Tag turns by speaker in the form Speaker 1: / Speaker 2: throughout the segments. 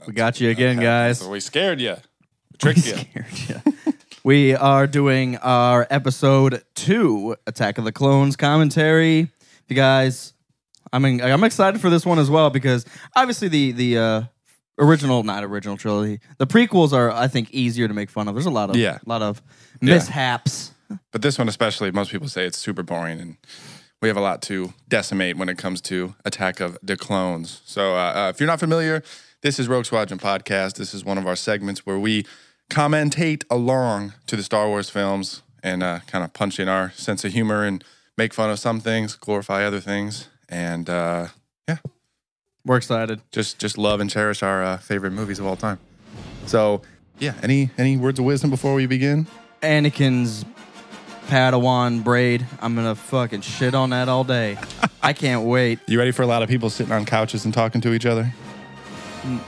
Speaker 1: We got you again, guys.
Speaker 2: So we scared you. Tricked you.
Speaker 1: We are doing our episode 2 Attack of the Clones commentary. You guys, I'm excited for this one as well because obviously the not original trilogy, the prequels are, I think, easier to make fun of. There's a lot of mishaps.
Speaker 2: But this one especially, most people say it's super boring, and we have a lot to decimate when it comes to Attack of the Clones. So if you're not familiar, this is Rogue Squadron Podcast. This is one of our segments where we commentate along to the Star Wars films and kind of punch in our sense of humor and make fun of some things, glorify other things, and
Speaker 1: we're excited.
Speaker 2: Just love and cherish our favorite movies of all time. So yeah, any words of wisdom before we begin?
Speaker 1: Anakin's Padawan braid. I'm gonna fucking shit on that all day. I can't wait.
Speaker 2: You ready for a lot of people sitting on couches and talking to each other?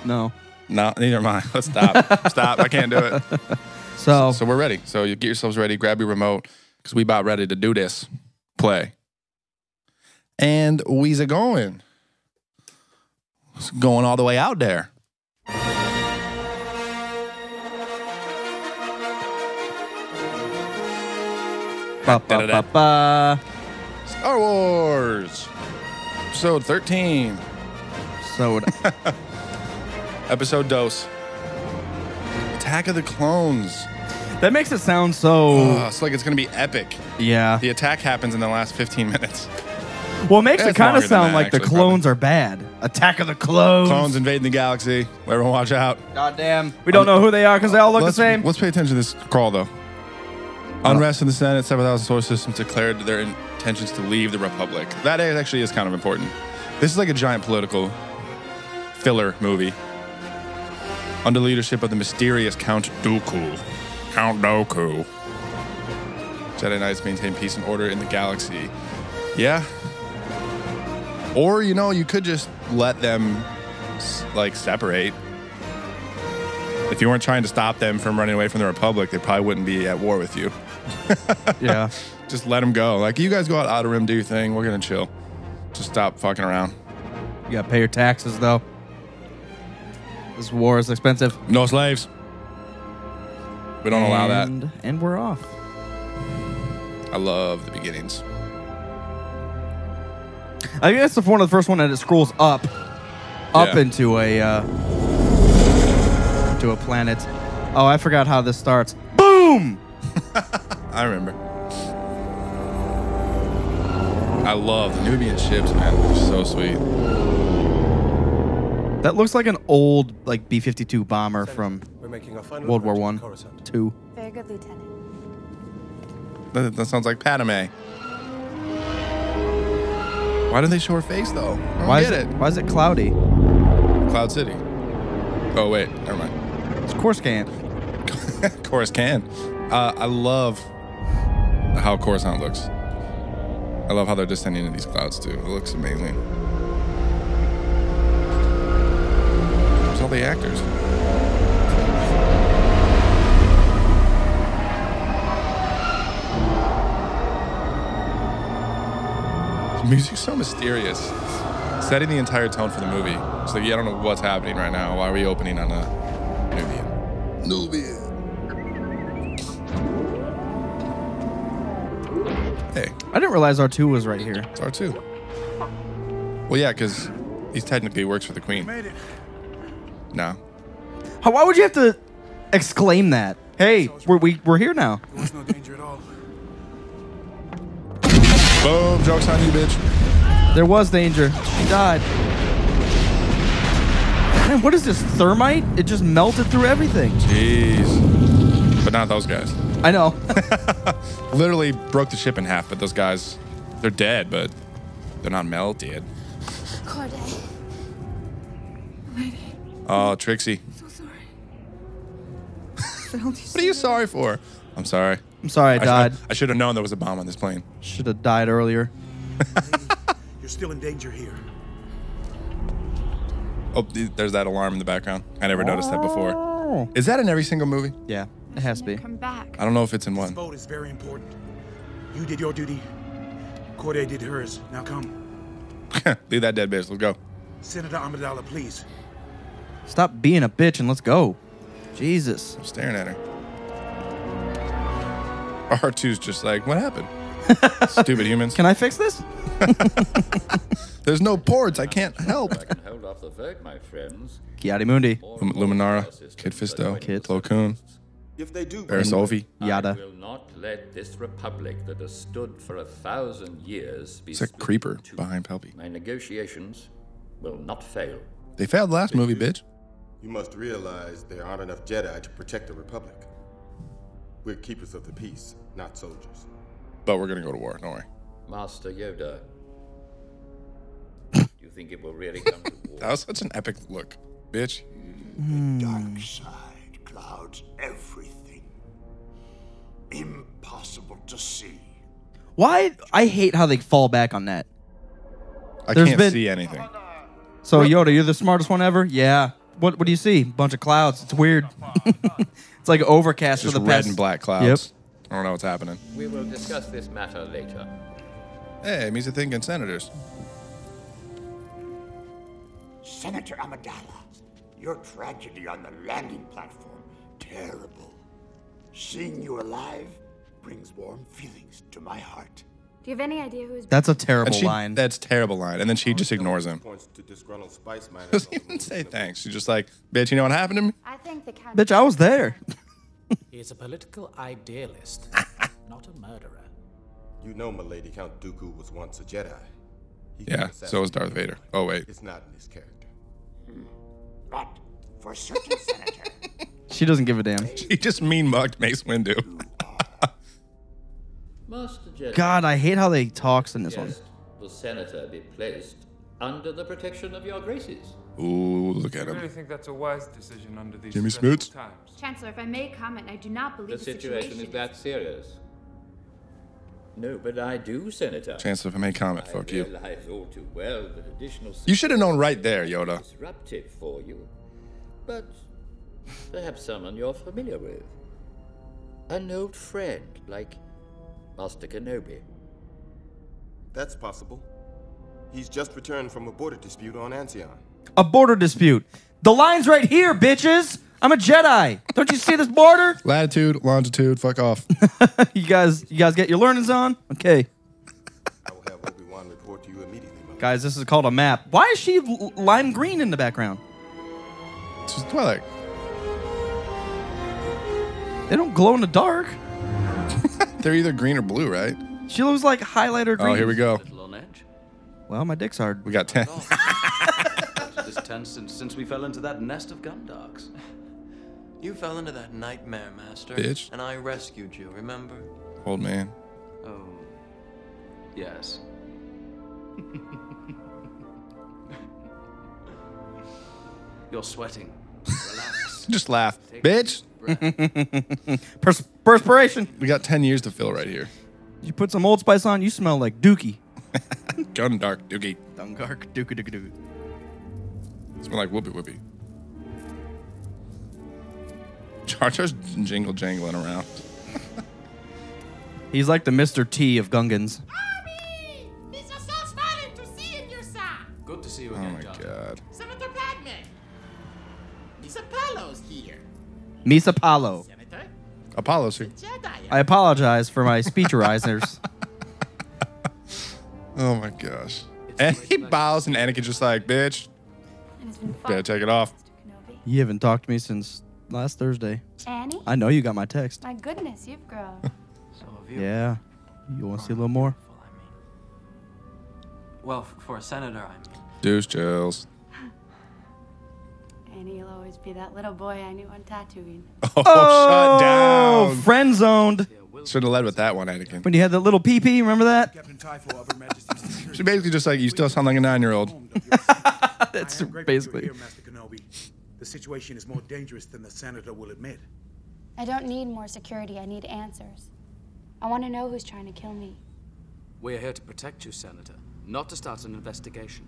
Speaker 1: No.
Speaker 2: No, neither am I. Let's stop. Stop. I can't do it.
Speaker 1: So
Speaker 2: we're ready. So you get yourselves ready. Grab your remote because we about ready to do this. Play. And we's going. It's going all the way out there.
Speaker 1: Ba, ba, ba, ba.
Speaker 2: Star Wars. Episode 13. Episode Dose. Attack of the Clones.
Speaker 1: That makes it sound so...
Speaker 2: it's like it's going to be epic.
Speaker 1: Yeah.
Speaker 2: The attack happens in the last 15 minutes.
Speaker 1: Well, it makes it kind of sound like
Speaker 2: actually,
Speaker 1: the clones are bad. Attack of the Clones.
Speaker 2: Clones invading the galaxy. Everyone watch out.
Speaker 1: Goddamn. We don't know who they are because they all look the same.
Speaker 2: Let's pay attention to this crawl, though. Unrest in the Senate, 7,000 solar systems declared their intentions to leave the Republic. That actually is kind of important. This is like a giant political filler movie. Under the leadership of the mysterious Count Dooku. Count Dooku. Jedi Knights maintain peace and order in the galaxy. Yeah. Or, you could just let them, separate. If you weren't trying to stop them from running away from the Republic, they probably wouldn't be at war with you.
Speaker 1: Yeah.
Speaker 2: Just let them go. You guys go out Outer Rim, do your thing. We're going to chill. Just stop fucking around.
Speaker 1: You got to pay your taxes, though. This war is expensive.
Speaker 2: No slaves. We don't allow that.
Speaker 1: And we're off.
Speaker 2: I love the beginnings.
Speaker 1: I think that's the one of the first one that it scrolls up into a planet. Oh, I forgot how this starts. Boom!
Speaker 2: I remember. I love the Nubian ships, man. They're so sweet.
Speaker 1: That looks like an old B-52 bomber from World War I, II.
Speaker 3: Very good, Lieutenant.
Speaker 2: That sounds like Padme. Why didn't they show her face, though?
Speaker 1: Why is it cloudy?
Speaker 2: Cloud City. Oh, wait. Never mind.
Speaker 1: It's Coruscant.
Speaker 2: Coruscant. I love how Coruscant looks. I love how they're descending into these clouds, too. It looks amazing. There's all the actors. The music's so mysterious. Setting the entire tone for the movie. So I don't know what's happening right now. Why are we opening on a Nubian? Hey.
Speaker 1: I didn't realize R2 was right here.
Speaker 2: It's R2. Well, yeah, because he technically works for the Queen.
Speaker 4: Made it.
Speaker 2: No.
Speaker 1: Why would you have to exclaim that? Hey, we're here now.
Speaker 4: There was no danger at all.
Speaker 2: Boom, joke's on you, bitch.
Speaker 1: There was danger. She died. Man, what is this, thermite? It just melted through everything.
Speaker 2: Jeez. But not those guys.
Speaker 1: I know.
Speaker 2: Literally broke the ship in half, but those guys, they're dead, but they're not melted.
Speaker 3: Corday. Maybe.
Speaker 2: Oh, Trixie.
Speaker 3: So sorry.
Speaker 2: What are you sorry for? I'm sorry.
Speaker 1: I'm sorry I died.
Speaker 2: I should have known there was a bomb on this plane.
Speaker 1: Should have died earlier.
Speaker 4: You're still in danger here.
Speaker 2: Oh, there's that alarm in the background. I never noticed that before. Is that in every single movie?
Speaker 1: Yeah, it has to be.
Speaker 3: Come back.
Speaker 2: I don't know if it's in
Speaker 4: This
Speaker 2: one.
Speaker 4: vote is very important. You did your duty. Corday did hers. Now come.
Speaker 2: Leave that dead bitch. Let's go.
Speaker 4: Senator Amidala, please.
Speaker 1: Stop being a bitch and let's go. Jesus.
Speaker 2: I'm staring at her. R2's just like, what happened? Stupid humans.
Speaker 1: Can I fix this?
Speaker 2: There's no ports. I can't help.
Speaker 5: I can hold off the vote, my friends.
Speaker 1: Kiadi Mundi.
Speaker 2: Luminara, Kid Fisto, Plo Koon,
Speaker 4: If they do,
Speaker 2: Barriss Offee.
Speaker 1: Yada.
Speaker 5: I will not let this republic that has stood for 1,000 years be
Speaker 2: It's a
Speaker 5: split
Speaker 2: creeper
Speaker 5: in two.
Speaker 2: behind Pelpy.
Speaker 5: My negotiations will not fail.
Speaker 2: They failed the last movie, bitch.
Speaker 6: You must realize there aren't enough Jedi to protect the Republic. We're keepers of the peace, not soldiers.
Speaker 2: But we're gonna go to war. Don't worry.
Speaker 5: Master Yoda, do you think it will really come to war?
Speaker 2: That was such an epic look, bitch.
Speaker 7: The dark side clouds everything. Impossible to see.
Speaker 1: Why? I hate how they fall back on that.
Speaker 2: I
Speaker 1: There's
Speaker 2: can't
Speaker 1: been-
Speaker 2: see anything.
Speaker 1: So Yoda, you're the smartest one ever? Yeah. What do you see? Bunch of clouds. It's weird. It's like overcast
Speaker 2: Just
Speaker 1: for the
Speaker 2: red
Speaker 1: past.
Speaker 2: and black clouds.
Speaker 1: Yep.
Speaker 2: I don't know what's happening.
Speaker 5: We will discuss this matter later.
Speaker 2: Hey, means thinking senators.
Speaker 7: Senator Amidala, your tragedy on the landing platform, terrible. Seeing you alive brings warm feelings to my heart.
Speaker 3: Do you have any idea who's
Speaker 1: That's a terrible
Speaker 2: And
Speaker 1: line.
Speaker 2: that's a terrible line. And then she just ignores him.
Speaker 6: Points to disgruntled spice miners.
Speaker 2: Doesn't even say thanks. She's just like, bitch, you know what happened to me?
Speaker 3: I think the Count.
Speaker 1: Bitch, I was there.
Speaker 8: He's a political idealist, not a murderer.
Speaker 6: You know, milady, Count Dooku was once a Jedi. He could
Speaker 2: Yeah, so is Darth
Speaker 6: assassinate
Speaker 2: Vader. Oh, wait.
Speaker 6: It's not in his character.
Speaker 7: But for certain, Senator,
Speaker 1: She doesn't give a damn.
Speaker 2: He just mean mugged Mace Windu.
Speaker 5: Master Jedi,
Speaker 1: God, I hate how they talks in this one.
Speaker 5: suggest the senator be placed under the protection of your graces.
Speaker 2: Ooh, look at
Speaker 9: I really
Speaker 2: him.
Speaker 9: think that's a wise decision under these
Speaker 2: Jimmy
Speaker 9: stressful
Speaker 2: Smoots?
Speaker 9: times.
Speaker 3: Chancellor, if I may comment, I do not
Speaker 5: The
Speaker 3: believe the
Speaker 5: situation is that serious. No, but I do, Senator.
Speaker 2: Chancellor, if I may comment,
Speaker 5: I
Speaker 2: fuck you.
Speaker 5: realize all too well that additional
Speaker 2: You should have known right there, Yoda.
Speaker 5: disruptive for you, but perhaps someone you're familiar with. An old friend like Master Kenobi.
Speaker 6: That's possible. He's just returned from a border dispute on Ancion.
Speaker 1: A border dispute. The line's right here, bitches. I'm a Jedi. Don't you see this border?
Speaker 2: Latitude, longitude, fuck off.
Speaker 1: You guys get your learnings on? Okay.
Speaker 6: I will have Obi-Wan report to you immediately, my
Speaker 1: Guys, this is called a map. Why is she lime green in the background?
Speaker 2: It's just Twilight.
Speaker 1: They don't glow in the dark.
Speaker 2: They're either green or blue, right?
Speaker 1: She looks like highlighter green.
Speaker 2: Oh, here we go.
Speaker 10: Little on edge.
Speaker 1: Well, my dick's hard.
Speaker 2: We got 10.
Speaker 10: This tense since we fell into that nest of Gundarks.
Speaker 11: You fell into that nightmare, Master.
Speaker 2: Bitch.
Speaker 11: And I rescued you, remember?
Speaker 2: Old man.
Speaker 10: Oh, yes. You're sweating. Relax.
Speaker 2: Just laugh. Bitch,
Speaker 1: Perspiration.
Speaker 2: we got 10 years to fill right here.
Speaker 1: You put some Old Spice on, you smell like Dookie.
Speaker 2: Gun dark dookie.
Speaker 1: Dungark, Dookie, Dookie, Dookie.
Speaker 2: Smell like whoopee whoopee. Jar Jar's jingle jangling around.
Speaker 1: He's like the Mr. T of Gungans.
Speaker 12: Army! These are so smiling to see you, sir.
Speaker 10: Good to see you
Speaker 2: Oh
Speaker 10: again,
Speaker 2: my
Speaker 10: Jar Jar.
Speaker 2: god.
Speaker 12: Senator Padme. Miss Apollo's here.
Speaker 1: Misa Palo.
Speaker 12: Senator,
Speaker 2: Apollo's here.
Speaker 12: Jedi.
Speaker 1: I apologize for my speecherizers.
Speaker 2: Oh my gosh. And he bows and Anakin's just like, bitch,
Speaker 3: It has been fun,
Speaker 2: better take it off.
Speaker 3: Mr. Kenobi.
Speaker 1: You haven't talked to me since last Thursday.
Speaker 3: Annie?
Speaker 1: I know you got my text.
Speaker 3: My goodness, you've grown.
Speaker 11: So have you.
Speaker 1: Yeah. You want to see a little more?
Speaker 11: Well, for a senator, I mean.
Speaker 2: Deuce Jills.
Speaker 3: Annie, you'll always be that little boy I knew on Tatooine.
Speaker 2: Oh, shut down.
Speaker 1: Friend zoned.
Speaker 2: Should have led with that one, Anakin.
Speaker 1: When you had that little pee-pee, remember that?
Speaker 4: Captain Typho of Her Majesty's Security.
Speaker 2: She basically just like, you still sound like a 9-year-old.
Speaker 1: That's
Speaker 4: I am grateful
Speaker 1: basically.
Speaker 4: you're here, Master Kenobi. The situation is more dangerous than the senator will admit.
Speaker 3: I don't need more security. I need answers. I want to know who's trying to kill me.
Speaker 10: We're here to protect you, Senator, not to start an investigation.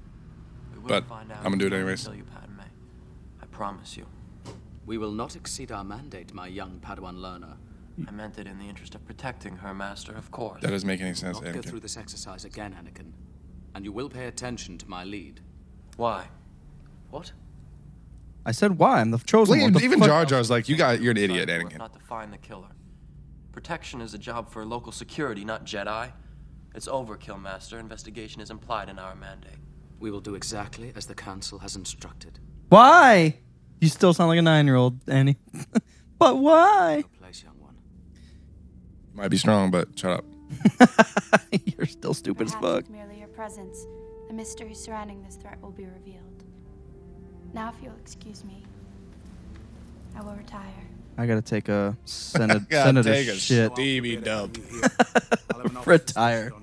Speaker 11: We will
Speaker 2: But
Speaker 11: find out
Speaker 2: I'm gonna do it
Speaker 11: who's trying to
Speaker 2: anyways.
Speaker 11: kill you, Padme. I promise you.
Speaker 10: We will not exceed our mandate, my young Padawan learner.
Speaker 11: I meant it in the interest of protecting her, Master, of course.
Speaker 2: That doesn't make any sense,
Speaker 10: Not go through
Speaker 2: Anakin.
Speaker 10: this exercise again, Anakin. And you will pay attention to my lead.
Speaker 11: Why?
Speaker 10: What?
Speaker 1: I said why? I'm the chosen one. What the
Speaker 2: Even
Speaker 1: fuck?
Speaker 2: Jar Jar's like, you're an idiot, Anakin.
Speaker 11: Not to find the killer. Protection is a job for local security, not Jedi. It's overkill, Master. Investigation is implied in our mandate.
Speaker 8: We will do exactly as the Council has instructed.
Speaker 1: Why? You still sound like a 9-year-old, Annie. But why?
Speaker 8: Place, young one.
Speaker 2: Might be strong, but shut up.
Speaker 1: You're still stupid as
Speaker 3: Perhaps
Speaker 1: fuck.
Speaker 3: with merely your presence, the mystery surrounding this threat will be revealed. Now, if you'll excuse me, I will retire.
Speaker 1: I gotta take a senator
Speaker 2: take a
Speaker 1: shit.
Speaker 2: Stevie dump.
Speaker 1: Retire.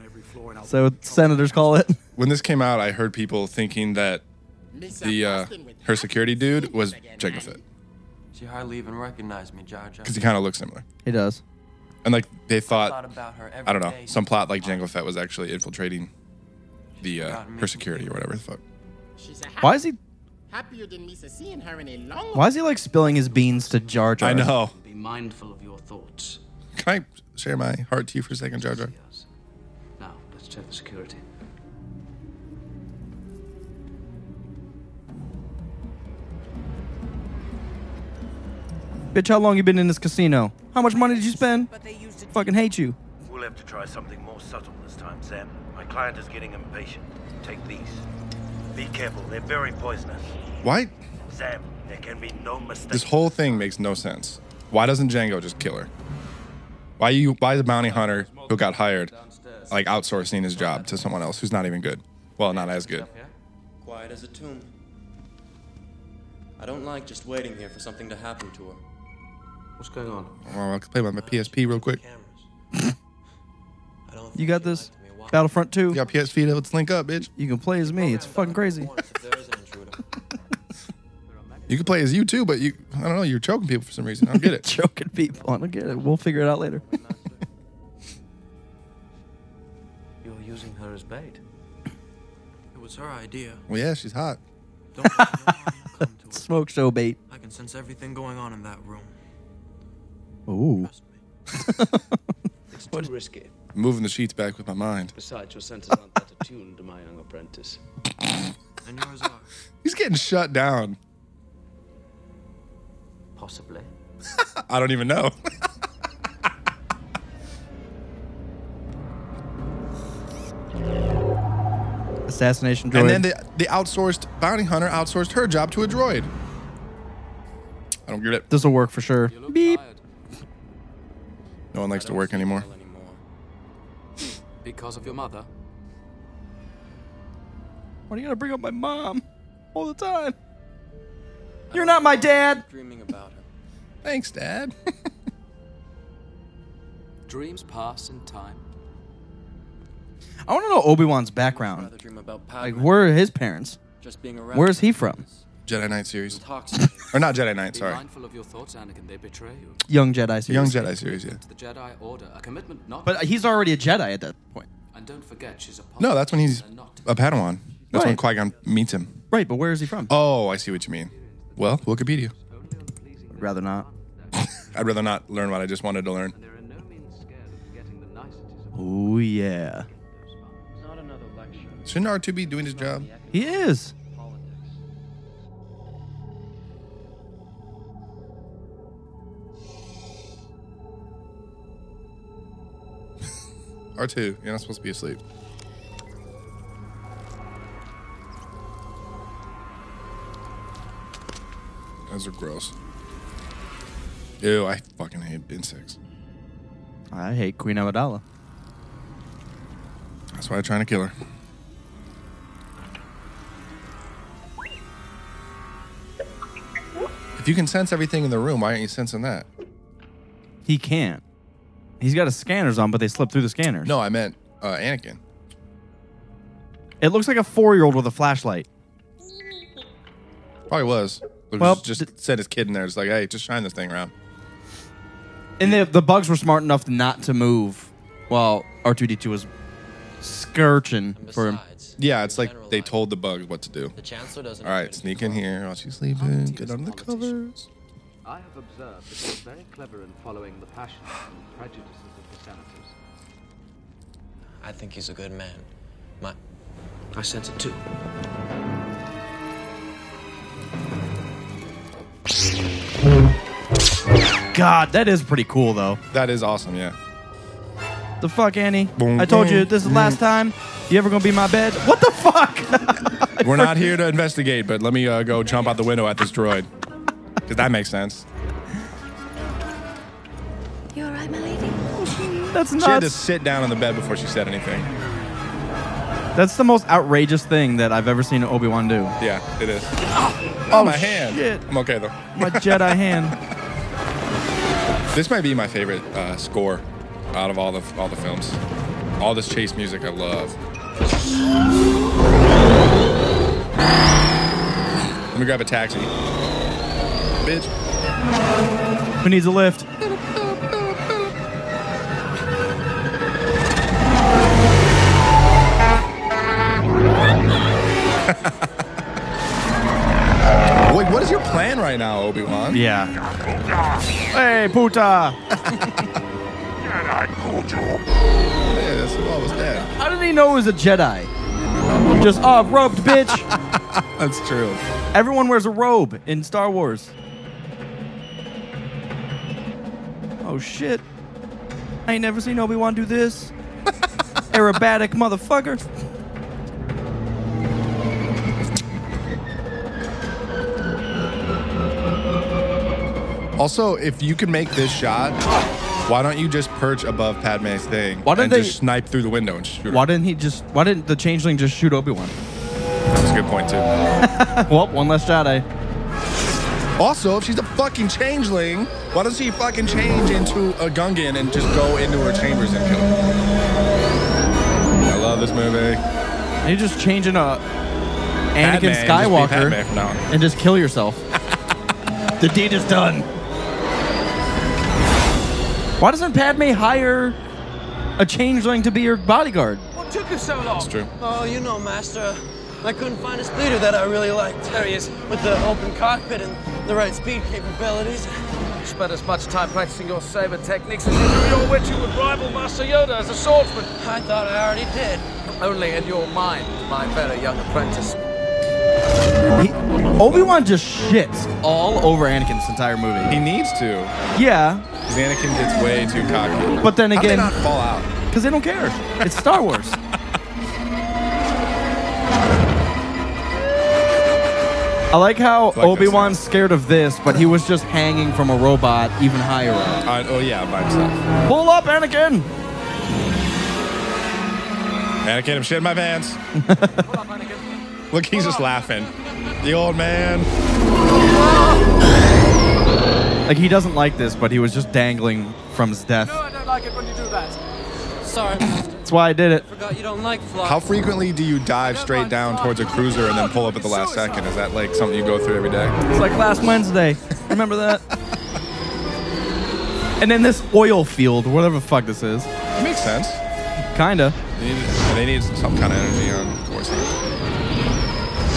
Speaker 1: So senators call it.
Speaker 2: When this came out, I heard people thinking that her security dude was Jango Fett.
Speaker 11: She hardly even recognized me, Jar Jar.
Speaker 2: Because he kind of looks similar.
Speaker 1: He does.
Speaker 2: And like they thought,
Speaker 11: about her every
Speaker 2: I don't know,
Speaker 11: day.
Speaker 2: some plot like Jango Fett was actually infiltrating the her security or whatever the fuck.
Speaker 1: Why is he?
Speaker 12: Happier than me seeing her in a long.
Speaker 1: Why is he like spilling his beans to Jar Jar?
Speaker 2: I know.
Speaker 8: Be mindful of your thoughts.
Speaker 2: Can I share my heart to you for a second, Jar Jar?
Speaker 8: Now, let's check the security.
Speaker 1: Bitch, how long you been in this casino? How much money did you spend? Fucking hate you.
Speaker 13: We'll have to try something more subtle this time, Sam. My client is getting impatient. Take these. Be careful, they're very poisonous.
Speaker 2: Why?
Speaker 13: Sam, there can be no mistake.
Speaker 2: This whole thing makes no sense. Why doesn't Jango just kill her? Why is the bounty hunter who got hired like outsourcing his job to someone else who's not even good? Well, not as good.
Speaker 14: Quiet as a tomb. I don't like just waiting here for something to happen to her.
Speaker 8: What's going on?
Speaker 2: Well, I can play with my PSP real quick.
Speaker 1: You got this? Battlefront 2?
Speaker 2: You got PSP, let's link up, bitch.
Speaker 1: You can play as me. It's fucking crazy.
Speaker 2: You can play as you too, but I don't know, you're choking people for some reason. I don't get it.
Speaker 1: Choking people. I don't get it. We'll figure it out later.
Speaker 11: You're using her as bait.
Speaker 14: It was her idea.
Speaker 2: Well, yeah, she's hot.
Speaker 14: Don't let no harm come to her.
Speaker 1: Smoke show bait.
Speaker 14: I can sense everything going on in that room.
Speaker 1: Ooh.
Speaker 8: It's too risky.
Speaker 2: Moving the sheets back with my mind.
Speaker 8: Besides, your senses aren't that attuned to my young apprentice.
Speaker 14: And yours are.
Speaker 2: He's getting shut down.
Speaker 8: Possibly.
Speaker 2: I don't even know.
Speaker 1: Assassination droid.
Speaker 2: And then the outsourced bounty hunter outsourced her job to a droid. I don't get it.
Speaker 1: This will work for sure. Beep.
Speaker 2: No one likes to work anymore.
Speaker 8: Because of your mother?
Speaker 1: Why do you gotta bring up my mom all the time? You're not my dad.
Speaker 14: Dreaming about her.
Speaker 2: Thanks, Dad.
Speaker 8: Dreams pass in time.
Speaker 1: I want to know Obi-Wan's background.
Speaker 14: Rather dream about
Speaker 1: Like,
Speaker 14: Padme.
Speaker 1: where are his parents?
Speaker 14: Just being around.
Speaker 1: Where's he from?
Speaker 2: Jedi Knight series.
Speaker 14: Intoxicating.
Speaker 2: Or not Jedi Knight,
Speaker 8: Be
Speaker 2: sorry.
Speaker 8: mindful of your thoughts, Anakin. They betray you.
Speaker 1: Young Jedi series.
Speaker 2: Young Jedi series, yeah.
Speaker 8: To the Jedi Order, a commitment not.
Speaker 1: But he's already a Jedi at that point.
Speaker 8: And don't forget, she's a.
Speaker 2: No, that's when he's a Padawan. That's when
Speaker 1: Right.
Speaker 2: Qui-Gon meets him.
Speaker 1: Right, but where is he from?
Speaker 2: Oh, I see what you mean. Well, Wikipedia.
Speaker 1: I'd rather not.
Speaker 2: I'd rather not learn what I just wanted to learn.
Speaker 1: Oh, yeah.
Speaker 14: Not another lecture.
Speaker 2: Shouldn't R2 be doing his job?
Speaker 1: He is.
Speaker 2: R2, you're not supposed to be asleep. Those are gross. Ew, I fucking hate insects.
Speaker 1: I hate Queen Amidala.
Speaker 2: That's why I'm trying to kill her. If you can sense everything in the room, why aren't you sensing that?
Speaker 1: He can't. He's got his scanners on, but they slip through the scanners.
Speaker 2: No, I meant Anakin.
Speaker 1: It looks like a 4-year-old with a flashlight.
Speaker 2: Probably was. But
Speaker 1: Well,
Speaker 2: just sent his kid in there. It's like, hey, just shine this thing around.
Speaker 1: And the bugs were smart enough not to move while R2-D2 was scourging for him.
Speaker 2: Yeah, it's like they told the bugs what to do.
Speaker 14: The Chancellor doesn't.
Speaker 2: All right, sneak in here while she's sleeping. Get under the covers.
Speaker 8: I have observed that you're very clever in following the passions and prejudices of the senators.
Speaker 14: I think he's a good man.
Speaker 8: I sense it too.
Speaker 1: God, that is pretty cool, though.
Speaker 2: That is awesome, yeah.
Speaker 1: The fuck, Annie?
Speaker 2: Boom,
Speaker 1: I told you
Speaker 2: boom,
Speaker 1: this is the last time you ever gonna be my bed. What the fuck?
Speaker 2: We're not here to investigate, but let me go jump out the window at this droid. Because that makes sense.
Speaker 3: You alright, my lady?
Speaker 1: That's
Speaker 2: She had to
Speaker 1: nuts.
Speaker 2: sit down on the bed before she said anything.
Speaker 1: That's the most outrageous thing that I've ever seen Obi-Wan do.
Speaker 2: Yeah, it is.
Speaker 1: Oh,
Speaker 2: my hand.
Speaker 1: shit.
Speaker 2: I'm okay, though.
Speaker 1: My Jedi hand.
Speaker 2: This might be my favorite score out of all the films. All this chase music I love. Let me grab a taxi. Bitch.
Speaker 1: Who needs a lift?
Speaker 2: Wait, what is your plan right now, Obi-Wan?
Speaker 1: Yeah. Hey, puta.
Speaker 2: Hey, this is almost dead.
Speaker 1: How did he know it was a Jedi? Just, robed, bitch.
Speaker 2: That's true.
Speaker 1: Everyone wears a robe in Star Wars. Oh, shit. I ain't never seen Obi-Wan do this. Aerobatic motherfucker.
Speaker 2: Also, if you can make this shot, why don't you just perch above Padme's thing
Speaker 1: Why didn't
Speaker 2: and
Speaker 1: they
Speaker 2: just snipe through the window and shoot her?
Speaker 1: Why didn't the changeling just shoot Obi-Wan?
Speaker 2: That's a good point, too.
Speaker 1: Well, one less Jedi.
Speaker 2: Also, if she's a fucking changeling, why doesn't she fucking change into a Gungan and just go into her chambers and kill her? I love this movie.
Speaker 1: And you just change into Anakin
Speaker 2: Padme, just be
Speaker 1: Skywalker
Speaker 2: Padme from now on.
Speaker 1: and just kill yourself. The deed is done. Why doesn't Padme hire a changeling to be her bodyguard?
Speaker 14: What took her so long?
Speaker 2: That's true.
Speaker 11: Oh, you know, Master. I couldn't find a speeder that I really liked. There he is. With the open cockpit and the right speed capabilities.
Speaker 14: You spent as much time practicing your saber techniques as you do your which you would rival Master Yoda as a swordsman.
Speaker 11: I thought I already did.
Speaker 14: Only in your mind, my very young apprentice.
Speaker 1: Obi-Wan just shits all over Anakin this entire movie.
Speaker 2: He needs to.
Speaker 1: Yeah.
Speaker 2: Because Anakin gets way too cocky.
Speaker 1: But then
Speaker 2: How did
Speaker 1: again,
Speaker 2: they not fall out?
Speaker 1: because they don't care. It's Star Wars. I like how Obi-Wan's scared of this, but he was just hanging from a robot even higher up.
Speaker 2: Oh, yeah, by himself.
Speaker 1: Pull up, Anakin!
Speaker 2: Anakin, I'm shitting my pants. Look, he's just laughing. The old man.
Speaker 1: Like, he doesn't like this, but he was just dangling from his death.
Speaker 14: I don't like it when you do that.
Speaker 11: Sorry, Master.
Speaker 1: That's why I did it.
Speaker 11: Forgot you don't like fly.
Speaker 2: How frequently do you dive straight down towards a cruiser and then pull up at the last second? Is that like something you go through every day?
Speaker 1: It's like last Wednesday. Remember that? And then this oil field, whatever the fuck this is.
Speaker 2: Makes sense.
Speaker 1: Kinda.
Speaker 2: They need some kind of energy on Coruscant.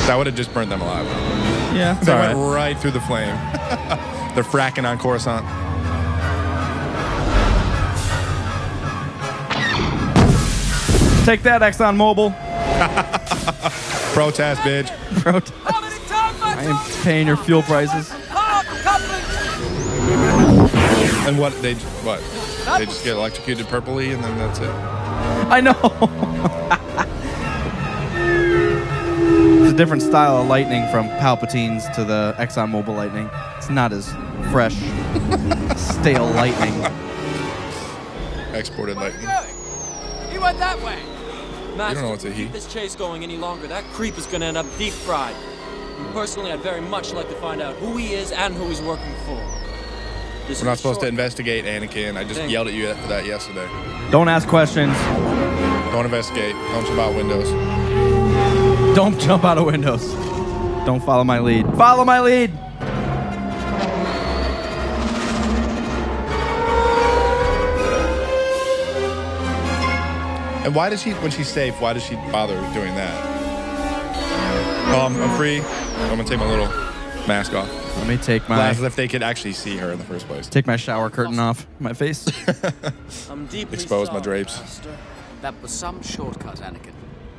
Speaker 2: That would have just burned them alive.
Speaker 1: Yeah,
Speaker 2: They went right through the flame. They're fracking on Coruscant.
Speaker 1: Take that, ExxonMobil.
Speaker 2: Protest, bitch.
Speaker 1: Protest. I am paying your fuel prices.
Speaker 2: And what? They just get electrocuted purpley and then that's it.
Speaker 1: I know. It's a different style of lightning from Palpatine's to the ExxonMobil lightning. It's not as fresh, stale lightning.
Speaker 2: Exported lightning.
Speaker 14: He went that way.
Speaker 11: Master,
Speaker 2: You don't know what's a
Speaker 11: if we
Speaker 2: he.
Speaker 11: keep this chase going any longer, that creep is going to end up deep fried. Personally, I'd very much like to find out who he is and who he's working for.
Speaker 2: We're not supposed to investigate Anakin. I just yelled at you for that yesterday.
Speaker 1: Don't ask questions.
Speaker 2: Don't investigate. Don't jump out windows.
Speaker 1: Don't jump out of windows. Don't follow my lead. Follow my lead.
Speaker 2: And why does she, when she's safe, why does she bother doing that? I'm free. I'm gonna take my little mask off.
Speaker 1: Let me take my
Speaker 2: As if they could actually see her in the first place.
Speaker 1: take my shower curtain off my face.
Speaker 11: I'm deeply
Speaker 2: Expose my
Speaker 11: sorry,
Speaker 2: drapes.
Speaker 11: Master.
Speaker 14: That was some shortcut, Anakin.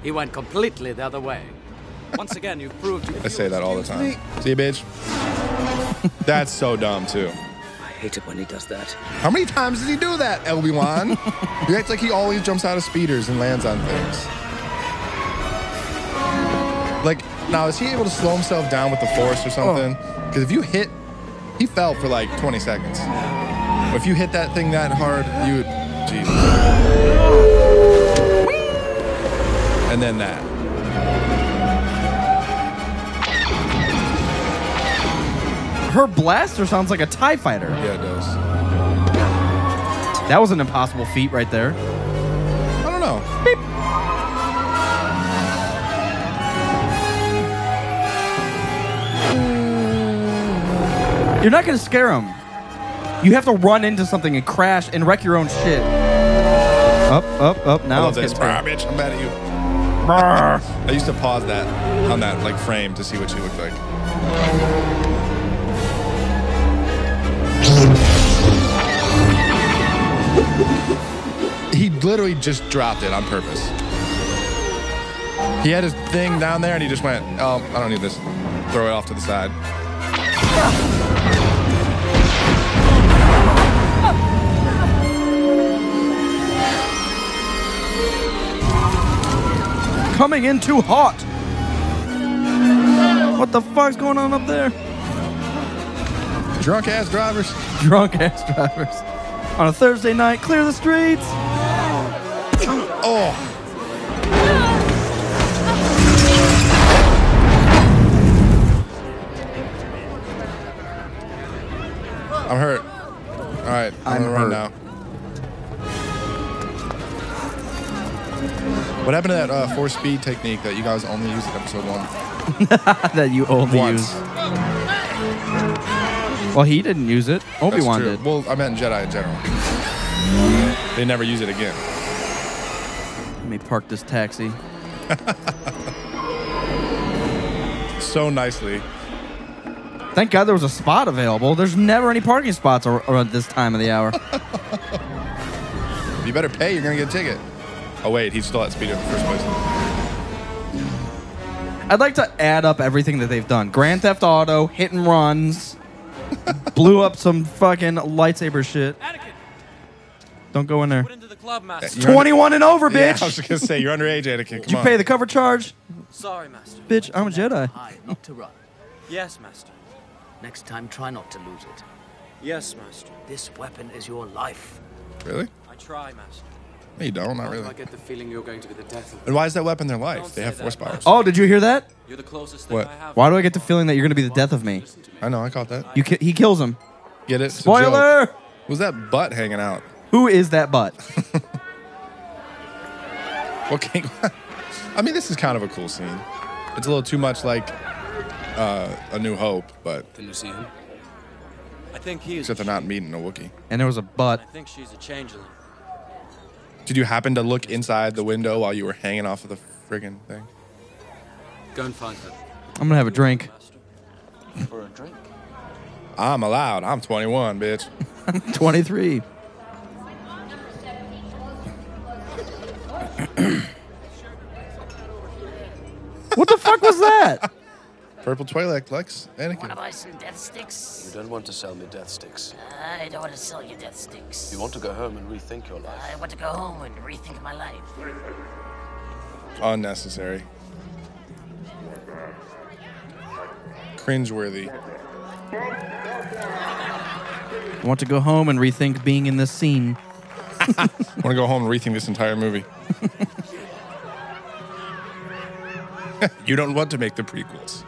Speaker 14: He went completely the other way. Once again, you've proved you
Speaker 2: I say that all the time. See you, bitch. That's so dumb, too.
Speaker 15: I hate it when he does that.
Speaker 2: How many times does he do that, Obi-Wan? He acts like he always jumps out of speeders and lands on things. Like, now, is he able to slow himself down with the Force or something? Because if you hit... He fell for like 20 seconds. If you hit that thing that hard, you would... Jesus. And then that.
Speaker 1: Her blaster sounds like a TIE fighter.
Speaker 2: Yeah, it does.
Speaker 1: That was an impossible feat right there.
Speaker 2: I don't know.
Speaker 1: Beep. You're not going to scare him. You have to run into something and crash and wreck your own shit. Up. Now it's
Speaker 2: this.
Speaker 1: getting
Speaker 2: Bitch, I'm mad at you. I used to pause that on that like frame to see what she looked like. He literally just dropped it on purpose. He had his thing down there and he just went, oh, I don't need this. Throw it off to the side.
Speaker 1: Coming in too hot. What the fuck's going on up there?
Speaker 2: Drunk ass drivers.
Speaker 1: Drunk ass drivers. On a Thursday night, clear the streets.
Speaker 2: Oh. I'm hurt. All right, I'm gonna run now. What happened to that Force speed technique that you guys only used in episode 1?
Speaker 1: That you only
Speaker 2: Once.
Speaker 1: use. Well, he didn't use it. Obi-Wan
Speaker 2: That's true.
Speaker 1: did.
Speaker 2: Well, I meant in Jedi in general. They never use it again.
Speaker 1: Let me park this taxi.
Speaker 2: So nicely.
Speaker 1: Thank God there was a spot available. There's never any parking spots around this time of the hour.
Speaker 2: You better pay, you're gonna get a ticket. Oh wait, he's still at speed in the first place.
Speaker 1: I'd like to add up everything that they've done. Grand Theft Auto, hit and runs, blew up some fucking lightsaber shit. Don't go in there.
Speaker 11: Put into the club, Master.
Speaker 1: 21 and over,
Speaker 2: Yeah,
Speaker 1: bitch.
Speaker 2: I was just gonna say, you're underage, Anakin. Come
Speaker 1: Did you
Speaker 2: on.
Speaker 1: pay the cover charge?
Speaker 11: Sorry, Master.
Speaker 1: Bitch, I'm a Jedi.
Speaker 15: Not to run.
Speaker 11: Yes, Master.
Speaker 15: Next time, try not to lose it.
Speaker 11: Yes, Master.
Speaker 15: This weapon is your life.
Speaker 2: Really?
Speaker 11: I try, Master.
Speaker 2: No, you don't, not really.
Speaker 8: I get the feeling you're going to be the death of
Speaker 2: And why is that weapon their life? They have Force powers.
Speaker 1: Oh, did you hear that?
Speaker 11: You're the closest thing
Speaker 2: What?
Speaker 11: I have.
Speaker 1: Why do I get the feeling that you're going to be the death of me?
Speaker 2: I know, I caught that.
Speaker 1: He kills him.
Speaker 2: Get it? It's a
Speaker 1: Spoiler!
Speaker 2: joke. Who's that butt hanging out?
Speaker 1: Who is that butt?
Speaker 2: What can I mean, this is kind of a cool scene. It's a little too much like A New Hope, but
Speaker 8: Can you see him?
Speaker 11: I think he is.
Speaker 2: except they're not meeting a Wookiee.
Speaker 1: And there was a butt.
Speaker 11: I think she's a changeling.
Speaker 2: Did you happen to look inside the window while you were hanging off of the friggin' thing?
Speaker 8: Go and find her.
Speaker 1: I'm going to have a drink.
Speaker 11: For a drink.
Speaker 2: I'm allowed. I'm 21, bitch.
Speaker 1: 23. What the fuck was that?
Speaker 2: Purple Twi'lek, Lex, Anakin.
Speaker 16: Want to buy some death sticks?
Speaker 8: You don't want to sell me death sticks.
Speaker 16: I don't want to sell you death sticks.
Speaker 8: You want to go home and rethink your life.
Speaker 16: I want to go home and rethink my life.
Speaker 2: Unnecessary. Cringeworthy.
Speaker 1: I want to go home and rethink being in this scene.
Speaker 2: I want to go home and rethink this entire movie. You don't want to make the prequels.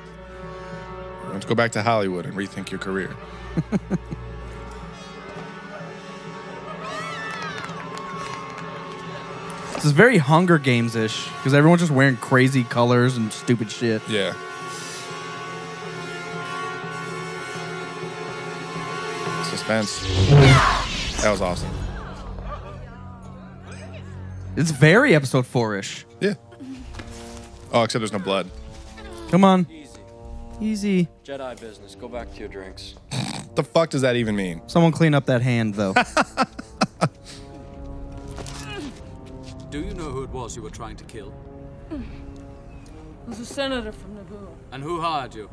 Speaker 2: You want to go back to Hollywood and rethink your career.
Speaker 1: This is very Hunger Games-ish because everyone's just wearing crazy colors and stupid shit.
Speaker 2: Yeah. Suspense. That was awesome.
Speaker 1: It's very episode 4-ish.
Speaker 2: Yeah. Oh, except there's no blood.
Speaker 1: Come on. Easy.
Speaker 11: Jedi business. Go back to your drinks.
Speaker 2: What the fuck does that even mean?
Speaker 1: Someone clean up that hand, though.
Speaker 8: Do you know who it was you were trying to kill?
Speaker 17: It was a senator from Naboo.
Speaker 8: And who hired you?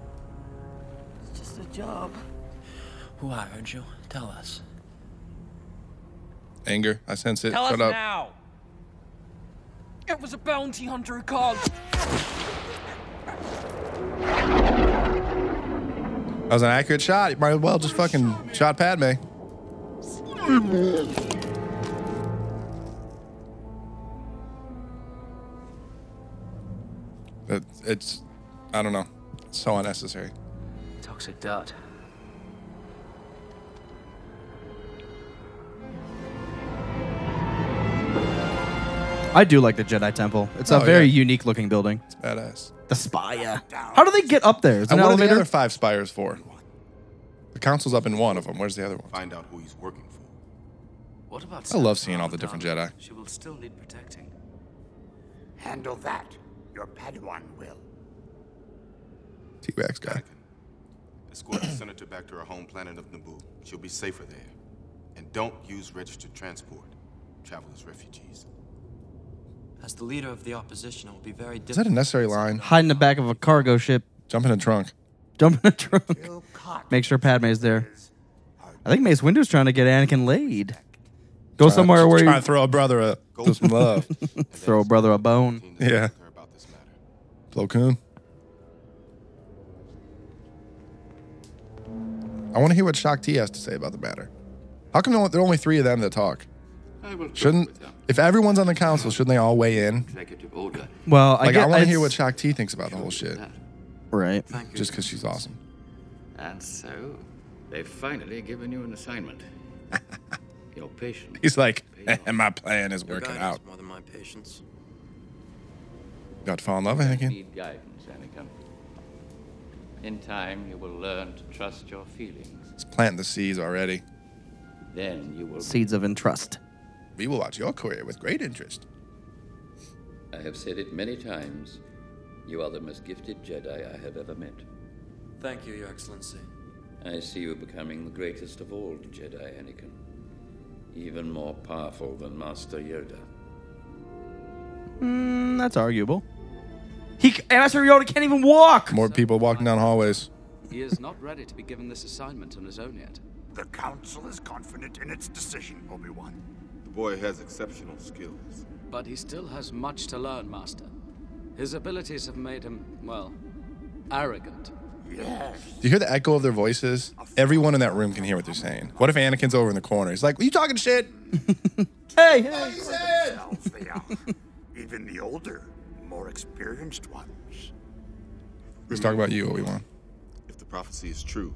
Speaker 17: It's just
Speaker 15: was a job.
Speaker 11: Who hired you? Tell us.
Speaker 2: Anger. I sense it.
Speaker 14: Tell
Speaker 2: Shut
Speaker 14: us
Speaker 2: up.
Speaker 14: now. It was a bounty hunter who called.
Speaker 2: That was an accurate shot. You might as well just fucking shot Padme. It's, I don't know. It's so unnecessary.
Speaker 15: Toxic dart.
Speaker 1: I do like the Jedi Temple. It's a very unique looking building.
Speaker 2: It's badass.
Speaker 1: The spire. How do they get up there? Is it
Speaker 2: And
Speaker 1: an
Speaker 2: what are the
Speaker 1: elevator?
Speaker 2: other 5 spires for? The council's up in one of them. Where's the other one?
Speaker 6: Find out who he's working for.
Speaker 15: What about
Speaker 2: I love seeing all the different Jedi.
Speaker 15: She will still need protecting.
Speaker 7: Handle that. Your Padawan will.
Speaker 2: T-Rex guy.
Speaker 6: Escort the senator back to her home planet of Naboo. She'll be safer there. And don't use registered transport. Travel as refugees.
Speaker 11: As the leader of the opposition, it will be very difficult.
Speaker 2: Is that a necessary line?
Speaker 1: Hide in the back of a cargo ship.
Speaker 2: Jump in a trunk.
Speaker 1: Jump in a trunk. Make sure Padme's there. I think Mace Windu's trying to get Anakin laid. Go somewhere where
Speaker 2: Try
Speaker 1: you
Speaker 2: to throw a brother some love.
Speaker 1: throw a brother a bone.
Speaker 2: Yeah. Plo Koon. I want to hear what Shakti has to say about the matter. How come there are only 3 of them that talk? Shouldn't, if everyone's on the council, shouldn't they all weigh in?
Speaker 1: Well,
Speaker 2: I want to hear what Shakti thinks about the whole shit.
Speaker 1: Right.
Speaker 2: Just because she's awesome.
Speaker 5: And so, they've finally given you an assignment. Your patience.
Speaker 2: He's like, my plan is working
Speaker 11: Your
Speaker 2: out.
Speaker 11: guidance more than my patience.
Speaker 2: Got to fall in love, Anakin.
Speaker 5: Need guidance, Anakin. In time, you will learn to trust your feelings.
Speaker 2: He's planting the seeds already.
Speaker 5: Then you will.
Speaker 1: Seeds of entrust.
Speaker 2: We will watch your career with great interest.
Speaker 5: I have said it many times. You are the most gifted Jedi I have ever met.
Speaker 11: Thank you, Your Excellency.
Speaker 5: I see you becoming the greatest of all Jedi, Anakin. Even more powerful than Master Yoda.
Speaker 1: That's arguable. Master Yoda can't even walk.
Speaker 2: More people walking down hallways.
Speaker 8: He is not ready to be given this assignment on his own yet.
Speaker 7: The Council is confident in its decision, Obi-Wan.
Speaker 6: The boy has exceptional skills.
Speaker 8: But he still has much to learn, Master. His abilities have made him, well, arrogant.
Speaker 7: Yes.
Speaker 2: Do you hear the echo of their voices? Everyone in that room can hear what they're saying. What if Anakin's over in the corner? He's like, "Are you talking shit?"
Speaker 1: Hey,
Speaker 7: Themselves they are. Even the older, more experienced ones.
Speaker 2: He's talking about you, Obi-Wan.
Speaker 6: If the prophecy is true,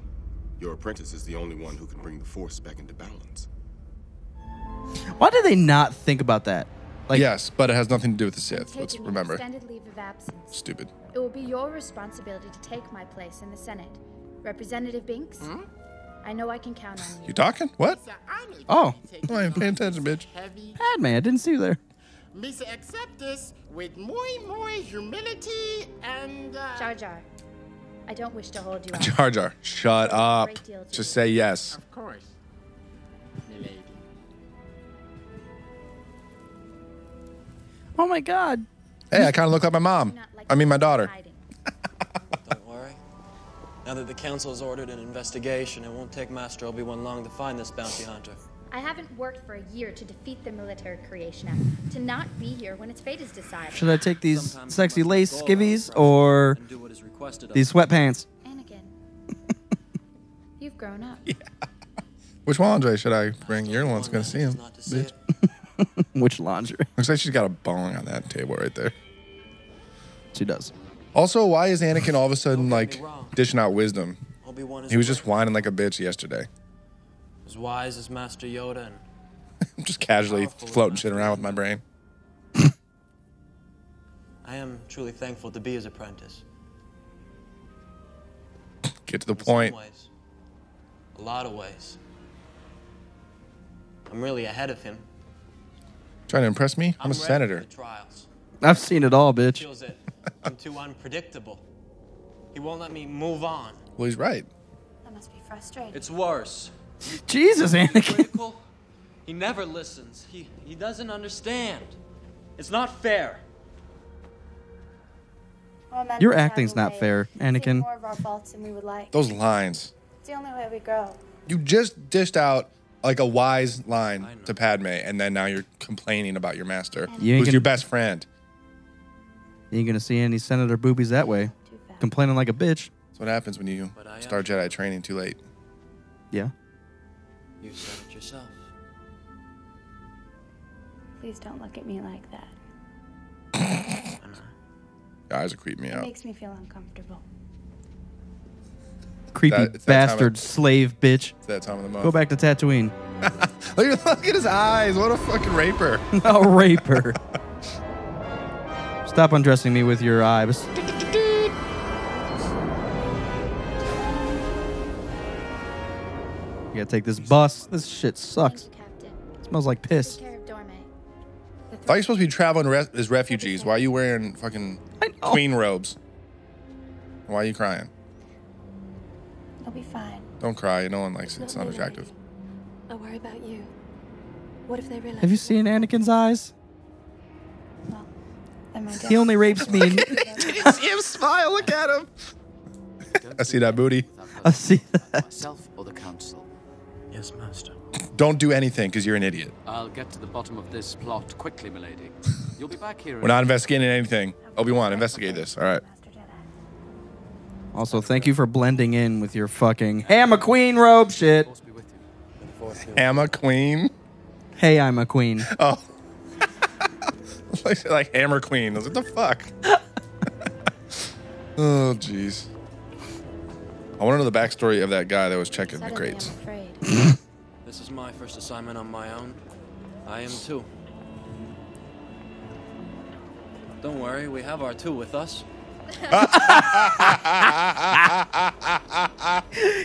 Speaker 6: your apprentice is the only one who can bring the Force back into balance.
Speaker 1: Why did they not think about that? Like,
Speaker 2: yes, but it has nothing to do with the Sith. Let's
Speaker 3: Taking
Speaker 2: remember.
Speaker 3: extended leave of absence.
Speaker 2: Stupid.
Speaker 3: It will be your responsibility to take my place in the Senate. Representative Binks, I know I can count on you.
Speaker 2: You talking? What?
Speaker 1: Oh.
Speaker 2: I ain't paying attention, bitch.
Speaker 1: Padme, I didn't see you there.
Speaker 12: Misa accept this with more humility and
Speaker 3: Jar Jar, I don't wish to hold you up.
Speaker 2: Jar Jar, shut up. Just say yes.
Speaker 12: Of course, milady.
Speaker 1: Oh my God.
Speaker 2: Hey, I kind of look like my mom. I mean, my daughter.
Speaker 11: Don't worry. Now that the Council has ordered an investigation, it won't take Master Obi-Wan long to find this bounty hunter.
Speaker 3: I haven't worked for a year to defeat the Military Creation Act, to not be here when its fate is decided.
Speaker 1: Should I take these sexy lace skivvies or these sweatpants?
Speaker 3: Anakin, you've grown up.
Speaker 2: Which lingerie should I bring? You're the one that's going to see him, bitch.
Speaker 1: Which lingerie?
Speaker 2: Looks like she's got a bong on that table right there.
Speaker 1: She does.
Speaker 2: Also, why is Anakin all of a sudden, like, dishing out wisdom?
Speaker 11: Obi-Wan is
Speaker 2: He was just whining like a bitch yesterday.
Speaker 11: as wise as Master Yoda and
Speaker 2: I'm just casually floating shit around with my brain.
Speaker 11: I am truly thankful to be his apprentice.
Speaker 2: Get to the point.
Speaker 11: In some ways, a lot of ways. I'm really ahead of him.
Speaker 2: Trying to impress me? I'm a
Speaker 11: ready for
Speaker 2: senator.
Speaker 11: the trials.
Speaker 1: I've seen it all, bitch.
Speaker 11: Feels that I'm too unpredictable. He won't let me move on.
Speaker 2: Well, he's right.
Speaker 3: That must be frustrating.
Speaker 11: It's worse.
Speaker 1: Jesus, Anakin.
Speaker 11: Critical. He never listens. He doesn't understand. It's not fair.
Speaker 1: Your acting's not fair, Anakin.
Speaker 3: More of our faults than we would like.
Speaker 2: Those lines.
Speaker 3: It's the only way we grow.
Speaker 2: You just dished out like a wise line to Padme, and then now you're complaining about your master, who's your best friend.
Speaker 1: You ain't gonna see any Senator boobies that way. Complaining like a bitch.
Speaker 2: That's what happens when you start Jedi training too late.
Speaker 1: Yeah.
Speaker 11: You said it yourself.
Speaker 3: Please don't look at me like that.
Speaker 2: Your eyes are creeping me
Speaker 3: It
Speaker 2: out.
Speaker 3: makes me feel uncomfortable.
Speaker 1: Creepy
Speaker 2: It's that time
Speaker 1: bastard slave bitch.
Speaker 2: It's that time of the month.
Speaker 1: Go back to Tatooine.
Speaker 2: Look at his eyes. What a fucking raper.
Speaker 1: A raper. Stop undressing me with your eyes. You gotta take this bus. This shit sucks. Smells like piss.
Speaker 2: I thought you're supposed to be traveling as refugees. Why are you wearing fucking queen robes? Why are you crying?
Speaker 3: I'll be fine.
Speaker 2: Don't cry. No one likes it. It's not attractive.
Speaker 3: I worry about you. What if they realize?
Speaker 1: Have you seen Anakin's eyes?
Speaker 3: Am I
Speaker 1: He only rapes me.
Speaker 2: Did you see him smile? Look at him. I see that booty.
Speaker 1: I see that.
Speaker 8: Myself or the council?
Speaker 11: Yes, master.
Speaker 2: Don't do anything because you're an idiot.
Speaker 8: I'll get to the bottom of this plot quickly, milady. You'll be back here.
Speaker 2: We're not investigating anything. Obi-Wan, investigate this. All right.
Speaker 1: Also, thank you for blending in with your fucking "Hey, I'm a queen" robe shit.
Speaker 2: Am a queen?
Speaker 1: Hey, I'm a queen.
Speaker 2: Oh. like Hammer Queen. I was like, what the fuck? Oh, jeez. I want to know the backstory of that guy that was checking the crates.
Speaker 11: This is my first assignment on my own. I am too. Don't worry, we have R2 with us.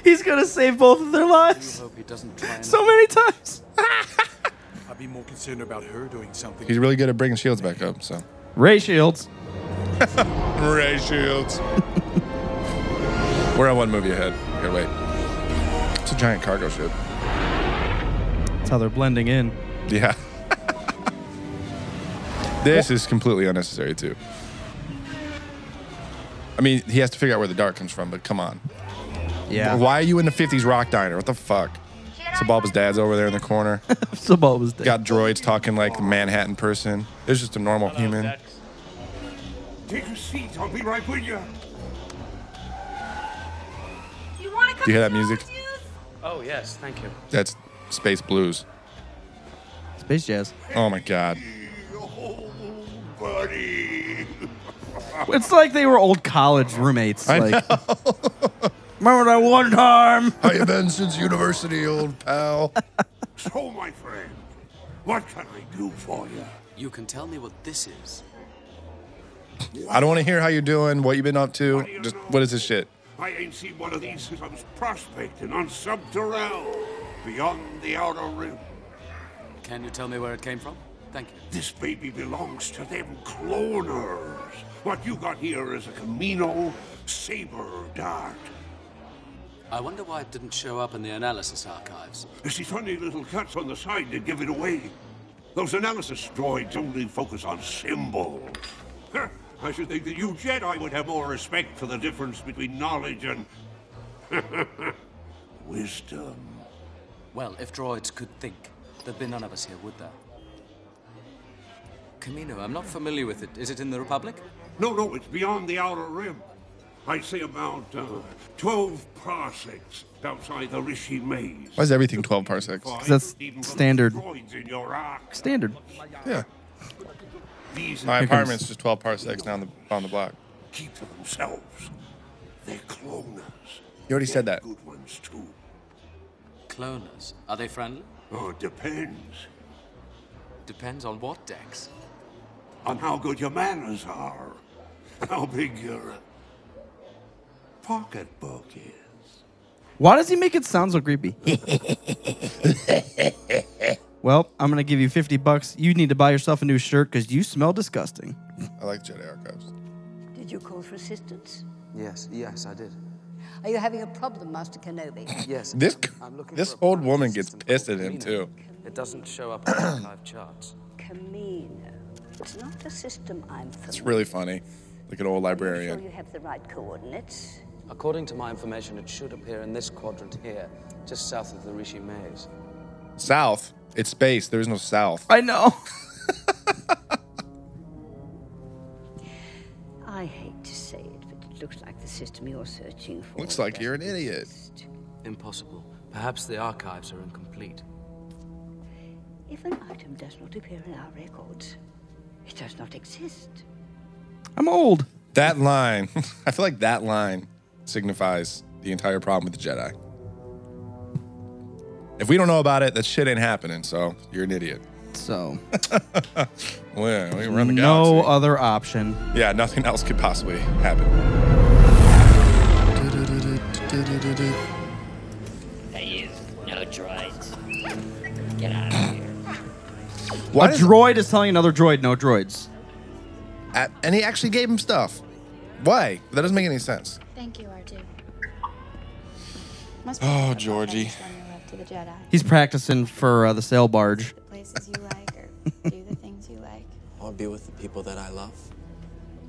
Speaker 1: He's gonna save both of their lives.
Speaker 8: Hope he doesn't try
Speaker 1: So many times.
Speaker 4: I'd be more concerned about her doing something.
Speaker 2: He's really good at bringing shields back up, so.
Speaker 1: Ray Shields.
Speaker 2: Ray Shields. We're on one movie ahead. Gotta wait. It's a giant cargo ship.
Speaker 1: That's how they're blending in.
Speaker 2: Yeah. This is completely unnecessary, too. I mean, he has to figure out where the dark comes from, but come on.
Speaker 1: Yeah.
Speaker 2: Why are you in the 50s rock diner? What the fuck? Sebulba's dad's over there in the corner.
Speaker 1: Sebulba's dad.
Speaker 2: Got droids talking like the Manhattan person. There's just a normal human.
Speaker 7: Take a seat. I'll be right with you.
Speaker 2: Do you hear that music?
Speaker 15: Oh, yes, thank you.
Speaker 2: That's Space Blues.
Speaker 1: Space Jazz.
Speaker 2: Oh my god.
Speaker 7: Buddy.
Speaker 1: It's like they were old college roommates.
Speaker 2: I
Speaker 1: Like, remember that one time?
Speaker 2: How you been since university, old pal?
Speaker 7: So, my friend, what can I do for you?
Speaker 8: You can tell me what this is.
Speaker 2: I don't want to hear how you're doing, what you've been up to. Just, what is this shit?
Speaker 7: I ain't seen one of these since I was prospecting on Subterrell, beyond the Outer Rim.
Speaker 8: Can you tell me where it came from? Thank you.
Speaker 7: This baby belongs to them cloners. What you got here is a Camino saber dart.
Speaker 8: I wonder why it didn't show up in the analysis archives.
Speaker 7: You see funny little cuts on the side that give it away. Those analysis droids only focus on symbols. I should think that you Jedi would have more respect for the difference between knowledge and wisdom.
Speaker 8: Well, if droids could think, there'd be none of us here, would there? Camino, I'm not familiar with it. Is it in the Republic?
Speaker 7: No, it's beyond the Outer Rim. I'd say about 12 parsecs outside the Rishi Maze.
Speaker 2: Why is everything 12 parsecs?
Speaker 1: Because that's standard.
Speaker 7: Droids in your arc.
Speaker 1: Standard.
Speaker 2: Yeah.
Speaker 7: These
Speaker 2: My apartment's just 12 parsecs down on the block.
Speaker 7: keep to themselves. They're cloners.
Speaker 2: You already said that.
Speaker 7: Good ones too.
Speaker 8: Cloners. Are they friendly?
Speaker 7: Oh, it depends.
Speaker 8: Depends on what, Dex?
Speaker 7: On how good your manners are. How big your pocketbook is.
Speaker 1: Why does he make it sound so creepy? Well, I'm gonna give you $50. You need to buy yourself a new shirt because you smell disgusting.
Speaker 2: I like Jedi Archives.
Speaker 17: Did you call for assistance?
Speaker 15: Yes, I did.
Speaker 17: Are you having a problem, Master Kenobi?
Speaker 15: Yes.
Speaker 2: This old woman gets pissed at him too.
Speaker 15: It doesn't show up on the archive charts.
Speaker 17: Camino. It's not a system I'm familiar with.
Speaker 2: It's really funny. Like an old
Speaker 17: Are you
Speaker 2: librarian.
Speaker 17: sure you have the right coordinates?
Speaker 15: According to my information, it should appear in this quadrant here, just south of the Rishi Maze.
Speaker 2: South? It's space. There's no south.
Speaker 1: I know.
Speaker 17: I hate to say it, but it looks like the system you're searching for.
Speaker 2: Looks like you're an
Speaker 17: doesn't
Speaker 2: idiot.
Speaker 17: exist.
Speaker 15: Impossible. Perhaps the archives are incomplete.
Speaker 17: If an item does not appear in our records, it does not exist.
Speaker 1: I'm old.
Speaker 2: That line, I feel like that line signifies the entire problem with the Jedi. If we don't know about it, that shit ain't happening, so you're an idiot.
Speaker 1: So,
Speaker 2: well, we run the
Speaker 1: no
Speaker 2: galaxy.
Speaker 1: other option.
Speaker 2: Yeah, nothing else could possibly happen.
Speaker 16: Hey, you. No droids. Get out of here.
Speaker 2: Why
Speaker 1: a
Speaker 2: does-
Speaker 1: droid is telling another droid no droids.
Speaker 2: And he actually gave him stuff. Why? That doesn't make any sense.
Speaker 3: Thank you, R2.
Speaker 2: Oh, Georgie.
Speaker 3: To the Jedi.
Speaker 1: He's practicing for the sail barge.
Speaker 3: The places you like or do the things you like.
Speaker 11: I'll be with the people that I love.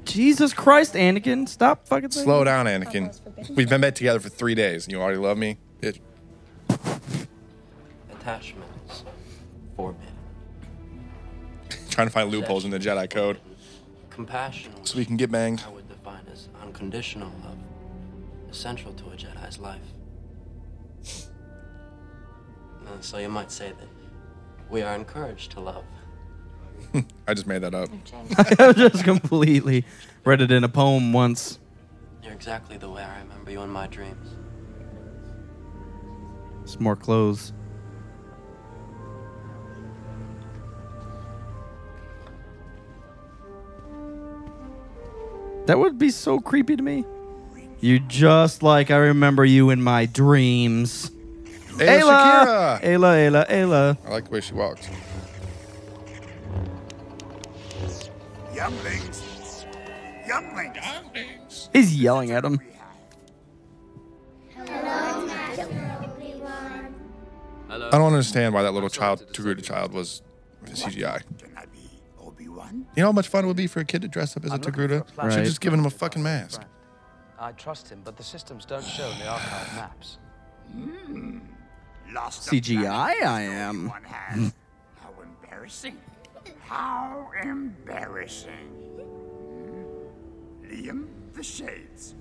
Speaker 1: Jesus Christ, Anakin. Stop fucking saying
Speaker 2: Slow
Speaker 1: that.
Speaker 2: down, Anakin. We've been back together for 3 days, and you already love me? Bitch.
Speaker 11: Attachments. Forbidden.
Speaker 2: Trying to find loopholes in the Jedi code
Speaker 11: Compassion.
Speaker 2: so we can get banged.
Speaker 11: I would define as unconditional love, essential to a Jedi's life. So you might say that we are encouraged to love.
Speaker 2: I just made that up.
Speaker 1: I just completely read it in a poem once.
Speaker 11: You're exactly the way I remember you in my dreams.
Speaker 1: Some more clothes. That would be so creepy to me. You just like I remember you in my dreams.
Speaker 2: Ayla, Shakira.
Speaker 1: Ayla.
Speaker 2: I like the way she walks.
Speaker 4: Younglings. Younglings.
Speaker 1: He's yelling at him.
Speaker 2: I don't understand why that little child, Togruta child, was CGI. You know how much fun it would be for a kid to dress up as a Togruta?
Speaker 15: Right.
Speaker 2: Should just given him a fucking mask.
Speaker 15: I trust him, but the systems don't show in the archive maps.
Speaker 4: Lost
Speaker 1: CGI I am.
Speaker 4: one has. How embarrassing. How embarrassing. Liam, the shades.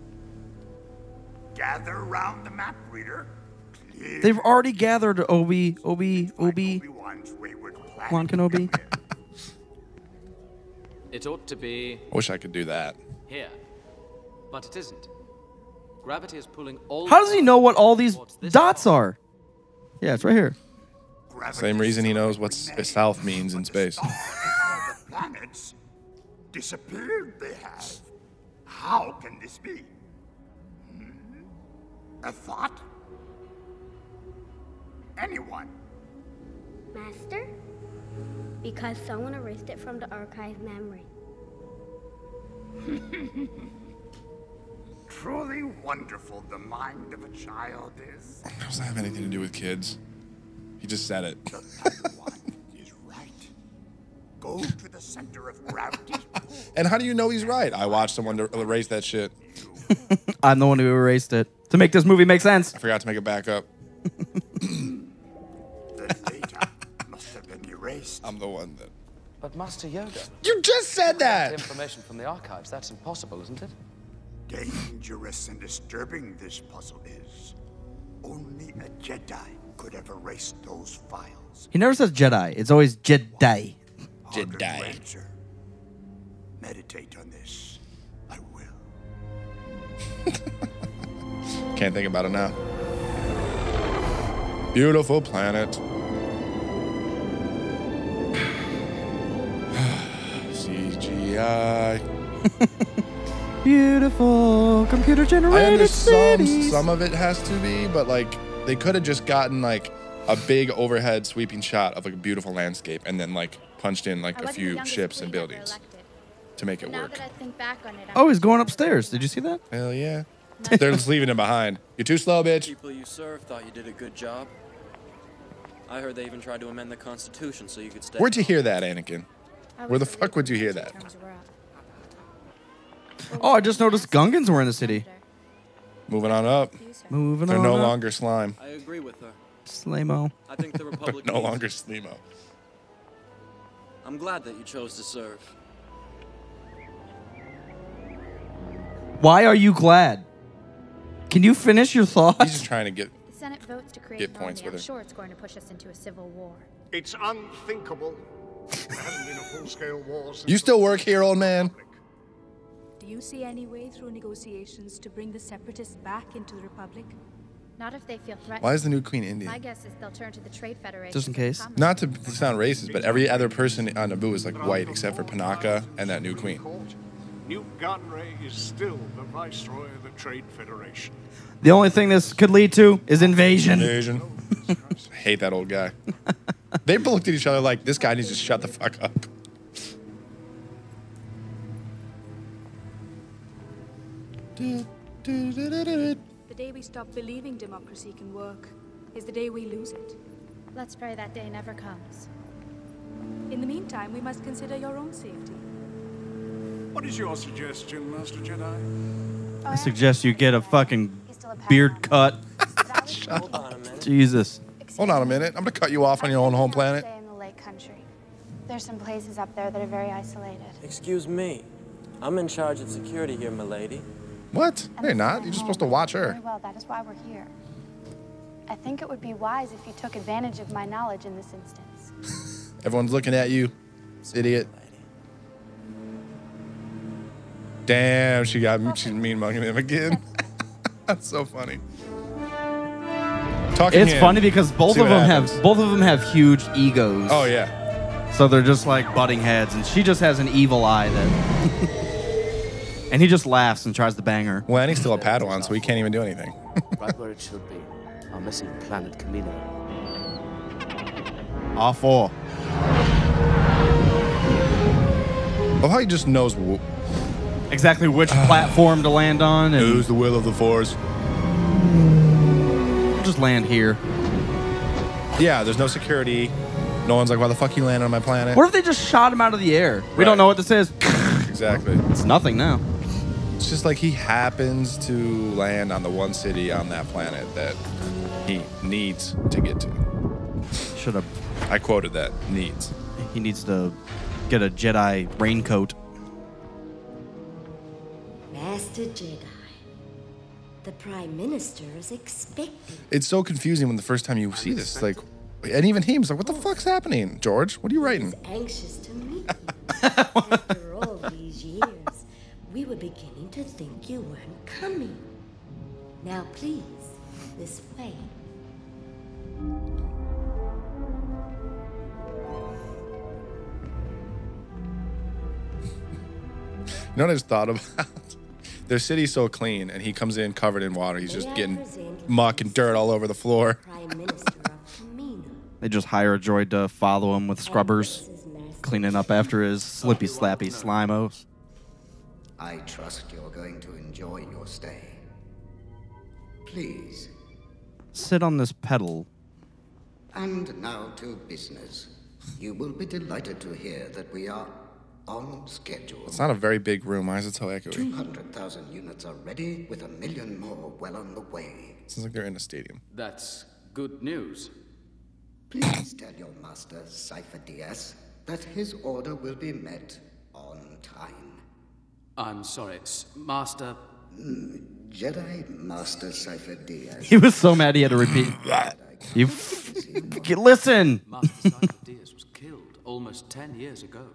Speaker 4: Gather round the map reader. Clear
Speaker 1: They've already gathered Obi-Wan Kenobi.
Speaker 8: It ought to be
Speaker 2: I wish I could do that.
Speaker 8: here. But it isn't. Gravity is pulling all...
Speaker 1: How does he know what all these dots are? Yeah, it's right here.
Speaker 2: Same reason he knows what south means in space.
Speaker 4: the planets disappeared they have. How can this be? A thought? Anyone?
Speaker 18: Master? Because someone erased it from the archive memory.
Speaker 4: Truly wonderful the mind of a child is.
Speaker 2: How does that have anything to do with kids? He just said it.
Speaker 4: Is right. Go to the center of gravity.
Speaker 2: And how do you know he's right? I watched someone erase that shit.
Speaker 1: I'm the one who erased it to make this movie make sense.
Speaker 2: I forgot to make it back up.
Speaker 4: The data must have been erased.
Speaker 2: I'm the one that...
Speaker 15: But Master Yoda...
Speaker 2: You just said that!
Speaker 15: Information from the archives, that's impossible, isn't it?
Speaker 4: Dangerous and disturbing this puzzle is. Only a Jedi could have erased those files.
Speaker 1: He never says Jedi. It's always Jedi.
Speaker 4: Harder to answer. Meditate on this. I will.
Speaker 2: Can't think about it now. Beautiful planet. CGI.
Speaker 1: Beautiful computer
Speaker 2: I
Speaker 1: generated
Speaker 2: understand
Speaker 1: cities.
Speaker 2: some of it has to be, but like they could have just gotten like a big overhead sweeping shot of like a beautiful landscape and then like punched in like a few ships and buildings to make it
Speaker 3: Now
Speaker 2: work.
Speaker 3: that I think back on it,
Speaker 1: Oh, he's going upstairs. Did you see that?
Speaker 2: Hell yeah. They're just leaving him behind. You're too slow, bitch.
Speaker 11: People you serve thought you did a good job. I heard they even tried to amend the Constitution so you could stay.
Speaker 2: Where'd you hear that, Anakin? Where the fuck would you hear that?
Speaker 1: Oh, I just noticed Gungans were in the city.
Speaker 2: Moving on up.
Speaker 1: Moving
Speaker 2: They're
Speaker 1: on
Speaker 2: no
Speaker 1: up.
Speaker 2: longer slime.
Speaker 11: I agree with her.
Speaker 1: Slamo.
Speaker 11: I think the Republic
Speaker 2: No
Speaker 11: needs
Speaker 2: longer
Speaker 11: it.
Speaker 2: Slimo.
Speaker 11: I'm glad that you chose to serve.
Speaker 1: Why are you glad? Can you finish your thoughts?
Speaker 2: He's just trying to get
Speaker 3: The Senate votes to create
Speaker 2: Get
Speaker 3: an
Speaker 2: points
Speaker 3: army.
Speaker 2: with
Speaker 3: I'm
Speaker 2: her.
Speaker 3: sure it's going to push us into a civil war.
Speaker 4: It's unthinkable. There hasn't been a full-scale war since
Speaker 2: You still work here, old man?
Speaker 19: Do you see any way through negotiations to bring the Separatists back into the Republic?
Speaker 3: Not if they feel threatened.
Speaker 2: Why is the new queen Indian?
Speaker 3: My guess is they'll turn to the Trade Federation.
Speaker 1: Just in case.
Speaker 2: Not to sound racist, but every other person on Naboo is like white except for Panaka and that new queen.
Speaker 4: Newt Gunray is still the Viceroy of the Trade Federation.
Speaker 1: The only thing this could lead to is invasion.
Speaker 2: Invasion. I hate that old guy. They both looked at each other like, this guy needs to shut the fuck up.
Speaker 19: The day we stop believing democracy can work is the day we lose it.
Speaker 3: Let's pray that day never comes.
Speaker 19: In the meantime, we must consider your own safety.
Speaker 7: What is your suggestion, Master Jedi?
Speaker 1: I suggest you get a fucking beard cut. Jesus.
Speaker 2: Hold on a minute. I'm going to cut you off on your own home planet.
Speaker 3: Stay in the lake country. There's some places up there that are very isolated.
Speaker 15: Excuse me. I'm in charge of security here, milady.
Speaker 2: What? No, you're not. You're just supposed to watch her.
Speaker 3: Very well, that is why we're here. I think it would be wise if you took advantage of my knowledge in this instance.
Speaker 2: Everyone's looking at you, idiot. Damn, she's mean mugging him again. That's so funny. Talking
Speaker 1: It's
Speaker 2: in.
Speaker 1: funny because both
Speaker 2: See
Speaker 1: of
Speaker 2: what
Speaker 1: them
Speaker 2: happens.
Speaker 1: have huge egos.
Speaker 2: Oh yeah.
Speaker 1: So they're just like butting heads, and she just has an evil eye that. And he just laughs and tries to bang her.
Speaker 2: Well, and he's still a Padawan, so he can't even do anything.
Speaker 15: Right where it should be. Our missing planet Camino.
Speaker 1: Awful.
Speaker 2: Oh, how he just knows
Speaker 1: exactly which platform to land on. And
Speaker 2: who's the will of the Force.
Speaker 1: We'll just land here.
Speaker 2: Yeah, there's no security. No one's like, why the fuck you landed on my planet?
Speaker 1: What if they just shot him out of the air? We don't know what this is.
Speaker 2: Exactly.
Speaker 1: It's nothing now.
Speaker 2: It's just like he happens to land on the one city on that planet that he needs to get to.
Speaker 1: Should have.
Speaker 2: I quoted that. Needs.
Speaker 1: He needs to get a Jedi raincoat.
Speaker 20: Master Jedi, the Prime Minister is expecting.
Speaker 2: It's so confusing when the first time you see this. Like, and even he's like, what the fuck's happening, George? What are you writing?
Speaker 20: Anxious to meet you. After all these years, we were beginning to think you weren't coming. Now, please, this way.
Speaker 2: You know what I just thought about? Their city's so clean, and he comes in covered in water. He's just getting muck and dirt all over the floor.
Speaker 1: They just hire a droid to follow him with scrubbers, cleaning up after his slippy slappy slimos.
Speaker 21: I trust you're going to enjoy your stay. Please.
Speaker 1: Sit on this pedal.
Speaker 21: And now to business. You will be delighted to hear that we are on schedule.
Speaker 2: It's not a very big room. Why is it so echoey?
Speaker 21: 200,000 units are ready, with 1 million more well on the way.
Speaker 2: Sounds like they're in a stadium.
Speaker 8: That's good news.
Speaker 21: Please tell your master, Cypher DS, that his order will be met on time.
Speaker 8: I'm sorry, Master...
Speaker 21: Jedi Master Cypher DS.
Speaker 1: He was so mad he had to repeat. Listen!
Speaker 8: Master Cypher DS was killed almost 10 years ago.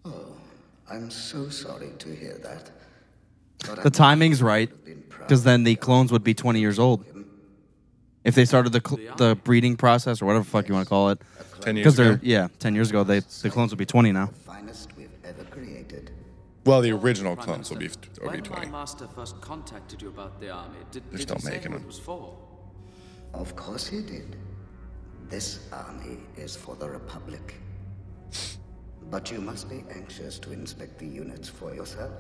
Speaker 21: Oh, I'm so sorry to hear that. But
Speaker 1: The timing's right, because then the clones would be 20 years old. If they started the breeding process, or whatever the fuck you want to call it.
Speaker 2: 10 years ago?
Speaker 1: Yeah, 10 years ago, the clones would be 20 now.
Speaker 21: finest we've ever created.
Speaker 2: Well, the original clones will be
Speaker 8: When
Speaker 2: 20.
Speaker 8: my master first contacted you about the army, did
Speaker 2: They're
Speaker 8: he
Speaker 2: still
Speaker 8: say
Speaker 2: making
Speaker 8: who
Speaker 2: them.
Speaker 8: it was for?
Speaker 21: Of course he did. This army is for the Republic. But you must be anxious to inspect the units for yourself.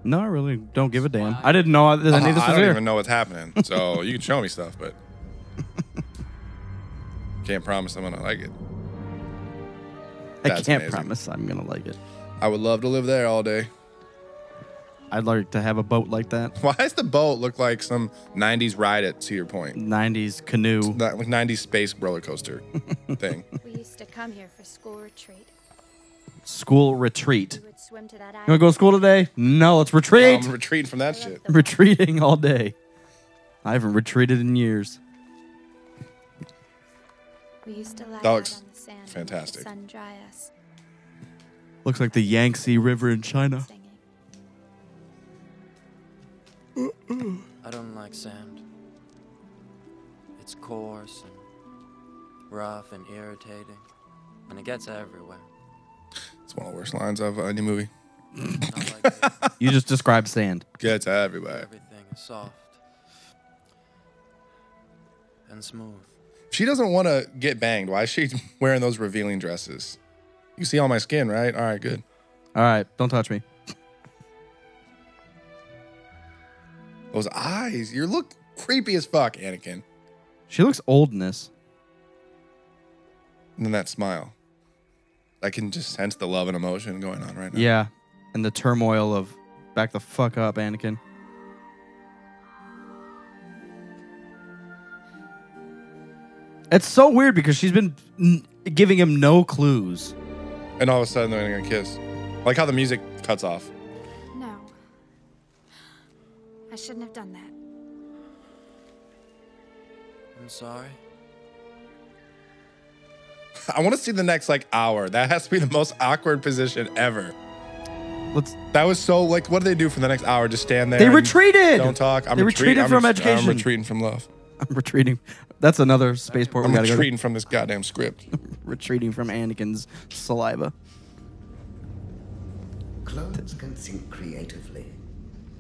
Speaker 1: No, I really don't give a damn. I didn't know that any of this
Speaker 2: I
Speaker 1: was
Speaker 2: don't
Speaker 1: here.
Speaker 2: even know what's happening. So you can show me stuff, but can't promise I'm gonna like it.
Speaker 1: I
Speaker 2: That's
Speaker 1: can't
Speaker 2: amazing.
Speaker 1: promise I'm going to like it.
Speaker 2: I would love to live there all day.
Speaker 1: I'd like to have a boat like that.
Speaker 2: Why does the boat look like some 90s ride at Cedar Point?
Speaker 1: 90s canoe.
Speaker 2: Like 90s space roller coaster thing.
Speaker 3: We used to come here for school retreat.
Speaker 1: School retreat.
Speaker 3: We would swim to that
Speaker 1: You want to go to school today? No, let's retreat.
Speaker 2: I'm retreating from that shit.
Speaker 1: Retreating all day. I haven't retreated in years.
Speaker 3: We used to lie
Speaker 2: That
Speaker 3: out
Speaker 2: looks
Speaker 3: on the sand and
Speaker 2: fantastic.
Speaker 3: let the sun dry us.
Speaker 1: Looks like the Yangtze River in China.
Speaker 11: I don't like sand. It's coarse and rough and irritating, and it gets everywhere.
Speaker 2: It's one of the worst lines of any movie.
Speaker 1: You just described sand.
Speaker 2: Gets everywhere.
Speaker 11: Everything is soft and smooth.
Speaker 2: She doesn't want to get banged. Why is she wearing those revealing dresses? You see all my skin, right? All right, good.
Speaker 1: All right, don't touch me.
Speaker 2: Those eyes. You look creepy as fuck, Anakin.
Speaker 1: She looks old in this.
Speaker 2: And then that smile. I can just sense the love and emotion going on right now.
Speaker 1: Yeah, and the turmoil of back the fuck up, Anakin. It's so weird because she's been giving him no clues.
Speaker 2: And all of a sudden they're going to kiss. Like how the music cuts off.
Speaker 3: No. I shouldn't have done that.
Speaker 11: I'm sorry.
Speaker 2: I want to see the next hour. That has to be the most awkward position ever. That was so what do they do for the next hour? Just stand there.
Speaker 1: They retreated.
Speaker 2: Don't talk.
Speaker 1: They retreated from education.
Speaker 2: I'm retreating from love.
Speaker 1: I'm retreating. That's another spaceport we
Speaker 2: I'm
Speaker 1: gotta go to.
Speaker 2: retreating from this goddamn script.
Speaker 1: Retreating from Anakin's saliva.
Speaker 21: Clones can think creatively.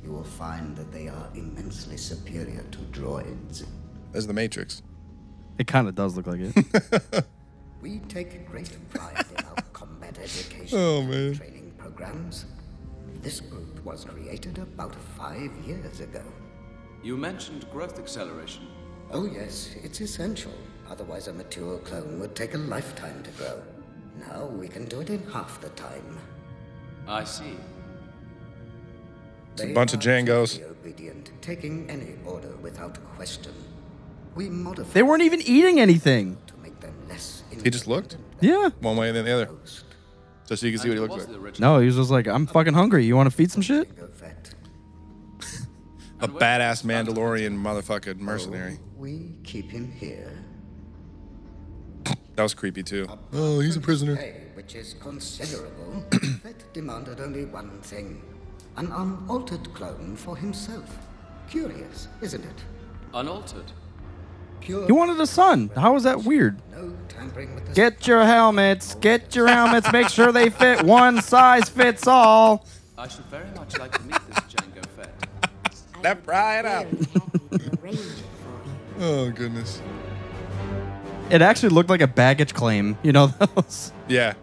Speaker 21: You will find that they are immensely superior to droids.
Speaker 2: As the Matrix.
Speaker 1: It kind of does look like it.
Speaker 21: We take great pride in our combat education
Speaker 2: Oh, man.
Speaker 21: training programs. This group was created about 5 years ago.
Speaker 8: You mentioned growth acceleration.
Speaker 21: Oh yes, it's essential. Otherwise a mature clone would take a lifetime to grow. Now we can do it in half the time.
Speaker 8: I see.
Speaker 2: It's a bunch of Jangos.
Speaker 21: Obedient, taking any order without question. We modify
Speaker 1: They weren't even eating anything.
Speaker 21: to make them less
Speaker 2: He just looked?
Speaker 1: Yeah.
Speaker 2: One way and then the other. Just so you can see what he looks like.
Speaker 1: No, he was just like, I'm fucking hungry. You want to feed some shit?
Speaker 2: A badass Mandalorian motherfucking mercenary.
Speaker 21: We keep him here.
Speaker 2: That was creepy too. Oh, he's a prisoner.
Speaker 21: Pay, which is considerable. Fett demanded only one thing. An unaltered clone for himself. Curious, isn't it?
Speaker 8: Unaltered.
Speaker 21: Pure
Speaker 1: He wanted a son. How is that weird?
Speaker 21: no tampering with the
Speaker 1: Get your helmets. Get your helmets. Make sure they fit. One size fits all.
Speaker 8: I should very much like to meet this Jango Fett.
Speaker 2: Step right up. Oh, goodness.
Speaker 1: It actually looked like a baggage claim. You know those
Speaker 2: Yeah.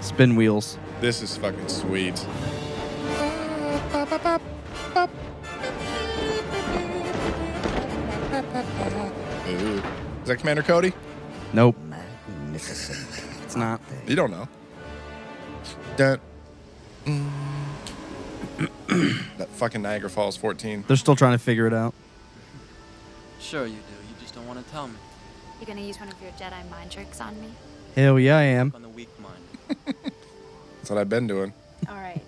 Speaker 1: spin wheels.
Speaker 2: This is fucking sweet. Ooh. Is that Commander Cody?
Speaker 1: Nope.
Speaker 21: magnificent.
Speaker 1: It's not.
Speaker 2: You don't know. That fucking Niagara Falls 14.
Speaker 1: They're still trying to figure it out.
Speaker 11: Sure you do. You just don't want to tell me.
Speaker 3: You gonna use one of your Jedi mind tricks on me?
Speaker 1: Hell yeah, I am.
Speaker 11: On the weak mind.
Speaker 2: That's what I've been doing.
Speaker 3: All right.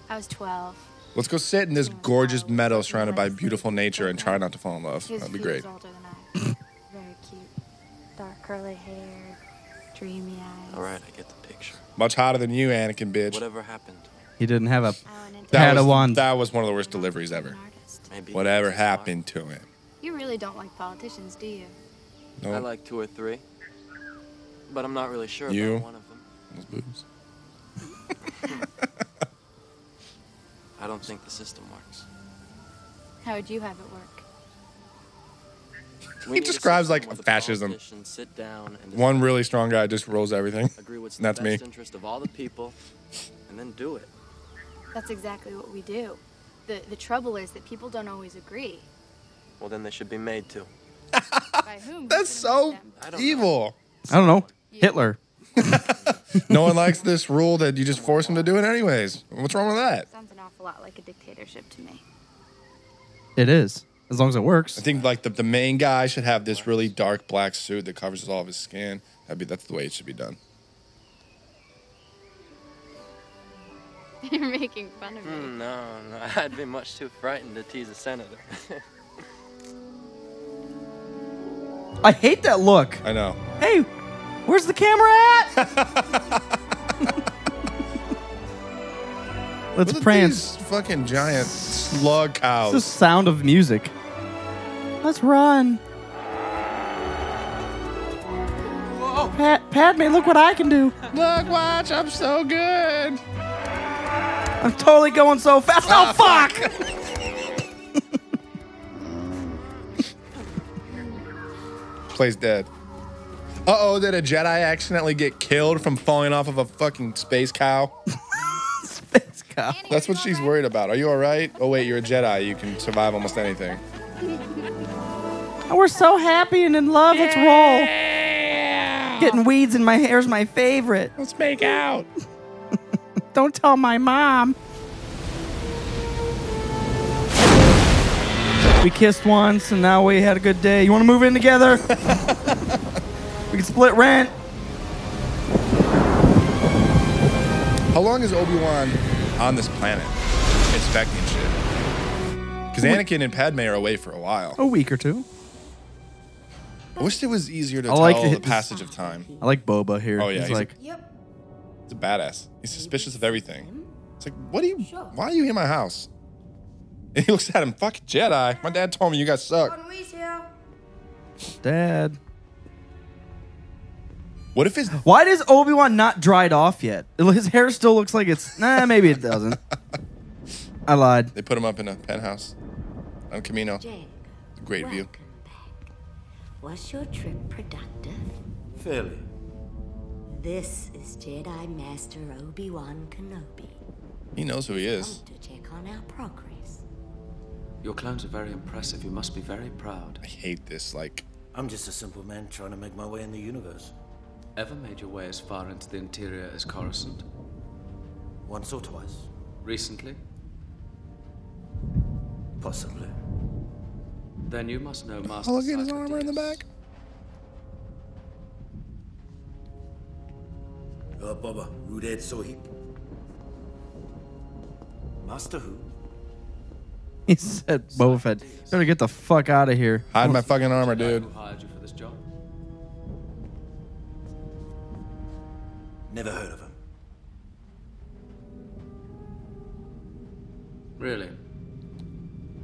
Speaker 3: I was 12.
Speaker 2: Let's go sit in this gorgeous meadow surrounded by beautiful nature and try not to fall in love.
Speaker 3: He was
Speaker 2: That'd be
Speaker 3: a few
Speaker 2: great.
Speaker 3: years older than I. Very cute. Dark curly hair, dreamy eyes.
Speaker 11: All right, I get the picture.
Speaker 2: Much hotter than you, Anakin, bitch.
Speaker 11: Whatever happened?
Speaker 1: He didn't have a
Speaker 2: That was,
Speaker 1: Padawan.
Speaker 2: that was one of the worst deliveries ever.
Speaker 11: Maybe.
Speaker 2: Whatever happened to him?
Speaker 3: You really don't like politicians, do you?
Speaker 11: I
Speaker 2: No.
Speaker 11: like 2 or 3, but I'm not really sure
Speaker 2: You?
Speaker 11: about one of them.
Speaker 2: Those boobs.
Speaker 11: I don't think the system works.
Speaker 3: How would you have it work?
Speaker 11: We
Speaker 2: He
Speaker 11: need a
Speaker 2: describes
Speaker 11: system
Speaker 2: like
Speaker 11: where the
Speaker 2: fascism.
Speaker 11: politicians sit down and
Speaker 2: One really strong guy just rules everything.
Speaker 11: agree what's
Speaker 2: And
Speaker 11: the
Speaker 2: that's me.
Speaker 11: best interest of all the people, and then do it.
Speaker 3: That's exactly what we do. The trouble is that people don't always agree.
Speaker 11: Well, then they should be made to.
Speaker 3: By whom?
Speaker 2: That's so evil.
Speaker 1: I don't know. Hitler.
Speaker 2: No one likes this rule that you just force them to do it anyways. What's wrong with that?
Speaker 3: Sounds an awful lot like a dictatorship to me.
Speaker 1: It is, as long as it works.
Speaker 2: I think like the main guy should have this really dark black suit that covers all of his skin. That's the way it should be done.
Speaker 3: You're making fun of me.
Speaker 11: No, I'd be much too frightened to tease a senator.
Speaker 1: I hate that look.
Speaker 2: I know.
Speaker 1: Hey, where's the camera at? Let's
Speaker 2: Look at
Speaker 1: prance.
Speaker 2: these fucking giant slug cows.
Speaker 1: It's the sound of music. Let's run.
Speaker 11: Whoa.
Speaker 1: Padme, look what I can do.
Speaker 2: Look, watch, I'm so good.
Speaker 1: I'm totally going so fast. Oh, fuck!
Speaker 2: Plays dead. Uh-oh, did a Jedi accidentally get killed from falling off of a fucking space cow?
Speaker 1: Space cow.
Speaker 2: That's what she's worried about. Are you all right? Oh, wait, you're a Jedi. You can survive almost anything.
Speaker 1: Oh, we're so happy and in love. Let's roll. Getting weeds in my hair is my favorite.
Speaker 2: Let's make out.
Speaker 1: Don't tell my mom. We kissed once, and now we had a good day. You want to move in together? We can split rent.
Speaker 2: How long is Obi-Wan on this planet inspecting shit? Because Anakin and Padme are away for a while.
Speaker 1: A week or two.
Speaker 2: I wish it was easier to
Speaker 1: I like
Speaker 2: tell the
Speaker 1: it.
Speaker 2: passage of time.
Speaker 1: I like Boba here.
Speaker 2: Oh, yeah.
Speaker 1: He's like,
Speaker 2: he's a badass. He's suspicious of everything. It's like, why are you in my house? And he looks at him, fuck Jedi. My dad told me you guys suck.
Speaker 1: Dad.
Speaker 2: What if his...
Speaker 1: Why does Obi-Wan not dried off yet? His hair still looks like it's... Nah, maybe it doesn't. I lied.
Speaker 2: They put him up in a penthouse on Camino. Great view.
Speaker 20: Was your trip productive?
Speaker 13: Fairly.
Speaker 20: This is Jedi Master Obi-Wan Kenobi.
Speaker 2: He knows who he is.
Speaker 20: To check on our progress.
Speaker 8: Your clones are very impressive. You must be very proud.
Speaker 2: I hate this, like...
Speaker 13: I'm just a simple man trying to make my way in the universe.
Speaker 8: Ever made your way as far into the interior as Coruscant?
Speaker 13: Once or twice.
Speaker 8: Recently?
Speaker 13: Possibly.
Speaker 8: Then you must know Master
Speaker 2: Oh, look at his
Speaker 8: Saito
Speaker 2: armor in the
Speaker 8: Diaz.
Speaker 2: back.
Speaker 13: Baba, Ruded Sohib. Master who?
Speaker 1: He said, Boba Fett, better get the fuck out of here.
Speaker 2: Hide my fucking armor, dude.
Speaker 8: Who hired you for this job?
Speaker 13: Never heard of him.
Speaker 8: Really?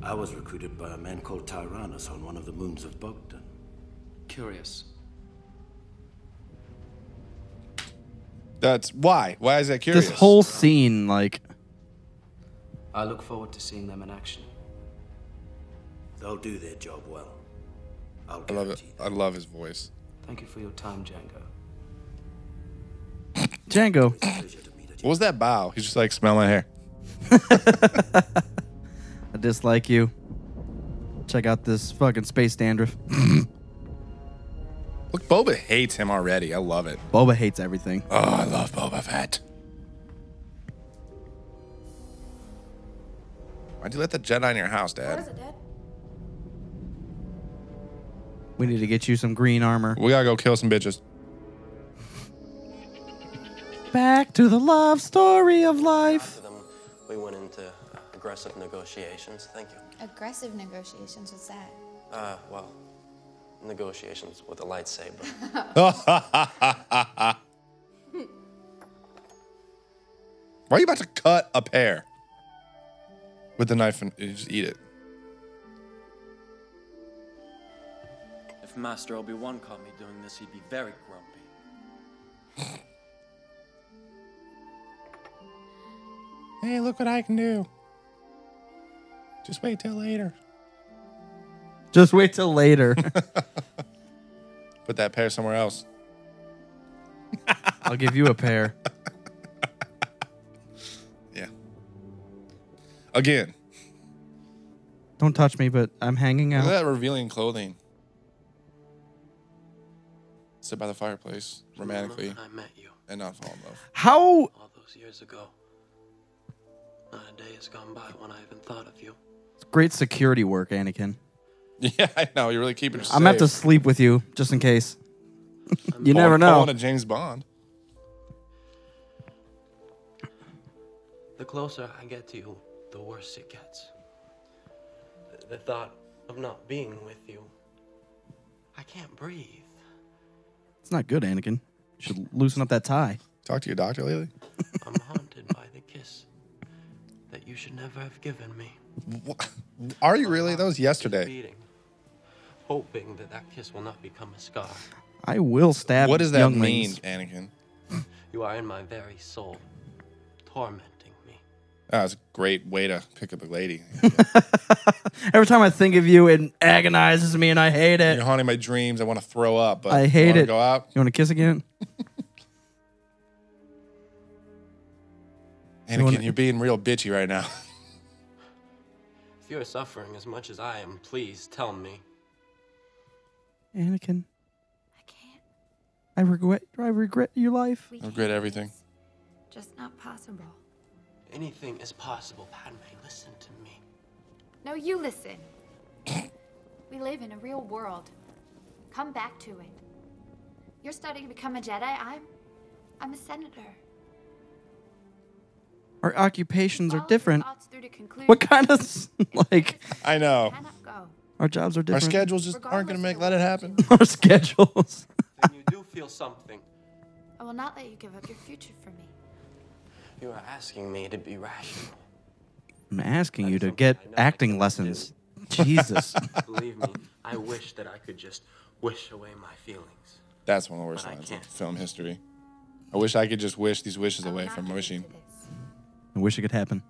Speaker 13: I was recruited by a man called Tyrannus on one of the moons of Bogdan.
Speaker 8: Curious.
Speaker 2: That's why. Why is that curious?
Speaker 1: This whole scene, like...
Speaker 15: I look forward to seeing them in action.
Speaker 13: They'll do their job well.
Speaker 2: I love it. I love his voice.
Speaker 15: Thank you for your time, Django.
Speaker 1: Django.
Speaker 2: What was that bow? He's just like, smell my hair.
Speaker 1: I dislike you. Check out this fucking space dandruff.
Speaker 2: Look, Boba hates him already. I love it.
Speaker 1: Boba hates everything.
Speaker 2: Oh, I love Boba Fett. Why'd you let the Jedi in your house, Dad?
Speaker 3: Dad?
Speaker 1: We need to get you some green armor.
Speaker 2: We gotta go kill some bitches.
Speaker 1: Back to the love story of life.
Speaker 11: We went into aggressive negotiations. Thank you.
Speaker 3: Aggressive negotiations, what's that?
Speaker 11: Well, negotiations with a lightsaber.
Speaker 2: Why are you about to cut a pear with the knife and you just eat it?
Speaker 11: If Master Obi-Wan caught me doing this, he'd be very grumpy.
Speaker 2: Hey, look what I can do. Just wait till later.
Speaker 1: Just wait till later.
Speaker 2: Put that pear somewhere else.
Speaker 1: I'll give you a pear.
Speaker 2: Yeah. Again.
Speaker 1: Don't touch me, but I'm hanging
Speaker 2: Look
Speaker 1: out.
Speaker 2: at that revealing clothing. Sit by the fireplace romantically.
Speaker 11: I met you.
Speaker 2: And not fall in love.
Speaker 1: How
Speaker 11: all those years ago. Not a day has gone by when I haven't thought of you.
Speaker 1: It's great security work, Anakin.
Speaker 2: Yeah, I know. You're really keeping it safe.
Speaker 1: I'm going to have to sleep with you, just in case. You never know.
Speaker 2: Pulling a James Bond.
Speaker 11: The closer I get to you, the worse it gets. The thought of not being with you, I can't breathe.
Speaker 1: It's not good, Anakin. You should loosen up that tie.
Speaker 2: Talk to your doctor lately?
Speaker 11: I'm haunted by the kiss that you should never have given me.
Speaker 2: What? Are you really? That was yesterday.
Speaker 11: Beating, hoping that that kiss will not become a scar.
Speaker 1: I will stab
Speaker 2: What does that mean,
Speaker 1: younglings.
Speaker 2: Anakin?
Speaker 11: You are in my very soul, tormenting me.
Speaker 2: That's a great way to pick up a lady.
Speaker 1: Every time I think of you, it agonizes me, and I hate it.
Speaker 2: You're haunting my dreams. I want to throw up, but
Speaker 1: I hate
Speaker 2: wanna
Speaker 1: it.
Speaker 2: Go out.
Speaker 1: You want to kiss again?
Speaker 2: Anakin, you're being real bitchy right now.
Speaker 11: If you're suffering as much as I am, please tell me.
Speaker 1: Anakin. I regret your life.
Speaker 2: I regret everything.
Speaker 3: Just not possible.
Speaker 11: Anything is possible, Padme. Listen to me.
Speaker 3: No, you listen. We live in a real world. Come back to it. You're studying to become a Jedi. I'm a senator.
Speaker 1: Our occupations are different.
Speaker 3: Thoughts through to conclusion.
Speaker 1: What kind of, like...
Speaker 2: I know.
Speaker 1: Our jobs are
Speaker 2: Our
Speaker 1: different.
Speaker 2: schedules just aren't going to let it happen.
Speaker 1: Our schedules.
Speaker 11: Then you do feel something.
Speaker 3: I will not let you give up your future for me.
Speaker 11: You are asking me to be rational.
Speaker 1: I'm asking you to get acting lessons. Jesus.
Speaker 11: Believe me, I wish that I could just wish away my feelings.
Speaker 2: That's one of the worst lines in film history. I wish I could just wish these wishes away from wishing.
Speaker 1: I wish it could happen.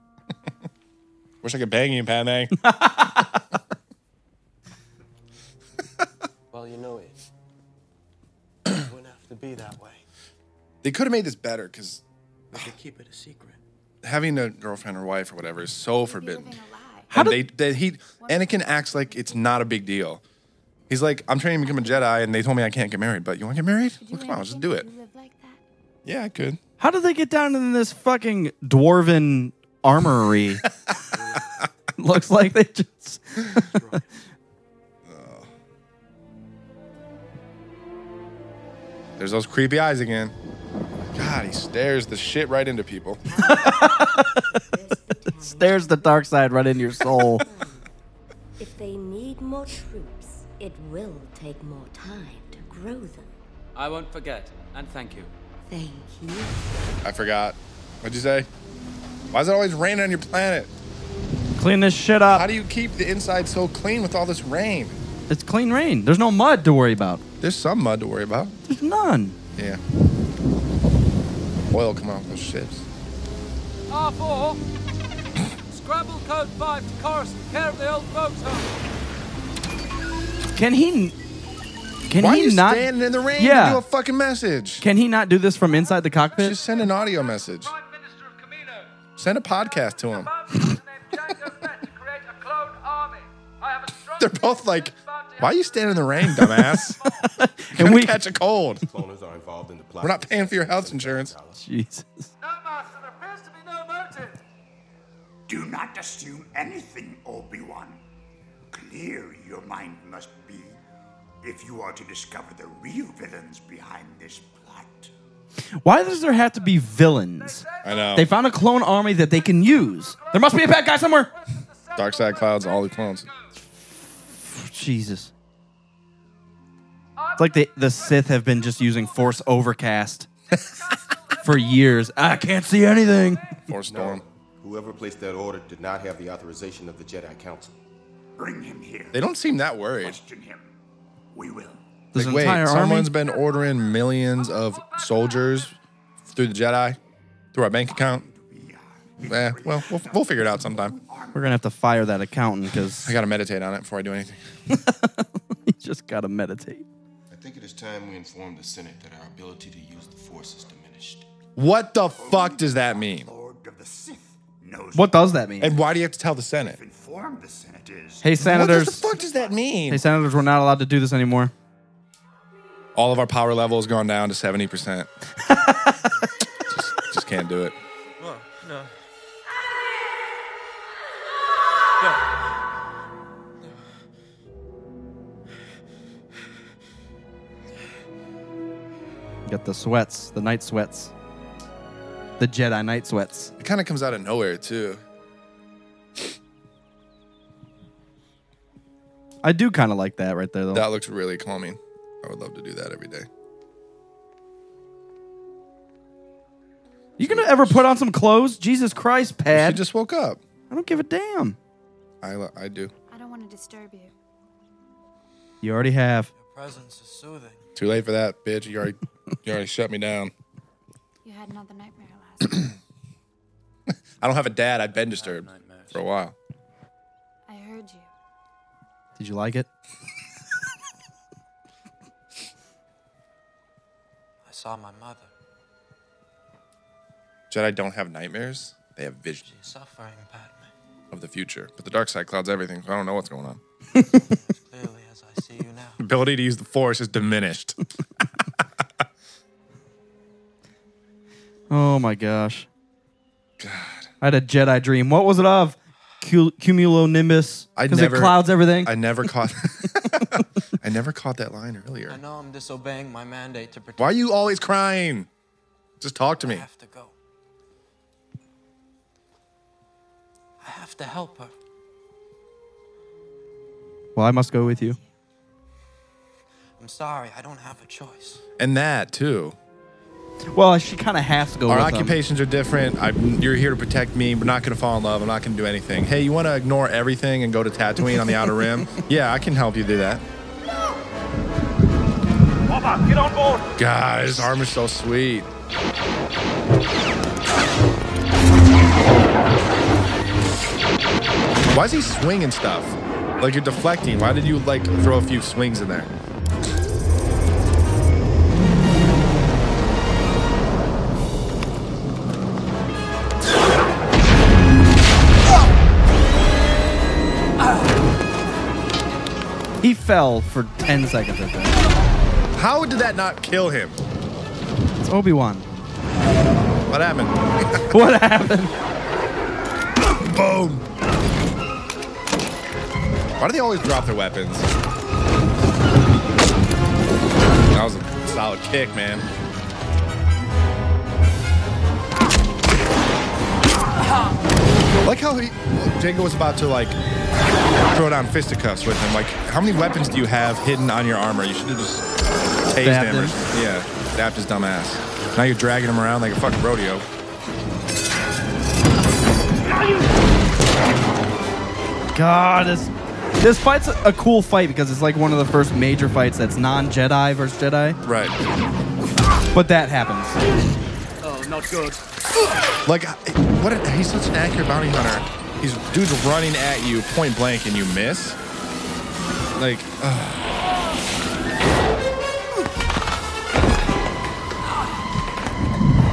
Speaker 2: Wish I could bang you, Padme.
Speaker 11: Well, you know it. It wouldn't have to be that way.
Speaker 2: They could have made this better because
Speaker 11: We could keep it a secret.
Speaker 2: having a girlfriend or wife or whatever is so forbidden.
Speaker 1: How
Speaker 2: And Anakin acts like it's not a big deal. He's like, I'm training to become a Jedi, and they told me I can't get married. But you want to get married? Well, come on, let's just do it. Yeah, I could.
Speaker 1: How did they get down in this fucking dwarven armory? Looks like they just...
Speaker 2: There's those creepy eyes again. God, he stares the shit right into people.
Speaker 1: Stares the dark side right into your soul.
Speaker 20: If they need more troops, it will take more time to grow them.
Speaker 8: I won't forget, and thank you.
Speaker 20: Thank you.
Speaker 2: I forgot. What'd you say? Why is it always raining on your planet?
Speaker 1: Clean this shit up.
Speaker 2: How do you keep the inside so clean with all this rain?
Speaker 1: It's clean rain. There's no mud to worry about.
Speaker 2: There's some mud to worry about.
Speaker 1: There's none.
Speaker 2: Yeah. Oil coming off those ships.
Speaker 14: R4, scramble code 5 to Coruscant, care of the old folks home.
Speaker 1: Can he
Speaker 2: Why are
Speaker 1: he
Speaker 2: you
Speaker 1: not
Speaker 2: standing in the rain
Speaker 1: Yeah.
Speaker 2: to do a fucking message?
Speaker 1: Can he not do this from inside the cockpit?
Speaker 2: Just send an audio message. Send a podcast to him. They're both like, why are you standing in the rain, dumbass? You're gonna catch a cold.
Speaker 6: Cloners are involved in the plot.
Speaker 2: We're not paying for your health insurance.
Speaker 1: Jesus.
Speaker 4: Do not assume anything, Obi-Wan. Clear your mind must be if you are to discover the real villains behind this plot.
Speaker 1: Why does there have to be villains?
Speaker 2: I know.
Speaker 1: They found a clone army that they can use. There must be a bad guy somewhere.
Speaker 2: Dark side clouds, all the clones.
Speaker 1: Jesus. It's like the Sith have been just using Force Overcast for years. I can't see anything.
Speaker 2: Force Storm.
Speaker 6: Whoever placed that order did not have the authorization of the Jedi Council.
Speaker 4: Bring him here.
Speaker 2: They don't seem that worried.
Speaker 4: Question him. We will.
Speaker 1: This
Speaker 2: Like, wait,
Speaker 1: entire
Speaker 2: someone's
Speaker 1: army?
Speaker 2: been ordering millions of soldiers through the Jedi, through our bank account. Well, we'll figure it out sometime.
Speaker 1: We're gonna have to fire that accountant because
Speaker 2: I gotta meditate on it before I do anything.
Speaker 1: you just gotta meditate.
Speaker 6: I think it is time we inform the Senate that our ability to use the Force is diminished.
Speaker 2: What the fuck does that mean?
Speaker 4: Lord of the Sith knows.
Speaker 1: What does that mean?
Speaker 2: And why do you have to tell the Senate?
Speaker 4: Inform the Senate is.
Speaker 1: Hey, senators.
Speaker 2: What the fuck does that mean?
Speaker 1: Hey, senators, we're not allowed to do this anymore.
Speaker 2: All of our power level has gone down to 70%. just can't do it.
Speaker 11: No.
Speaker 1: Got the sweats, the night sweats. The Jedi night sweats.
Speaker 2: It kind of comes out of nowhere, too.
Speaker 1: I do kind of like that right there, though.
Speaker 2: That looks really calming. I would love to do that every day.
Speaker 1: You gonna ever put on some clothes? Jesus Christ, Pat.
Speaker 2: She just woke up.
Speaker 1: I don't give a damn.
Speaker 2: I do.
Speaker 3: I don't want to disturb you.
Speaker 1: You already have.
Speaker 11: Your presence is soothing.
Speaker 2: Too late for that, bitch. You already shut me down.
Speaker 3: You had another nightmare last night.
Speaker 2: I don't have a dad. I've been disturbed for a while.
Speaker 3: I heard you.
Speaker 1: Did you like it?
Speaker 11: I saw my mother.
Speaker 2: Jedi don't have nightmares. They have visions.
Speaker 11: She's suffering, Padme.
Speaker 2: Of the future. But the dark side clouds everything, so I don't know what's going on.
Speaker 11: As clearly as I see you now.
Speaker 2: Ability to use the Force is diminished.
Speaker 1: Oh my gosh. God. I had a Jedi dream. What was it of? Cumulonimbus? Because it clouds everything?
Speaker 2: I never caught I never caught that line earlier.
Speaker 11: I know I'm disobeying my mandate to protect.
Speaker 2: Why are you always crying? Just talk to me.
Speaker 11: I have to go. I have to help her.
Speaker 1: Well, I must go with you.
Speaker 11: I'm sorry, I don't have a choice.
Speaker 2: And that, too.
Speaker 1: Well, she kind of has to go
Speaker 2: Our
Speaker 1: with
Speaker 2: occupations are different. You're here to protect me. We're not going to fall in love. I'm not going to do anything. Hey, you want to ignore everything and go to Tatooine on the Outer Rim? Yeah, I can help you do that.
Speaker 12: Boba, get on board.
Speaker 2: God, his armor's so sweet. Why is he swinging stuff? Like you're deflecting. Why did you like throw a few swings in there?
Speaker 1: He fell for 10 seconds, I think.
Speaker 2: How did that not kill him?
Speaker 1: It's Obi-Wan.
Speaker 2: What happened?
Speaker 1: What happened?
Speaker 2: Boom. Why do they always drop their weapons? That was a solid kick, man. I like how Jango was about to like throw down fisticuffs with him. Like, how many weapons do you have hidden on your armor? You should have just tased him. Yeah, stabbed his dumb ass. Now you're dragging him around like a fucking rodeo.
Speaker 1: God, this fight's a cool fight because it's like one of the first major fights that's non-Jedi versus Jedi.
Speaker 2: Right.
Speaker 1: But that happens.
Speaker 8: Oh, not good.
Speaker 2: Like, he's such an accurate bounty hunter. These dudes running at you point blank and you miss. Like,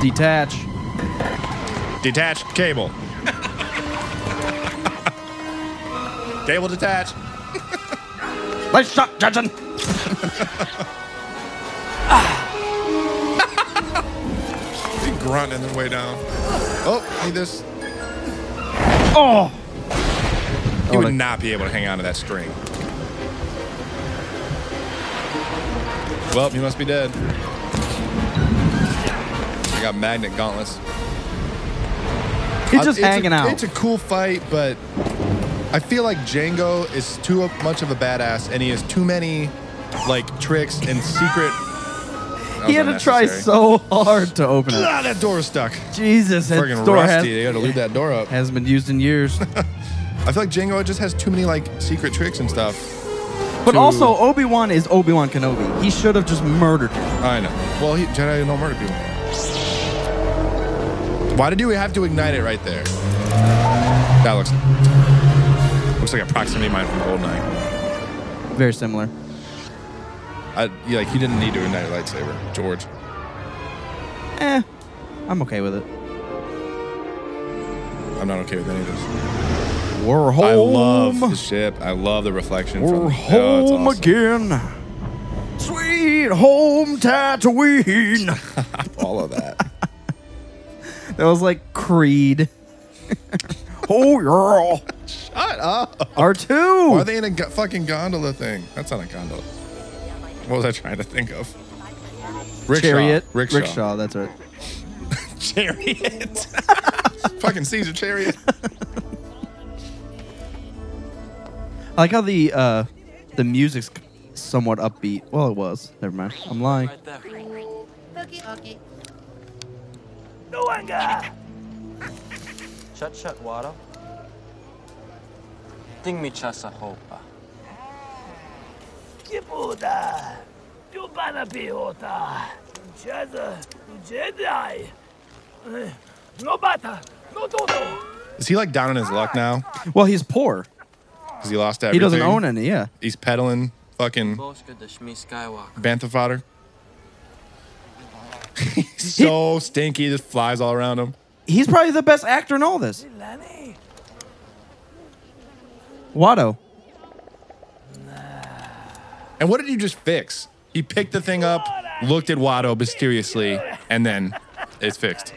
Speaker 1: Detach.
Speaker 2: Detach cable. Cable detach.
Speaker 1: Let's shot, Judson.
Speaker 2: He grunt and then way down. Oh, need this.
Speaker 1: Oh.
Speaker 2: He would not be able to hang on to that string. Well, he must be dead. I got magnet gauntlets.
Speaker 1: He's just hanging out.
Speaker 2: It's a cool fight, but I feel like Jango is too much of a badass, and he has too many like tricks and secret.
Speaker 1: He had to try so hard to open it.
Speaker 2: Ah, that door is stuck.
Speaker 1: Jesus, that
Speaker 2: friggin'
Speaker 1: door
Speaker 2: rusty. You got to leave that door up.
Speaker 1: Hasn't been used in years.
Speaker 2: I feel like Jango just has too many like secret tricks and stuff.
Speaker 1: But also, Obi-Wan is Obi-Wan Kenobi. He should have just murdered him.
Speaker 2: I know. Well, Jedi don't murder people. Why did you have to ignite it right there? That looks like a proximity mine from GoldenEye.
Speaker 1: Very similar.
Speaker 2: Like he didn't need to ignite a lightsaber, George.
Speaker 1: I'm okay with it.
Speaker 2: I'm not okay with any of this.
Speaker 1: We're home.
Speaker 2: I love the ship. I love the reflection.
Speaker 1: We're
Speaker 2: from the,
Speaker 1: home again. Sweet home Tatooine.
Speaker 2: All of that.
Speaker 1: That was like Creed. Oh, yeah. R2.
Speaker 2: Why are they in a fucking gondola thing? That's not a gondola. What was I trying to think of? Rickshaw.
Speaker 1: Chariot.
Speaker 2: Rickshaw.
Speaker 1: That's right.
Speaker 2: Chariot. Fucking Caesar chariot.
Speaker 1: I like how the music's somewhat upbeat. Well, it was. Never mind. I'm lying.
Speaker 15: Shut, Wado. Ting mi chasa hopa.
Speaker 12: Kibuda, Dubana Piota, Chaza, Jedi. No bata, no dodo.
Speaker 2: Is he like down on his luck now?
Speaker 1: Well, he's poor.
Speaker 2: Because he lost everything.
Speaker 1: He doesn't own any, yeah.
Speaker 2: He's peddling fucking bantha fodder. He's so stinky, just flies all around him.
Speaker 1: He's probably the best actor in all this. Watto.
Speaker 2: And what did you just fix? He picked the thing up, looked at Watto mysteriously, and then it's fixed.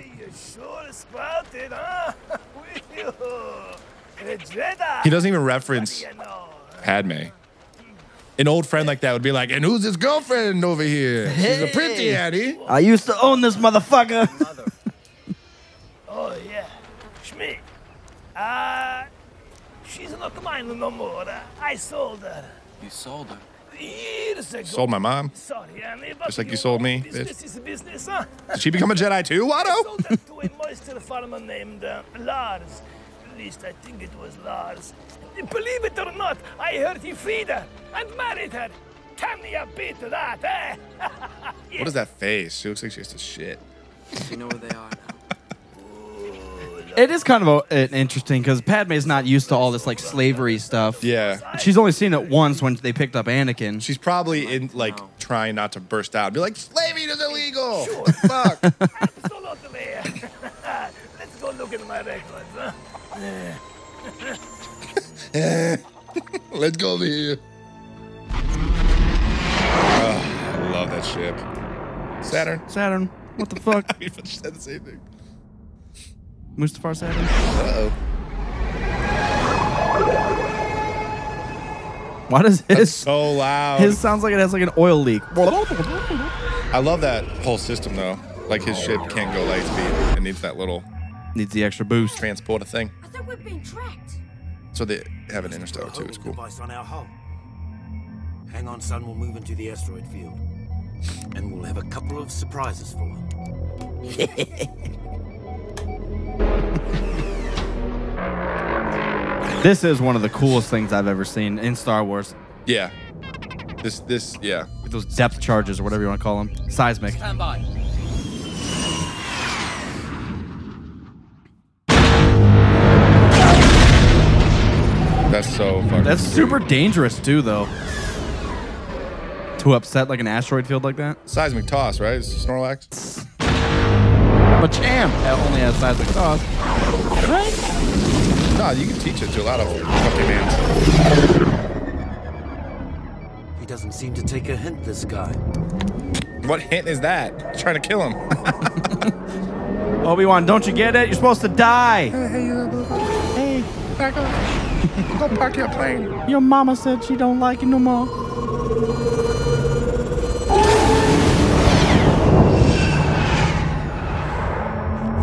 Speaker 2: He doesn't even reference Padme. An old friend like that would be like, and who's his girlfriend over here? She's a pretty Addie.
Speaker 1: I used to own this motherfucker.
Speaker 12: Oh, yeah. Shmi. She's not mine no more. I sold her.
Speaker 15: You sold her?
Speaker 12: Years ago.
Speaker 2: Sold my mom.
Speaker 12: Sorry, Annie,
Speaker 2: Just like you sold me, bitch.
Speaker 12: Business is business, huh?
Speaker 2: Did she become a Jedi too,
Speaker 12: I
Speaker 2: Watto?
Speaker 12: sold her to a moisture farmer named Lars. At least I think it was Lars. Believe it or not, I heard he freed her and married her. Can you beat that, eh?
Speaker 2: What is that face? She looks like she has to shit.
Speaker 15: You know where they are now.
Speaker 1: It is kind of interesting because Padme's not used to all this like slavery stuff.
Speaker 2: Yeah.
Speaker 1: She's only seen it once when they picked up Anakin.
Speaker 2: She's probably in like trying not to burst out and be like, slavery is illegal. Fuck.
Speaker 12: Absolutely. Let's go look at my records, huh?
Speaker 2: Let's go over here. Oh, I love that ship. Saturn.
Speaker 1: What the fuck?
Speaker 2: I said the same thing.
Speaker 1: Mustafar Saturn.
Speaker 2: Uh-oh.
Speaker 1: Why does his
Speaker 2: That's so loud?
Speaker 1: His sounds like it has like an oil leak.
Speaker 2: I love that whole system though. Like his ship can't go light speed. It needs that little
Speaker 1: needs the extra boost.
Speaker 2: Transporter thing.
Speaker 12: I think we've been tracked.
Speaker 2: So they have an interstellar too. It's cool.
Speaker 13: Device on our hull. Hang on, son. We'll move into the asteroid field, and we'll have a couple of surprises for him.
Speaker 1: This is one of the coolest things I've ever seen in Star Wars.
Speaker 2: Yeah. This, yeah.
Speaker 1: With those depth charges or whatever you want to call them. Seismic.
Speaker 14: Stand by.
Speaker 2: That's so fucking
Speaker 1: That's super dangerous too, though. To upset like an asteroid field like that.
Speaker 2: Seismic toss, right? It's Snorlax.
Speaker 1: Machamp only has seismic toss. Right?
Speaker 2: No, you can teach it to a lot of fucking mans.
Speaker 13: He doesn't seem to take a hint, this guy.
Speaker 2: What hint is that? Trying to kill him.
Speaker 1: Obi-Wan, don't you get it? You're supposed to die.
Speaker 2: Hey, back up. Go park your plane.
Speaker 1: Your mama said she don't like you no more.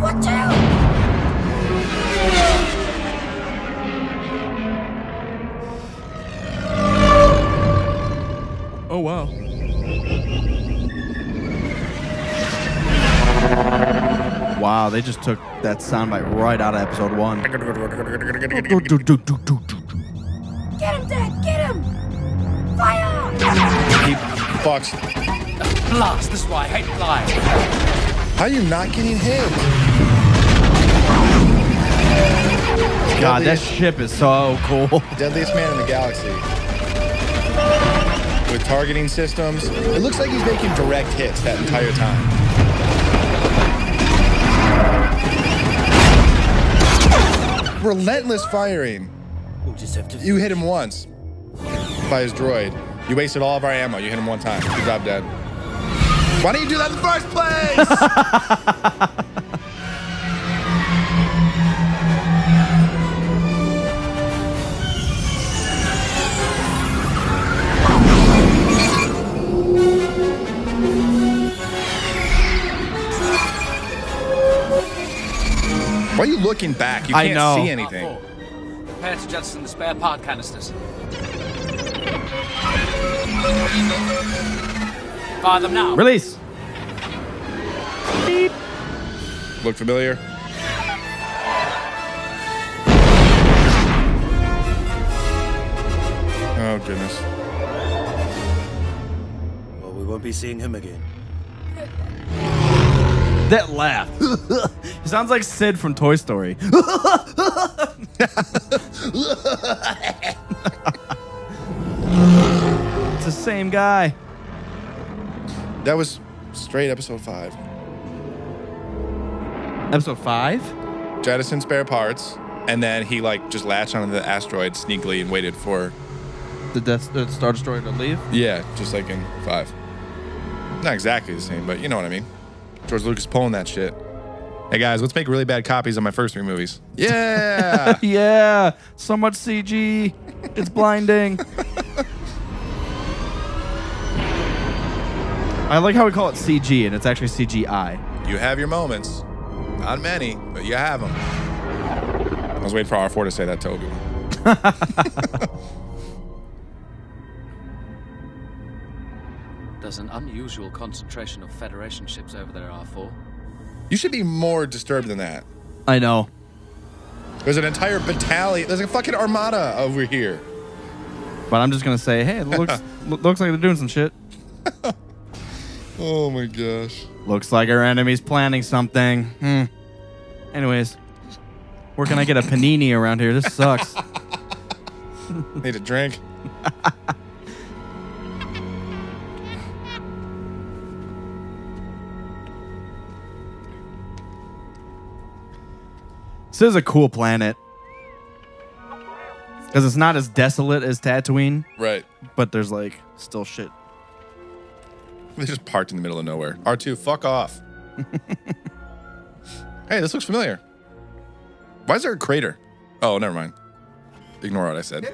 Speaker 12: Watch out!
Speaker 1: Oh, wow. Wow, they just took that soundbite right out of episode 1.
Speaker 12: Get him, Dad! Get him! Fire!
Speaker 2: He fucks.
Speaker 14: Blast, this is why I hate flying.
Speaker 2: How are you not getting hit?
Speaker 1: God, that ship is so cool.
Speaker 2: Deadliest man in the galaxy. With targeting systems, it looks like he's making direct hits that entire time. Relentless firing.
Speaker 13: We'll just have to.
Speaker 2: You hit him once by his droid. You wasted all of our ammo. You hit him one time. Good job, Dad. Why didn't you do that in the first place? you looking back? You
Speaker 1: I
Speaker 2: can't
Speaker 1: know.
Speaker 2: see anything.
Speaker 8: Prepare to jettison the spare pod canisters. Fire them now.
Speaker 1: Release. Beep.
Speaker 2: Look familiar? Oh, goodness.
Speaker 13: Well, we won't be seeing him again.
Speaker 1: That laugh. He sounds like Sid from Toy Story. It's the same guy.
Speaker 2: That was straight episode 5.
Speaker 1: Episode 5?
Speaker 2: Jettison spare parts, and then he like just latched onto the asteroid sneakily and waited for
Speaker 1: the Star Destroyer to leave?
Speaker 2: Yeah, just like in 5. Not exactly the same, but you know what I mean. George Lucas pulling that shit. Hey guys, let's make really bad copies of my first 3 movies. Yeah.
Speaker 1: Yeah. So much CG. It's blinding. I like how we call it CG and it's actually CGI.
Speaker 2: You have your moments. Not many, but you have them. I was waiting for R4 to say that to Obi-Wan.
Speaker 8: There's an unusual concentration of Federation ships over there, R4.
Speaker 2: You should be more disturbed than that.
Speaker 1: I know.
Speaker 2: There's an entire battalion. There's a fucking armada over here.
Speaker 1: But I'm just going to say, hey, it looks like they're doing some shit.
Speaker 2: Oh my gosh.
Speaker 1: Looks like our enemy's planning something. Anyways, where can I get a panini around here? This sucks.
Speaker 2: Need a drink?
Speaker 1: This is a cool planet. Because it's not as desolate as Tatooine.
Speaker 2: Right.
Speaker 1: But there's like still shit.
Speaker 2: They just parked in the middle of nowhere. R2, fuck off. Hey, this looks familiar. Why is there a crater? Oh, never mind. Ignore what I said.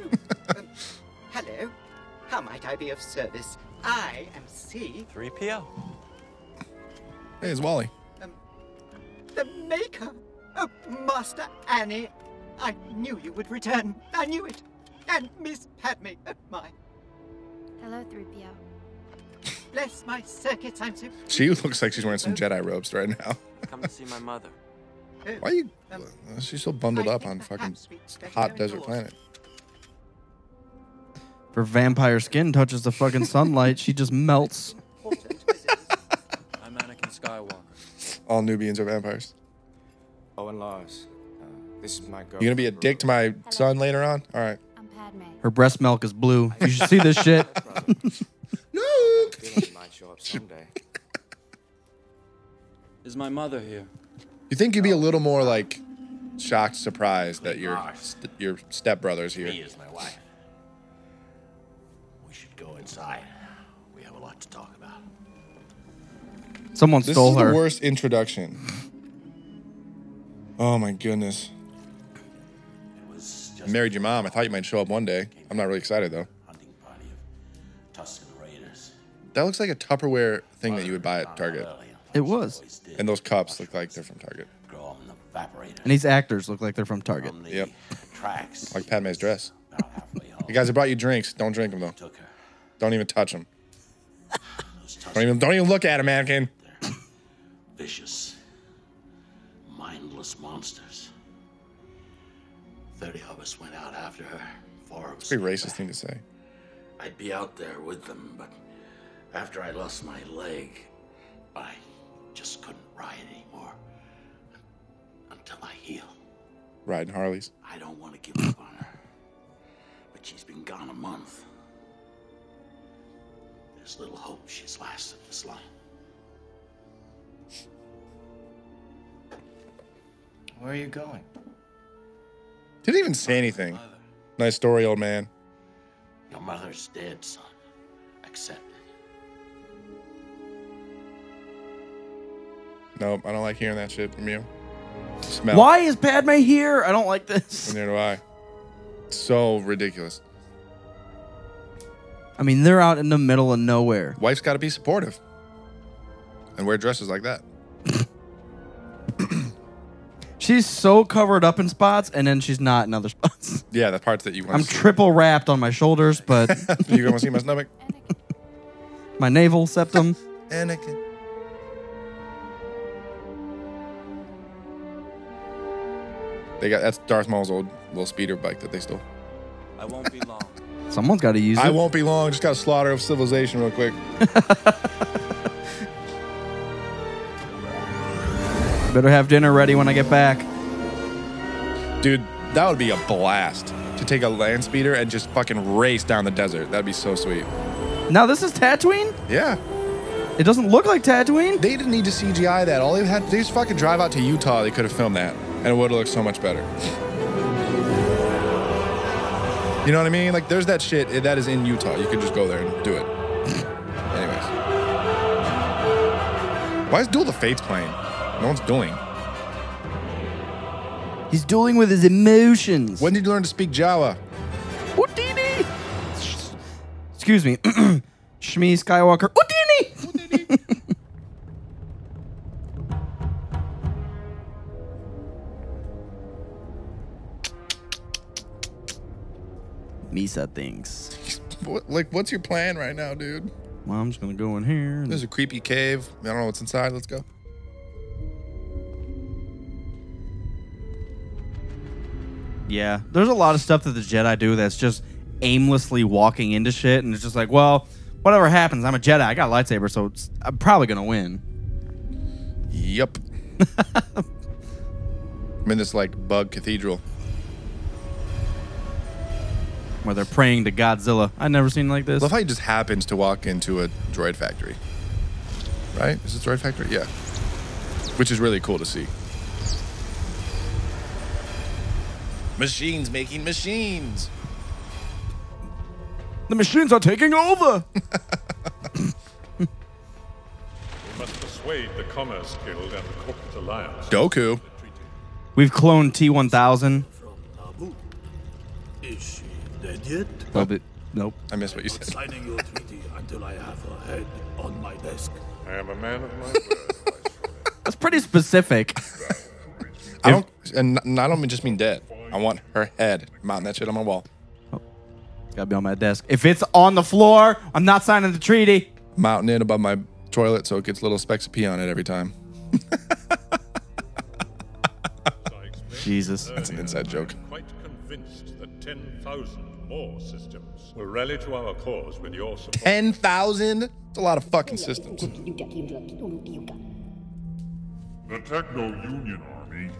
Speaker 9: Hello. How might I be of service? I am C-3PO.
Speaker 2: Hey, it's Wally.
Speaker 9: The maker of Master Annie. I knew you would return. I knew it. And Miss Padme, my...
Speaker 3: Hello, 3PO.
Speaker 9: Bless my circuits, I'm so...
Speaker 2: She looks like she's wearing some Jedi robes right now.
Speaker 11: Come to see my mother.
Speaker 2: Why are you... She's so bundled up on fucking hot desert planet.
Speaker 1: Her vampire skin touches the fucking sunlight. She just melts.
Speaker 11: I'm Anakin Skywalker.
Speaker 2: All Nubians are vampires.
Speaker 22: Oh, and Lars. This is my girl.
Speaker 2: You gonna be a dick to my son later on? All right.
Speaker 3: I'm Padme.
Speaker 1: Her breast milk is blue. You should see this shit.
Speaker 22: Luke! Might show up someday.
Speaker 11: Is my mother here?
Speaker 2: You think you'd be a little more like shocked, surprised that your stepbrother's here?
Speaker 23: Me is my wife. We should go inside. We have a lot to talk about.
Speaker 1: Someone
Speaker 2: This
Speaker 1: stole
Speaker 2: is
Speaker 1: her.
Speaker 2: the worst introduction. Oh my goodness. I married your mom. I thought you might show up one day. I'm not really excited though.
Speaker 23: Tusken Raiders.
Speaker 2: That looks like a Tupperware thing that you would buy at Target.
Speaker 1: It was.
Speaker 2: And those cups look like they're from Target.
Speaker 1: And these actors look like they're from Target.
Speaker 2: Yep. Like Padme's dress. You guys, I brought you drinks. Don't drink them though. Don't even touch them. Don't even look at them, Anakin.
Speaker 23: Vicious, mindless monsters. 30 of us went out after her. 4 of us.
Speaker 2: It's a pretty racist thing to say.
Speaker 23: I'd be out there with them, but after I lost my leg, I just couldn't ride anymore. Until I heal.
Speaker 2: Riding Harleys.
Speaker 23: I don't want to give up on her. But she's been gone a month. There's little hope she's lasted this long.
Speaker 22: Where are you going?
Speaker 2: Didn't even say anything. Nice story, old man.
Speaker 23: Your mother's dead, son. Accept it.
Speaker 2: Nope, I don't like hearing that shit from you. Smell.
Speaker 1: Why is Padme here? I don't like this.
Speaker 2: And neither do I. So ridiculous.
Speaker 1: I mean, they're out in the middle of nowhere.
Speaker 2: Wife's got to be supportive. And wear dresses like that.
Speaker 1: She's so covered up in spots, and then she's not in other spots.
Speaker 2: Yeah, the parts that you want
Speaker 1: I'm
Speaker 2: to see.
Speaker 1: triple wrapped on my shoulders, but
Speaker 2: You want to see my stomach?
Speaker 1: my navel septum.
Speaker 2: Anakin. That's Darth Maul's old little speeder bike that they stole.
Speaker 11: I won't be long.
Speaker 1: Someone's got to use it.
Speaker 2: I won't be long. Just got a slaughter of civilization real quick.
Speaker 1: Better have dinner ready when I get back.
Speaker 2: Dude, that would be a blast to take a land speeder and just fucking race down the desert. That'd be so sweet.
Speaker 1: Now this is Tatooine?
Speaker 2: Yeah.
Speaker 1: It doesn't look like Tatooine?
Speaker 2: They didn't need to CGI that. All they had, they just fucking drive out to Utah. They could have filmed that, and it would have looked so much better. You know what I mean? Like, there's that shit that is in Utah. You could just go there and do it. Anyways. Why is Duel of the Fates playing? No one's dueling.
Speaker 1: He's dueling with his emotions.
Speaker 2: When did you learn to speak Jawa?
Speaker 1: Houdini! Excuse me. Shmi Skywalker. Houdini! Misa thinks.
Speaker 2: What's your plan right now, dude?
Speaker 1: Well, I'm just going to go in here.
Speaker 2: There's a creepy cave. I don't know what's inside. Let's go.
Speaker 1: Yeah, there's a lot of stuff that the Jedi do that's just aimlessly walking into shit, and it's just like, well, whatever happens, I'm a Jedi. I got a lightsaber, so I'm probably going to win.
Speaker 2: Yep. I'm in this, like, bug cathedral.
Speaker 1: Where they're praying to Godzilla. I've never seen like this.
Speaker 2: Love how he just happens to walk into a droid factory. Right? Is it droid factory? Yeah. Which is really cool to see. Machines making machines.
Speaker 1: The machines are taking over.
Speaker 5: We must persuade the Commerce Guild and the Corporate Alliance.
Speaker 2: Doku.
Speaker 1: We've cloned T-1000.
Speaker 10: Is she dead yet?
Speaker 1: Nope.
Speaker 2: I missed what you said.
Speaker 10: Signing your treaty until I have her head on my desk.
Speaker 5: I am a man of my word.
Speaker 1: That's pretty specific.
Speaker 2: I don't just mean dead. I want her head. Mounting that shit on my wall.
Speaker 1: Gotta be on my desk. If it's on the floor, I'm not signing the treaty.
Speaker 2: Mounting it above my toilet so it gets little specks of pee on it every time.
Speaker 1: Jesus.
Speaker 2: That's an inside joke.
Speaker 5: I'm quite convinced that 10,000 more systems will rally to our cause with your support.
Speaker 2: 10,000? It's a lot of fucking systems.
Speaker 5: The Techno-Union Army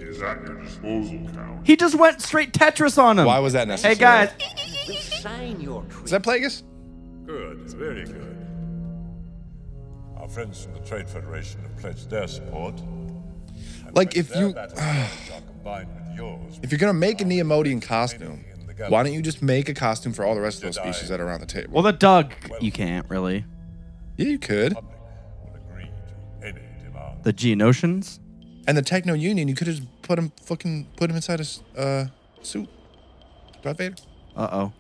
Speaker 5: is at your disposal, Count.
Speaker 1: He just went straight Tetris on him.
Speaker 2: Why was that necessary?
Speaker 1: Hey, guys.
Speaker 10: Sign your treaty.
Speaker 2: Is that Plagueis?
Speaker 5: Good, very good. Our friends from the Trade Federation have pledged their support.
Speaker 2: Like, if you...
Speaker 5: combined with yours,
Speaker 2: if you're going to make a Neomodian costume, why don't you just make a costume for all the rest of those species that are around the table?
Speaker 1: Well, the Doug, you can't really.
Speaker 2: Yeah, you could.
Speaker 1: The Geonosians?
Speaker 2: And the Techno-Union, you could just put him inside a suit. Darth Vader.
Speaker 1: Uh-oh.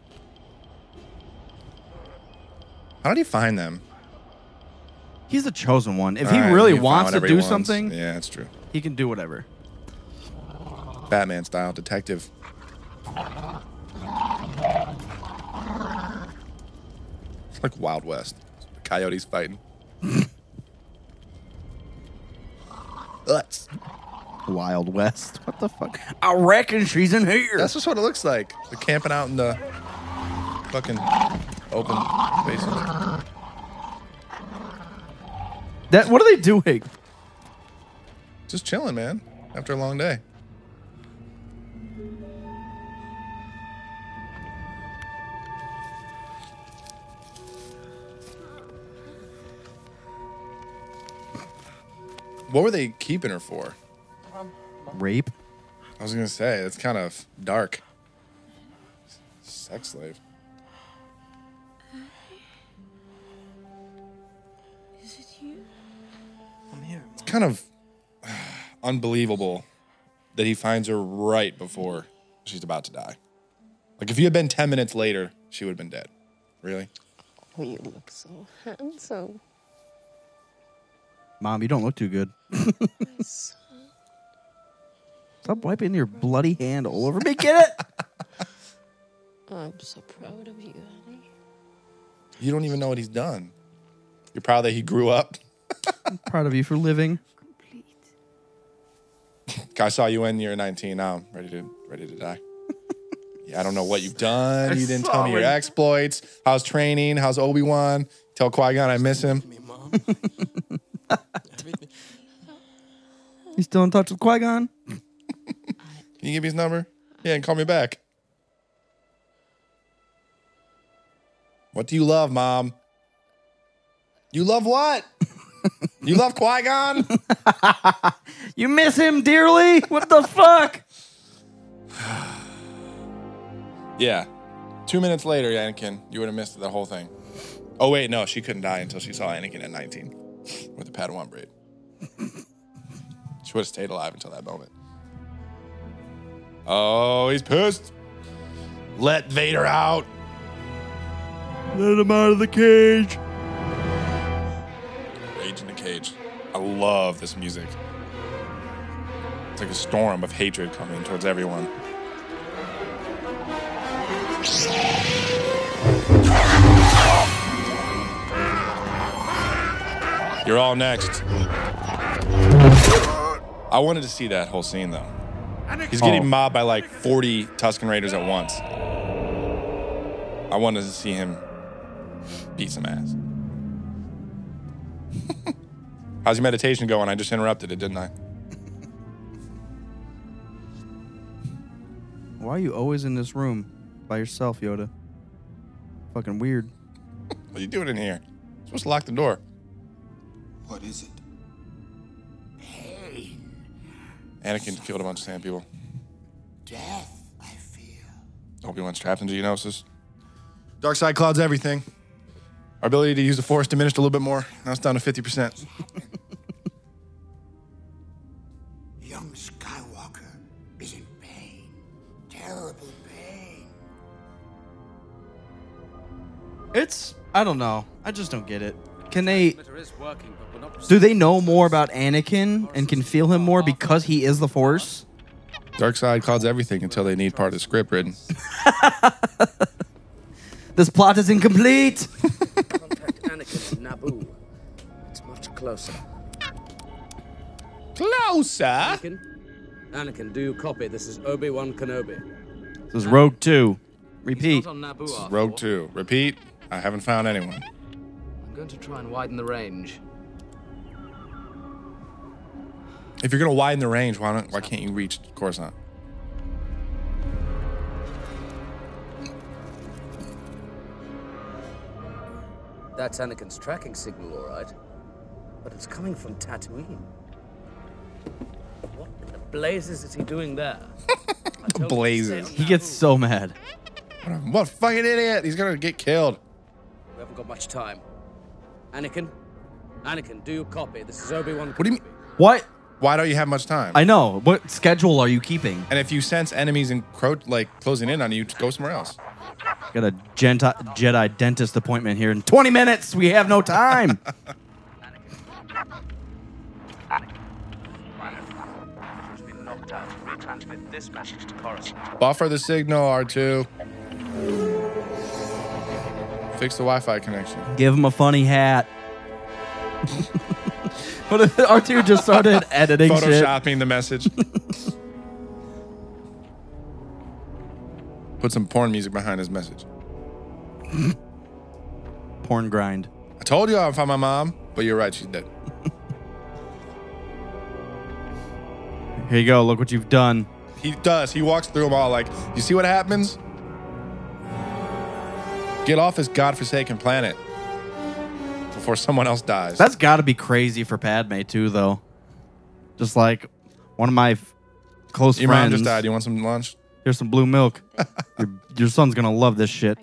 Speaker 2: How do you find them?
Speaker 1: He's the chosen one. If
Speaker 2: All
Speaker 1: he
Speaker 2: right,
Speaker 1: really
Speaker 2: he found
Speaker 1: wants to
Speaker 2: whatever
Speaker 1: do
Speaker 2: he wants.
Speaker 1: something,
Speaker 2: Yeah, that's true.
Speaker 1: he can do whatever.
Speaker 2: Batman style detective. It's like Wild West. Coyotes fighting. Let's.
Speaker 1: Wild West. What the fuck? I reckon she's in here.
Speaker 2: That's just what it looks like. They're camping out in the fucking open spaces.
Speaker 1: What are they doing?
Speaker 2: Just chilling, man. After a long day. What were they keeping her for?
Speaker 1: Rape?
Speaker 2: I was gonna say, it's kind of dark. Sex slave.
Speaker 10: Is it you? I'm here.
Speaker 2: It's kind of unbelievable that he finds her right before she's about to die. Like, if he had been 10 minutes later, she would have been dead. Really?
Speaker 17: Oh, you look so handsome.
Speaker 1: Mom, you don't look too good. Stop wiping your bloody hand all over me. Get it?
Speaker 16: I'm so proud of you, honey.
Speaker 2: You don't even know what he's done. You're proud that he grew up?
Speaker 1: I'm proud of you for living.
Speaker 2: I saw you when you're 19. Now I'm ready to die. Yeah, I don't know what you've done. You didn't tell me your exploits. How's training? How's Obi-Wan? Tell Qui-Gon I miss him.
Speaker 1: You still in touch with Qui-Gon?
Speaker 2: Can you give me his number? Yeah, and call me back. What do you love, Mom? You love what? You love Qui-Gon?
Speaker 1: You miss him dearly? What the fuck?
Speaker 2: Yeah. 2 minutes later, Anakin, you would have missed the whole thing. Oh, wait, no, she couldn't die until she saw Anakin at 19 with the Padawan braid. She would have stayed alive until that moment. Oh, he's pissed. Let Vader out.
Speaker 1: Let him out of the cage.
Speaker 2: Rage in the cage. I love this music. It's like a storm of hatred coming towards everyone. You're all next. I wanted to see that whole scene, though. He's getting mobbed by like 40 Tusken Raiders at once. I wanted to see him beat some ass. How's your meditation going? I just interrupted it, didn't I?
Speaker 1: Why are you always in this room by yourself, Yoda? Fucking weird.
Speaker 2: What are you doing in here? You're supposed to lock the door.
Speaker 4: What is it? Pain.
Speaker 2: Anakin killed a bunch of sand people.
Speaker 4: Death, I feel.
Speaker 2: Obi-Wan's trapped in Geonosis. Dark side clouds everything. Our ability to use the Force diminished a little bit more. Now it's down to 50%.
Speaker 4: Young Skywalker is in pain. Terrible pain.
Speaker 1: I don't know. I just don't get it. Can they... Do they know more about Anakin and can feel him more because he is the Force?
Speaker 2: Dark side clouds everything until they need part of the script written.
Speaker 1: This plot is incomplete.
Speaker 15: Contact Anakin in Naboo. It's much closer.
Speaker 2: Closer?
Speaker 15: Anakin, do you copy? This is Obi-Wan Kenobi.
Speaker 1: This is Rogue 2. Repeat.
Speaker 2: This is Rogue 2. Repeat. I haven't found anyone.
Speaker 15: I'm going to try and widen the range.
Speaker 2: If you're going to widen the range, why can't you reach Coruscant?
Speaker 15: That's Anakin's tracking signal, all right. But it's coming from Tatooine. What in the blazes is he doing there?
Speaker 2: Blazes.
Speaker 1: He gets so mad.
Speaker 2: What a fucking idiot. He's going to get killed.
Speaker 15: We haven't got much time. Anakin, do you copy? This is Obi-Wan.
Speaker 2: What do you mean?
Speaker 1: What?
Speaker 2: Why don't you have much time?
Speaker 1: I know. What schedule are you keeping?
Speaker 2: And if you sense enemies closing in on you, go somewhere else.
Speaker 1: Got a Jedi dentist appointment here in 20 minutes. We have no time.
Speaker 2: Buffer the signal, R2. Fix the Wi-Fi connection.
Speaker 1: Give him a funny hat. What if R2 just started editing
Speaker 2: Photoshopping the message. Put some porn music behind his message.
Speaker 1: Porn grind.
Speaker 2: I told you I'd find my mom, but you're right, she's dead.
Speaker 1: Here you go. Look what you've done.
Speaker 2: He does. He walks through them all like, you see what happens? Get off this godforsaken planet before someone else dies.
Speaker 1: That's got to be crazy for Padme, too, though. Just like one of my close
Speaker 2: Your
Speaker 1: friends.
Speaker 2: mom just died. You want some lunch?
Speaker 1: Here's some blue milk. your son's going to love this shit.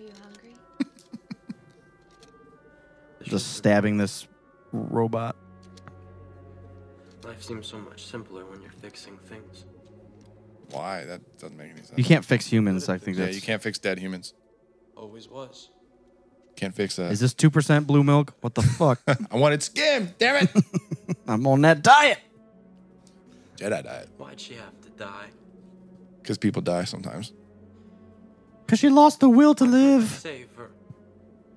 Speaker 1: Just stabbing this robot.
Speaker 11: Life seems so much simpler when you're fixing things.
Speaker 2: Why? That doesn't make any sense.
Speaker 1: You can't fix humans. I think
Speaker 2: Yeah,
Speaker 1: that's...
Speaker 2: you can't fix dead humans.
Speaker 11: Always was.
Speaker 2: Can't fix that.
Speaker 1: Is this 2% blue milk? What the fuck?
Speaker 2: I wanted skim. Damn it.
Speaker 1: I'm on that diet.
Speaker 2: Jedi diet.
Speaker 11: Why'd she have to die?
Speaker 2: Because people die sometimes.
Speaker 1: Because she lost the will to live.
Speaker 11: Save her.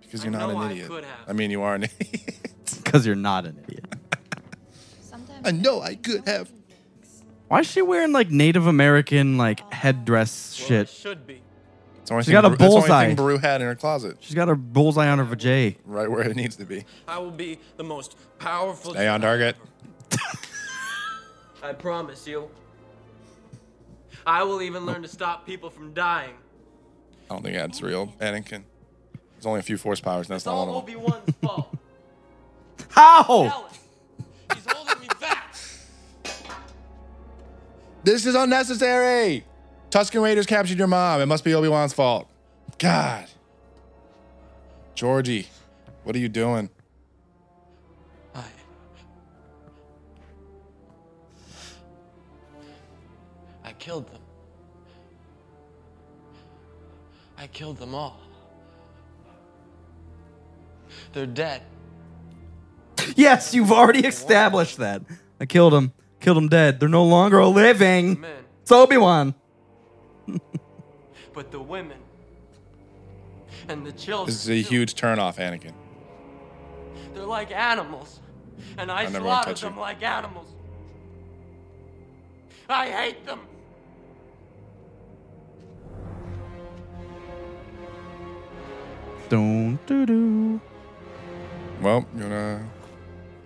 Speaker 2: Because you're not an idiot. I mean, you are an idiot.
Speaker 1: Because you're not an idiot.
Speaker 2: I know I could have.
Speaker 1: Why is she wearing like Native American like headdress shit?
Speaker 11: Should be.
Speaker 1: She's got a
Speaker 2: That's the only
Speaker 1: bullseye.
Speaker 2: thing Baru had in her closet.
Speaker 1: She's got her bullseye on her vajay.
Speaker 2: Right where it needs to be.
Speaker 11: I will be the most powerful.
Speaker 2: Stay on target.
Speaker 11: I promise you. I will even learn to stop people from dying.
Speaker 2: I don't think that's real, Anakin. There's only a few Force powers, and that's not one
Speaker 11: All
Speaker 2: of them.
Speaker 11: Obi-Wan's fault.
Speaker 1: How?
Speaker 11: He's holding me back.
Speaker 2: This is unnecessary. Tusken Raiders captured your mom. It must be Obi-Wan's fault. God. Georgie, what are you doing?
Speaker 11: I killed them. I killed them all. They're dead.
Speaker 1: Yes, you've already established that. I killed him. Killed him dead. They're no longer living.
Speaker 11: Men.
Speaker 1: It's Obi-Wan.
Speaker 11: But the women and the children,
Speaker 2: This is a huge turnoff, Anakin.
Speaker 11: they're like animals. And I
Speaker 2: never wanna
Speaker 11: slaughtered
Speaker 2: touch
Speaker 11: them
Speaker 2: you.
Speaker 11: like animals. I hate them.
Speaker 1: Don't do do.
Speaker 2: Well, you wanna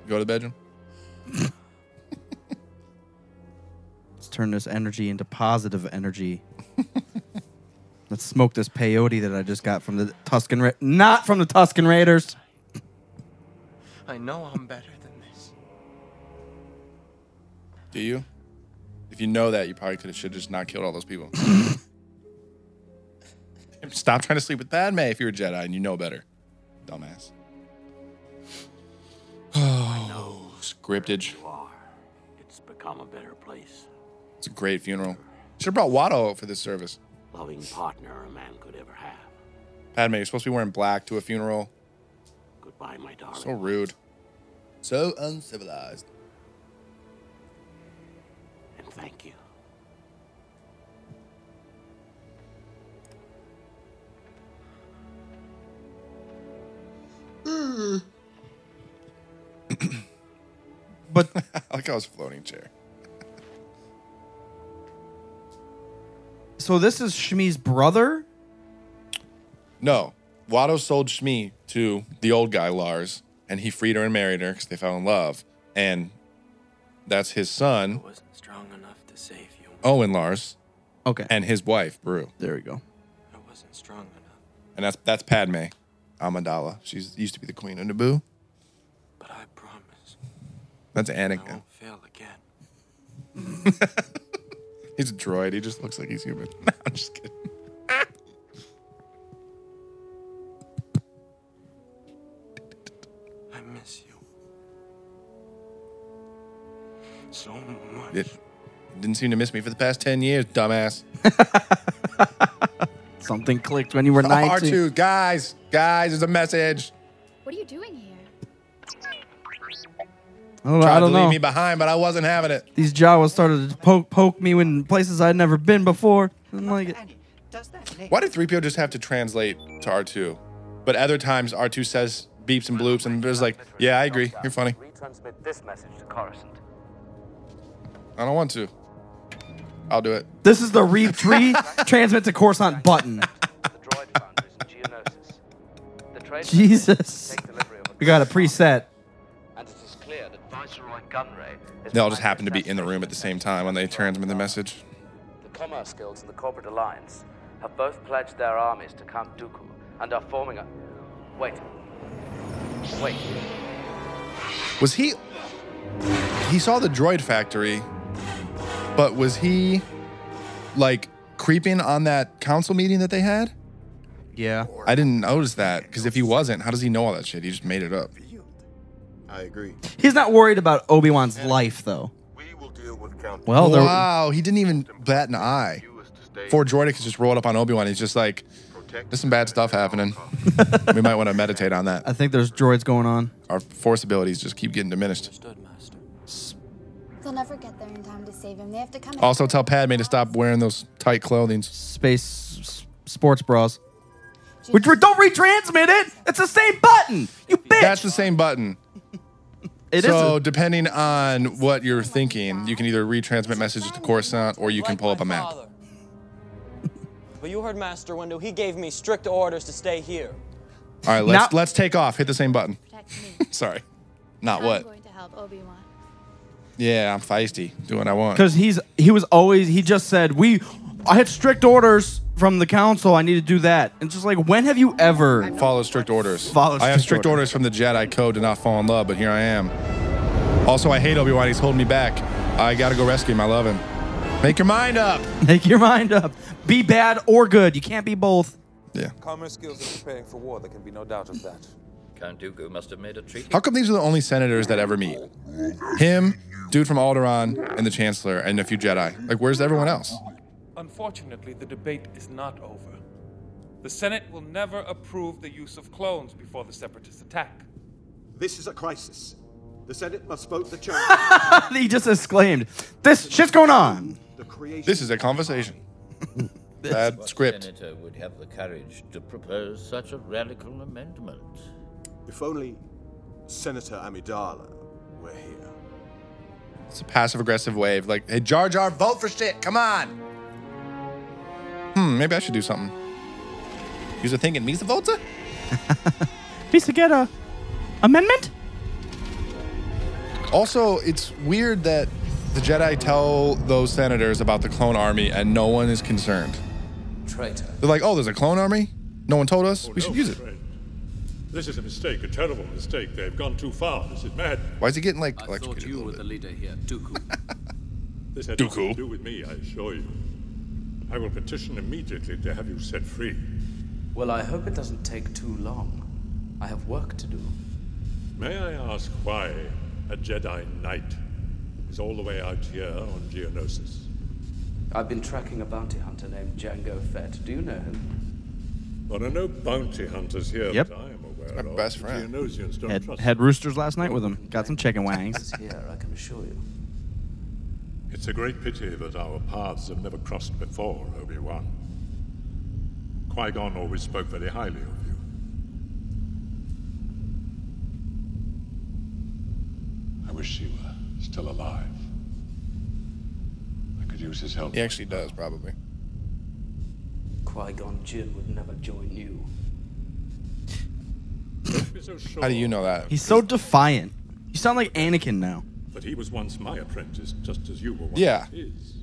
Speaker 2: go to the bedroom?
Speaker 1: Let's turn this energy into positive energy. Let's smoke this peyote that I just got from the Tusken not from the Tusken Raiders.
Speaker 11: I know I'm better than this.
Speaker 2: Do you? If you know that, you probably should have just not killed all those people. Stop trying to sleep with Padme if you're a Jedi and you know better. Dumbass. Oh, scriptage.
Speaker 13: It's become a better place.
Speaker 2: It's a great funeral. Should have brought Watto out for this service.
Speaker 13: Loving partner a man could ever have.
Speaker 2: Padme, you're supposed to be wearing black to a funeral.
Speaker 13: Goodbye, my darling.
Speaker 2: So rude. So uncivilized.
Speaker 13: And thank you.
Speaker 1: But
Speaker 2: I like how it's a floating chair.
Speaker 1: So this is Shmi's brother?
Speaker 2: No. Watto sold Shmi to the old guy, Lars, and he freed her and married her because they fell in love. And that's his son,
Speaker 11: I wasn't strong enough to save you.
Speaker 2: Owen Lars.
Speaker 1: Okay.
Speaker 2: And his wife, Beru.
Speaker 1: There we go.
Speaker 11: I wasn't strong enough.
Speaker 2: And that's Padme Amidala. She used to be the queen of Naboo.
Speaker 11: But I promise.
Speaker 2: That's
Speaker 11: I
Speaker 2: Anakin.
Speaker 11: won't fail again.
Speaker 2: He's a droid. He just looks like he's human. I'm just kidding.
Speaker 11: I miss you. So much.
Speaker 2: It didn't seem to miss me for the past 10 years, dumbass.
Speaker 1: Something clicked when you were 19.
Speaker 2: R2, guys, there's a message.
Speaker 3: What are you doing here?
Speaker 1: I
Speaker 2: Tried
Speaker 1: don't
Speaker 2: to leave
Speaker 1: know.
Speaker 2: me behind, but I wasn't having it.
Speaker 1: These Jawas started to poke me in places I'd never been before. Didn't like it.
Speaker 2: Why did 3PO just have to translate to R2? But other times R2 says beeps and bloops and it's like, yeah, I agree. You're funny.
Speaker 13: Retransmit this message to Coruscant.
Speaker 2: I don't want to. I'll do it.
Speaker 1: This is the transmit to Coruscant button. Jesus. We got a preset.
Speaker 13: And it is clear that Viceroy Gunray is
Speaker 2: They all just happen to be in the room at the same time when they transmit the message.
Speaker 13: The Commerce Guilds and the Corporate Alliance have both pledged their armies to Count Dooku and are forming a... Wait.
Speaker 2: Was he saw the droid factory, but was he like creeping on that council meeting that they had?
Speaker 1: Yeah.
Speaker 2: I didn't notice that because if he wasn't, how does he know all that shit? He just made it up.
Speaker 6: I agree.
Speaker 1: He's not worried about Obi-Wan's life, though. Well,
Speaker 2: wow, he didn't even bat an eye. Before Droidicus just rolled up on Obi-Wan, he's just like, There's some bad stuff happening. We might want to meditate on that.
Speaker 1: I think there's droids going on.
Speaker 2: Our force abilities just keep getting diminished.
Speaker 3: They'll never get there in time to save him. They have to come.
Speaker 2: Also, tell Padme to stop wearing those tight clothing.
Speaker 1: Space sports bras. Don't retransmit it. It's the same button. You bitch.
Speaker 2: That's the same button.
Speaker 1: It
Speaker 2: so depending on what you're thinking, you can either retransmit messages to Coruscant or you can pull up a map.
Speaker 17: But you heard Master Windu. He gave me strict orders to stay here.
Speaker 2: All right, let's take off. Hit the same button. Sorry. Not
Speaker 3: I'm
Speaker 2: what?
Speaker 3: going to help Obi-Wan.
Speaker 2: Yeah, I'm feisty. Do what I want.
Speaker 1: Because he just said, I had strict orders from the council. I need to do that. And just like, when have you ever
Speaker 2: followed strict orders? I have strict orders from the Jedi Code to not fall in love, but here I am. Also, I hate Obi-Wan. He's holding me back. I gotta go rescue him. I love him. Make your mind up.
Speaker 1: Make your mind up. Be bad or good. You can't be both.
Speaker 2: Yeah.
Speaker 18: Common skills are preparing for war. There can be no doubt of that.
Speaker 19: Count Dooku must have made a treaty.
Speaker 2: How come these are the only senators that ever meet? Him, dude from Alderaan, and the Chancellor, and a few Jedi. Like, where's everyone else?
Speaker 18: Unfortunately, the debate is not over. The Senate will never approve the use of clones before the Separatist attack.
Speaker 24: This is a crisis. The Senate must vote the charge.
Speaker 1: He just exclaimed, "This shit's going on."
Speaker 2: This is a conversation. Bad script.
Speaker 19: The senator would have the courage to propose such a radical amendment.
Speaker 24: If only Senator Amidala were here.
Speaker 2: It's a passive-aggressive wave. Like, hey, Jar Jar, vote for shit. Come on. Maybe I should do something. Use a thing in Misa Volta?
Speaker 1: Misa get a amendment?
Speaker 2: Also, it's weird that the Jedi tell those senators about the clone army and no one is concerned.
Speaker 19: Traitor.
Speaker 2: They're like, oh, there's a clone army? No one told us? We should use it.
Speaker 5: This is a mistake, a terrible mistake. They've gone too far. This is mad.
Speaker 2: Why is he getting, like,
Speaker 8: I
Speaker 2: electrocuted?
Speaker 8: thought you were the leader here, Dooku.
Speaker 5: This had nothing to do with me, I assure you. I will petition immediately to have you set free.
Speaker 8: Well, I hope it doesn't take too long. I have work to do.
Speaker 5: May I ask why a Jedi Knight is all the way out here on Geonosis?
Speaker 8: I've been tracking a bounty hunter named Jango Fett. Do you know him?
Speaker 5: There are no bounty hunters here
Speaker 1: Yep.
Speaker 5: that I am aware
Speaker 2: My
Speaker 5: of.
Speaker 2: best friend.
Speaker 5: Geonosians don't trust
Speaker 1: Had roosters last night with him. Got some chicken wangs.
Speaker 8: Here, I can assure you.
Speaker 5: It's a great pity that our paths have never crossed before, Obi-Wan. Qui-Gon always spoke very highly of you. I wish he were still alive. I could use his help.
Speaker 2: He actually does, probably.
Speaker 8: Qui-Gon Jinn would never join you.
Speaker 2: How do you know that?
Speaker 1: He's so defiant. You sound like Anakin now.
Speaker 5: But he was once my apprentice, just as you were once
Speaker 2: Yeah.
Speaker 5: his.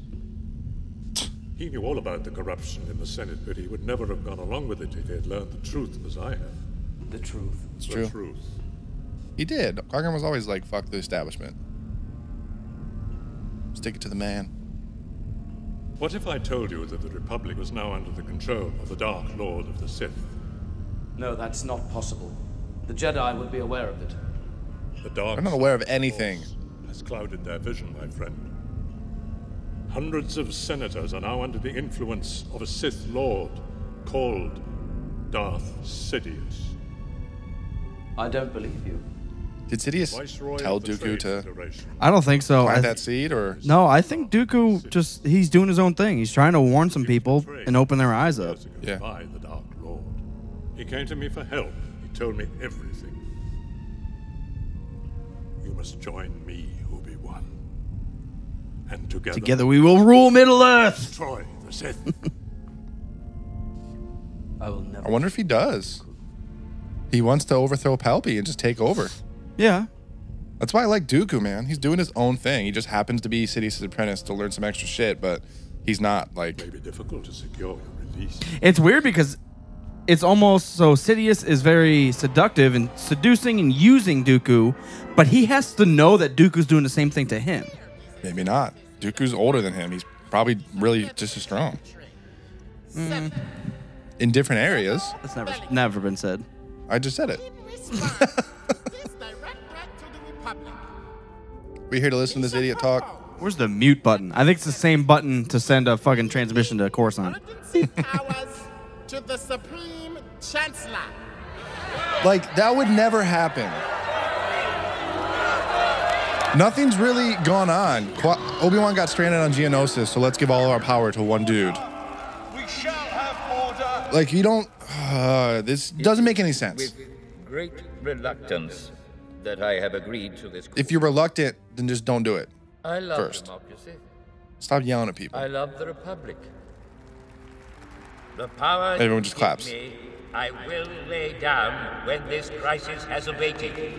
Speaker 5: He knew all about the corruption in the Senate, but he would never have gone along with it if he had learned the truth as I have.
Speaker 8: The truth.
Speaker 2: It's
Speaker 5: The
Speaker 2: true.
Speaker 5: truth.
Speaker 2: He did. Qui-Gon was always like, fuck the establishment. Stick it to the man.
Speaker 5: What if I told you that the Republic was now under the control of the Dark Lord of the Sith?
Speaker 8: No, that's not possible. The Jedi would be aware of it.
Speaker 5: The Dark
Speaker 2: I'm not aware of anything.
Speaker 5: has clouded their vision, my friend. Hundreds of senators are now under the influence of a Sith Lord called Darth Sidious.
Speaker 8: I don't believe you.
Speaker 2: Did Sidious
Speaker 5: Viceroy
Speaker 2: tell
Speaker 5: of the
Speaker 2: Dooku
Speaker 5: Trade
Speaker 2: to
Speaker 5: Federation.
Speaker 1: I don't think so.
Speaker 2: plant that seed, or?
Speaker 1: No, I think Dooku he's doing his own thing. He's trying to warn some people and open their eyes up.
Speaker 2: Yeah.
Speaker 5: By the Dark Lord. He came to me for help. He told me everything. You must join me, Obi-Wan. And
Speaker 1: Together we will rule Middle-earth.
Speaker 5: Destroy the Sith.
Speaker 8: I will never.
Speaker 2: I wonder if he does. He wants to overthrow Palpy and just take over.
Speaker 1: Yeah.
Speaker 2: That's why I like Dooku, man. He's doing his own thing. He just happens to be Sidious's apprentice to learn some extra shit, but he's not like.
Speaker 5: It may be difficult to secure your release.
Speaker 1: It's weird because it's almost so Sidious is very seductive and seducing and using Dooku, but he has to know that Dooku's doing the same thing to him.
Speaker 2: Maybe not. Dooku's older than him. He's probably really just as strong. In different areas.
Speaker 1: That's never been said.
Speaker 2: I just said it. We here to listen to this idiot talk?
Speaker 1: Where's the mute button? I think it's the same button to send a fucking transmission to Coruscant.
Speaker 7: to the Supreme Chancellor.
Speaker 2: Like, that would never happen. Nothing's really gone on. Obi-Wan got stranded on Geonosis, so let's give all of our power to one dude.
Speaker 7: We shall have order.
Speaker 2: Like, you don't... this doesn't make any sense.
Speaker 19: With great reluctance that I have agreed to this.
Speaker 2: If you're reluctant, then just don't do it.
Speaker 19: I love
Speaker 2: first.
Speaker 19: democracy.
Speaker 2: Stop yelling at people.
Speaker 19: I love the Republic. The power
Speaker 2: Everyone just claps.
Speaker 19: me, I will lay down when this crisis has abated.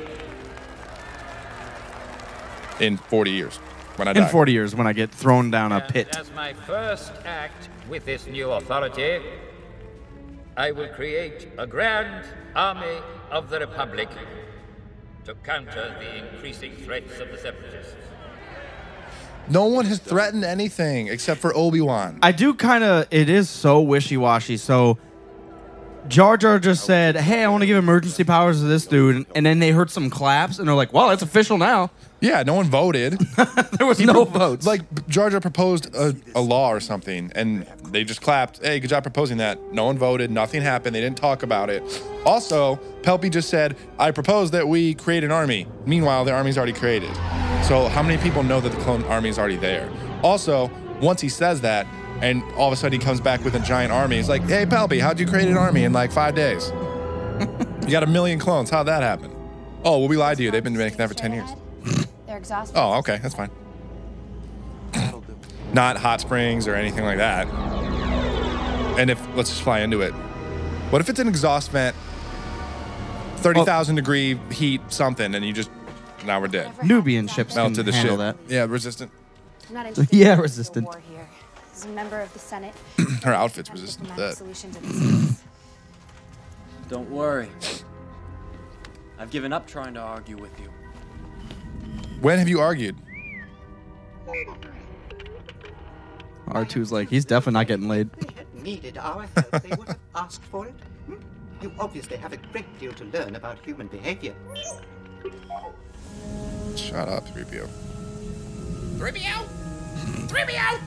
Speaker 2: In 40 years, when I
Speaker 1: In
Speaker 2: die.
Speaker 1: 40 years, when I get thrown down a pit.
Speaker 19: As my first act with this new authority, I will create a grand army of the Republic to counter the increasing threats of the Separatists.
Speaker 2: No one has threatened anything except for Obi-Wan.
Speaker 1: I do kind of, it is so wishy-washy. So Jar Jar just said, hey, I want to give emergency powers to this dude. And then they heard some claps and they're like, well, it's official now.
Speaker 2: Yeah, no one voted.
Speaker 1: There was no votes.
Speaker 2: Like, Jar Jar proposed a law or something, and they just clapped. Hey, good job proposing that. No one voted. Nothing happened. They didn't talk about it. Also, Pelpy just said, I propose that we create an army. Meanwhile, the army's already created. So how many people know that the clone army is already there? Also, once he says that, and all of a sudden he comes back with a giant army, he's like, hey, Pelpy, how'd you create an army in like 5 days? You got 1 million clones. How'd that happen? Oh, well, we lied to you. They've been making that for 10 years.
Speaker 3: They're exhausted.
Speaker 2: Oh, okay, that's fine. Not hot springs or anything like that. And if, let's just fly into it. What if it's an exhaust vent, 30,000 degree heat, something, and you just, now we're dead.
Speaker 1: Nubian ships can
Speaker 2: Melted the
Speaker 1: handle
Speaker 2: ship.
Speaker 1: that.
Speaker 2: Yeah, resistant.
Speaker 3: I'm not interested
Speaker 1: Yeah,
Speaker 3: in
Speaker 1: resistant.
Speaker 3: war here. As a member of the Senate,
Speaker 2: Her outfit's
Speaker 3: I have a
Speaker 2: resistant to
Speaker 3: diplomatic
Speaker 2: that.
Speaker 3: solution to this.
Speaker 17: Don't worry. I've given up trying to argue with you.
Speaker 2: When have you argued?
Speaker 1: R2's like, he's definitely not getting laid.
Speaker 9: They had needed our help. They would have asked for it. You obviously have a great deal to learn about human behavior.
Speaker 2: Shut up, 3PO.
Speaker 7: 3PO! 3PO!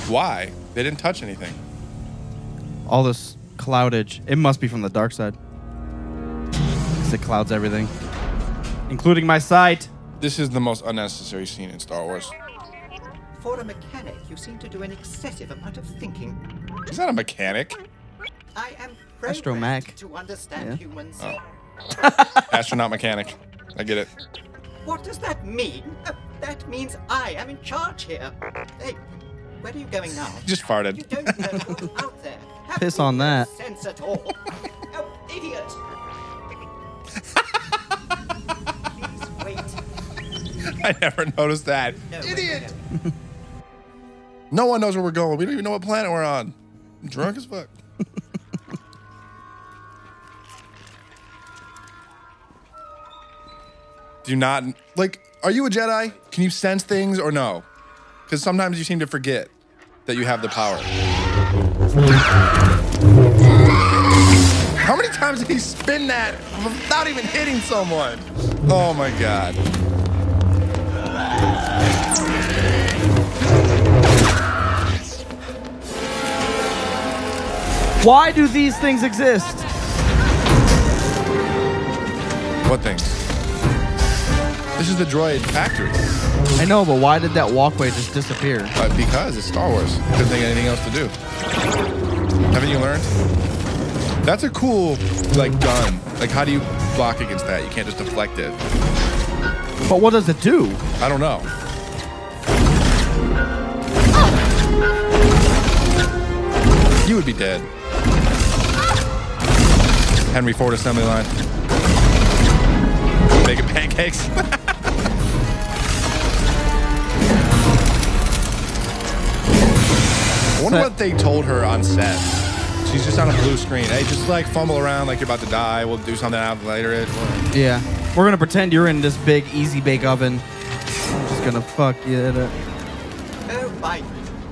Speaker 2: Why? They didn't touch anything.
Speaker 1: All this cloudage. It must be from the dark side. 'Cause it clouds everything. Including my sight.
Speaker 2: This is the most unnecessary scene in Star Wars.
Speaker 9: For a mechanic, you seem to do an excessive amount of thinking.
Speaker 2: He's not a mechanic.
Speaker 9: I am
Speaker 1: Astromech.
Speaker 9: to understand
Speaker 1: Yeah.
Speaker 9: humans.
Speaker 2: Oh. Astronaut mechanic. I get it.
Speaker 9: What does that mean? That means I am in charge here. Hey, where are you going now?
Speaker 2: He just farted.
Speaker 9: You don't know what's out there. Have
Speaker 1: Piss on that.
Speaker 9: sense at all. Oh, idiot! Please wait.
Speaker 2: I never noticed that.
Speaker 9: No,
Speaker 2: Idiot! No one knows where we're going. We don't even know what planet we're on. I'm drunk as fuck. Do you not, like, are you a Jedi? Can you sense things or no? Because sometimes you seem to forget that you have the power. How many times did he spin that without even hitting someone? Oh my God.
Speaker 1: Why do these things exist?
Speaker 2: What things? This is the droid factory.
Speaker 1: I know, but why did that walkway just disappear?
Speaker 2: Because it's Star Wars. Couldn't think of anything else to do. Haven't you learned? That's a cool, like, gun. Like, how do you block against that? You can't just deflect it.
Speaker 1: But what does it do?
Speaker 2: I don't know. You would be dead. Henry Ford assembly line. Making pancakes. I wonder what they told her on set. She's just on a blue screen. Hey, just like fumble around like you're about to die. We'll do something out later.
Speaker 1: Yeah. We're going to pretend you're in this big easy bake oven. I'm just going to fuck you.
Speaker 9: Oh my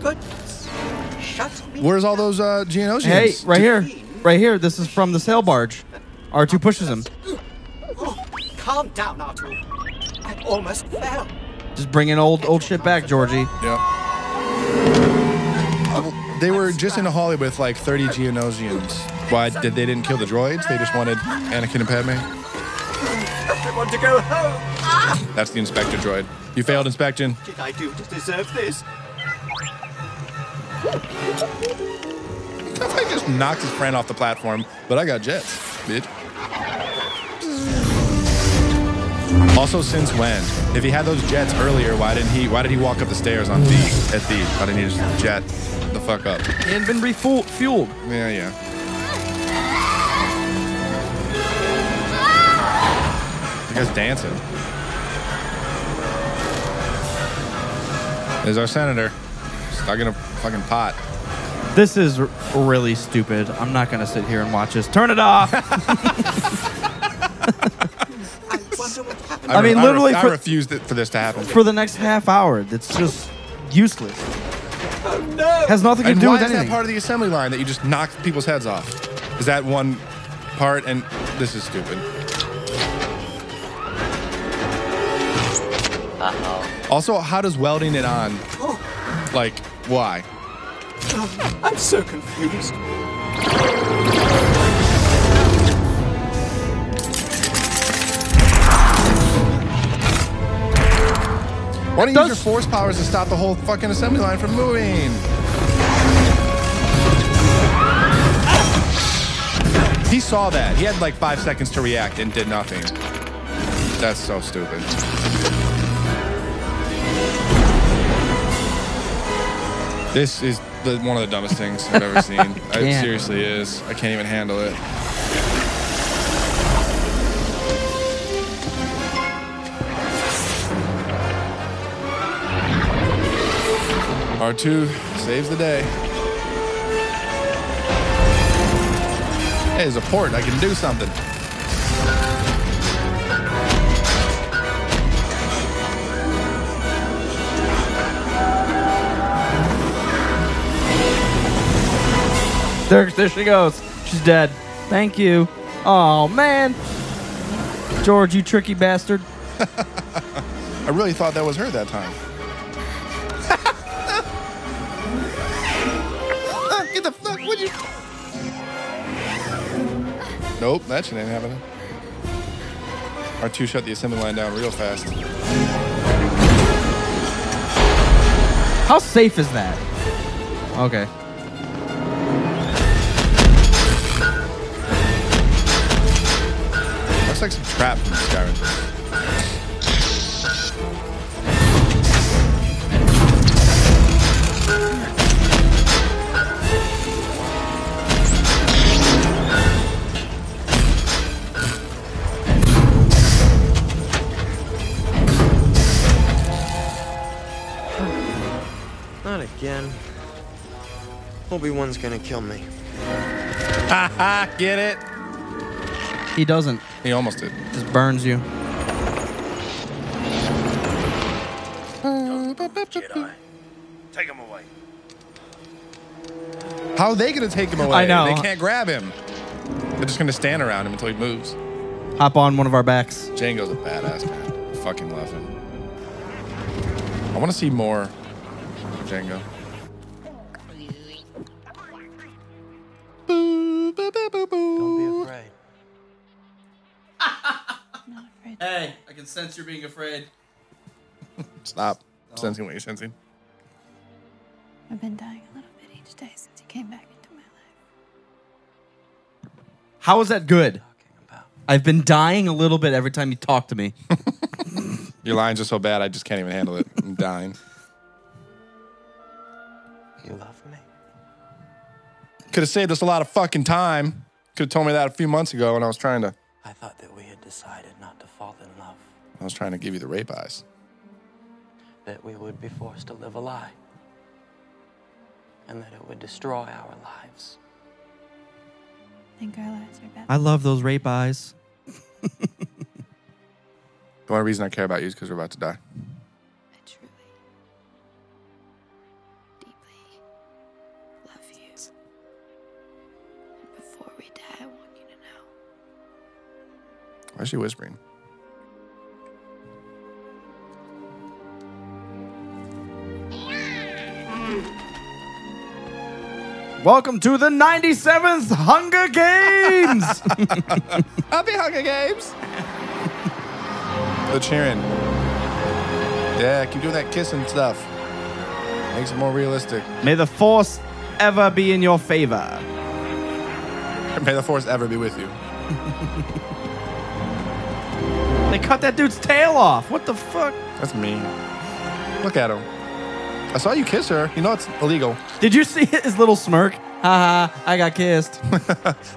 Speaker 9: goodness. Shut me.
Speaker 2: Where's all those Geonosians?
Speaker 1: Hey, right here. Right here. This is from the sail barge. R2 pushes him.
Speaker 9: Oh, calm down, R2. I almost fell.
Speaker 1: Just bringing old shit back, Georgie.
Speaker 2: Yep. They were just in a Holly with like 30 Geonosians. Why they didn't kill the droids? They just wanted Anakin and Padme.
Speaker 9: I want to go home.
Speaker 2: That's the Inspector droid. You failed inspection.
Speaker 9: Did I do to deserve this?
Speaker 2: I just knocked his friend off the platform, but I got jets, bitch. Also, since when? If he had those jets earlier, why did he walk up the stairs on Theed? At Theed? Why didn't he just jet the fuck up?
Speaker 1: He hadn't been refueled.
Speaker 2: Yeah. The guy's dancing. There's our senator. Stuck in a fucking pot.
Speaker 1: This is really stupid. I'm not going to sit here and watch this. Turn it off. I mean, literally,
Speaker 2: I refused for this to happen.
Speaker 1: For the next half hour, it's just useless.
Speaker 9: Oh, no.
Speaker 1: Has nothing to do with anything.
Speaker 2: Why is that part of the assembly line that you just knock people's heads off? Is that one part? And this is stupid. Also, how does welding it on, like, why?
Speaker 9: Oh, I'm so confused.
Speaker 2: Why don't you use your force powers to stop the whole fucking assembly line from moving? He saw that. He had like 5 seconds to react and did nothing. That's so stupid. This is one of the dumbest things I've ever seen. It seriously is. I can't even handle it. R2 saves the day. Hey, there's a port. I can do something.
Speaker 1: There she goes. She's dead. Thank you. Oh, man. George, you tricky bastard.
Speaker 2: I really thought that was her that time. Get the fuck, would you? Nope, that shit ain't happening. R2 shut the assembly line down real fast.
Speaker 1: How safe is that? Okay.
Speaker 2: Looks like some trap from Skyrim.
Speaker 11: Not again. Obi-Wan's gonna kill me.
Speaker 2: Haha, get it?
Speaker 1: He doesn't.
Speaker 2: He almost did.
Speaker 1: Just burns you.
Speaker 13: Jedi. Take him away.
Speaker 2: How are they going to take him away?
Speaker 1: I know.
Speaker 2: They can't grab him. They're just going to stand around him until he moves.
Speaker 1: Hop on one of our backs.
Speaker 2: Jango's a badass, man. I fucking love him. I want to see more of Jango.
Speaker 11: Don't be afraid.
Speaker 1: Hey, I can sense you're being afraid.
Speaker 2: Stop sensing what you're sensing.
Speaker 12: I've been dying a little bit each day since you came back into my life.
Speaker 1: How is that good? I've been dying a little bit every time you talk to me.
Speaker 2: Your lines are so bad, I just can't even handle it. I'm dying.
Speaker 11: You love me?
Speaker 2: Could have saved us a lot of fucking time. Could have told me that a few months ago when I was trying to...
Speaker 11: I thought that we had decided not to fall in love.
Speaker 2: I was trying to give you the rape eyes.
Speaker 11: That we would be forced to live a lie. And that it would destroy our lives.
Speaker 12: Think our lives are better.
Speaker 1: I love those rape eyes.
Speaker 2: The only reason I care about you is because we're about to die.
Speaker 12: I truly, deeply love you. And before we die, I want you to know.
Speaker 2: Why is she whispering?
Speaker 1: Welcome to the 97th Hunger Games.
Speaker 2: Happy Hunger Games. The cheering. Yeah, keep doing that kissing stuff. Makes it more realistic.
Speaker 1: May the Force ever be in your favor.
Speaker 2: May the Force ever be with you.
Speaker 1: They cut that dude's tail off. What the fuck?
Speaker 2: That's mean. Look at him. I saw you kiss her. You know it's illegal.
Speaker 1: Did you see his little smirk? Haha, I got kissed.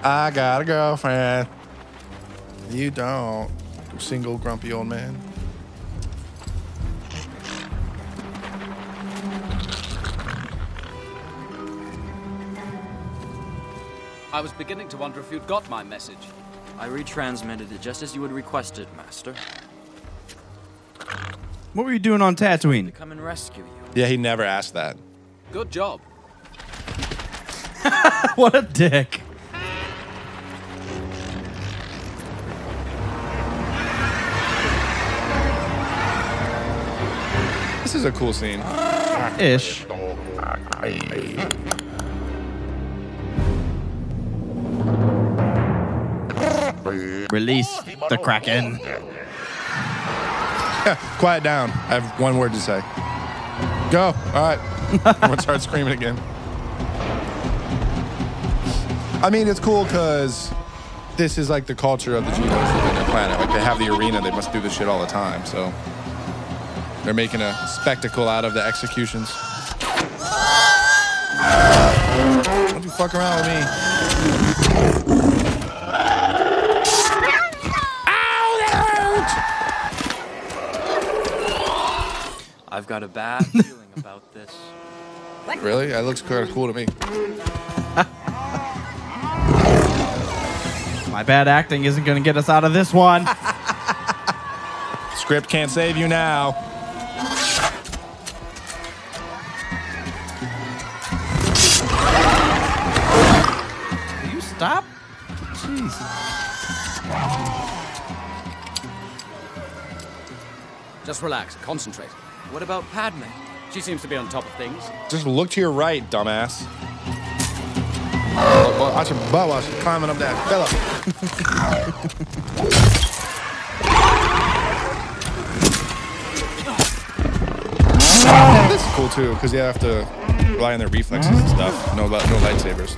Speaker 2: I got a girlfriend. You don't. You single grumpy old man.
Speaker 15: I was beginning to wonder if you'd got my message.
Speaker 17: I retransmitted it just as you had requested, Master.
Speaker 1: What were you doing on Tatooine?
Speaker 17: To come and rescue you.
Speaker 2: Yeah, he never asked that.
Speaker 15: Good job.
Speaker 1: What a dick.
Speaker 2: This is a cool scene.
Speaker 1: Ish. Release the Kraken.
Speaker 2: Quiet down. I have one word to say. Go. All right. Everyone starts screaming again. I mean, it's cool because this is like the culture of the Geodes in their planet. Like, they have the arena. They must do this shit all the time. So they're making a spectacle out of the executions. Don't you fuck around with me.
Speaker 17: I've got a bad feeling about this.
Speaker 2: Really? That looks kind of cool to me.
Speaker 1: My bad acting isn't going to get us out of this one.
Speaker 2: Script can't save you now.
Speaker 1: Will you stop? Jeez.
Speaker 15: Just relax. Concentrate.
Speaker 17: What about Padme?
Speaker 15: She seems to be on top of things.
Speaker 2: Just look to your right, dumbass. Watch your butt while she's climbing up that pillar. This is cool too, because you have to rely on their reflexes and stuff. No lightsabers.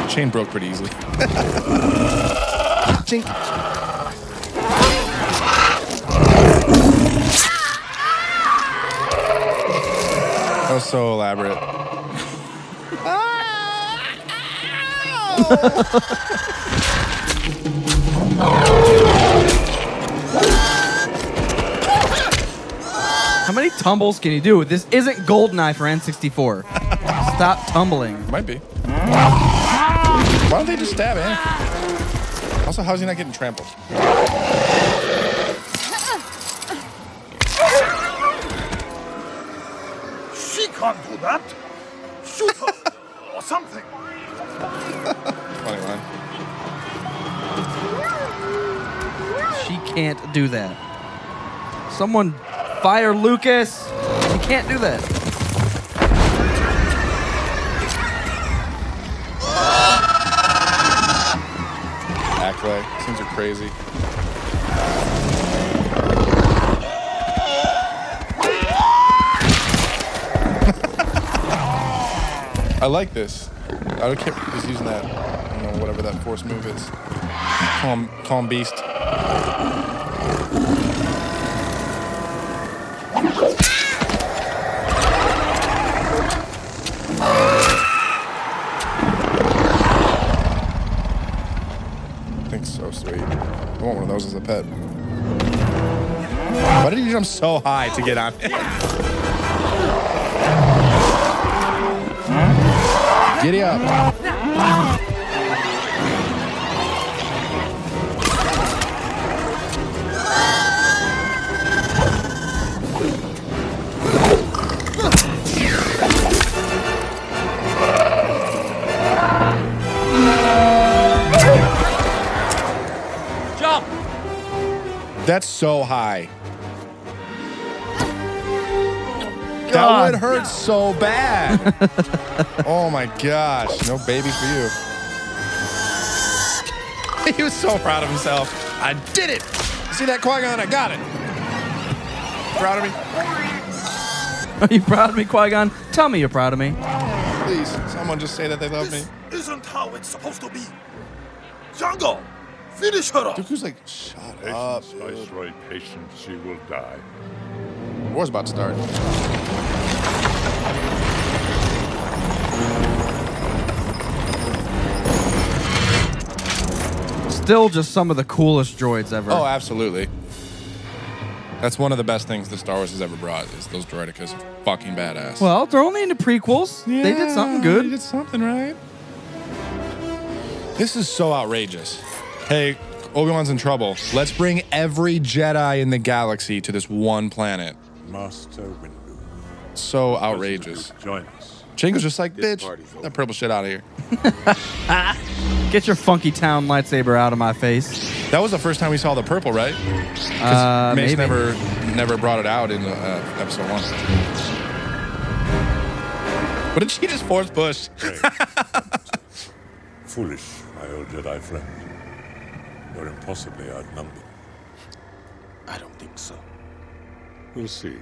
Speaker 2: Chain broke pretty easily. Chink. That was so elaborate.
Speaker 1: How many tumbles can you do? This isn't GoldenEye for N64. Stop tumbling.
Speaker 2: Might be. Why don't they just stab him? Also, how's he not getting trampled?
Speaker 24: She can't do that. Shoot her or something.
Speaker 2: Funny line.
Speaker 1: She can't do that. Someone fire Lucas. He can't do that.
Speaker 2: Acklay. Things are crazy. I like this. I don't care if he's using that, I don't know, whatever that force move is. Calm beast. I think so sweet. I want one of those as a pet. Why did you jump so high to get on? Giddy up.
Speaker 15: Jump!
Speaker 2: That's so high. That
Speaker 1: God.
Speaker 2: would hurt so bad. Oh my gosh. No baby for you. He was so proud of himself. I did it. See that Qui-Gon? I got it. Proud of me?
Speaker 1: Are you proud of me, Qui-Gon? Tell me you're proud of me.
Speaker 2: Please, someone just say that they love me.
Speaker 10: Isn't how it's supposed to be. Django, finish her up.
Speaker 2: Dooku's like, shut up,
Speaker 5: Patience, Viceroy, patience, she will die.
Speaker 2: War's about to start.
Speaker 1: Still just some of the coolest droids ever.
Speaker 2: Oh, absolutely. That's one of the best things that Star Wars has ever brought is those droidicas are fucking badass.
Speaker 1: Well, they're only into prequels. They did something good.
Speaker 2: They did something right. This is so outrageous. Hey, Obi-Wan's in trouble. Let's bring every Jedi in the galaxy to this one planet.
Speaker 5: Master Windu.
Speaker 2: So outrageous.
Speaker 5: Join us.
Speaker 2: Jango's just like, bitch, that purple shit out of here.
Speaker 1: Get your funky town lightsaber out of my face.
Speaker 2: That was the first time we saw the purple, right? Mace
Speaker 1: maybe.
Speaker 2: never brought it out in episode 1. What did she just force push?
Speaker 5: Foolish, my old Jedi friend. You're impossibly outnumbered.
Speaker 10: I don't think so.
Speaker 5: We'll see.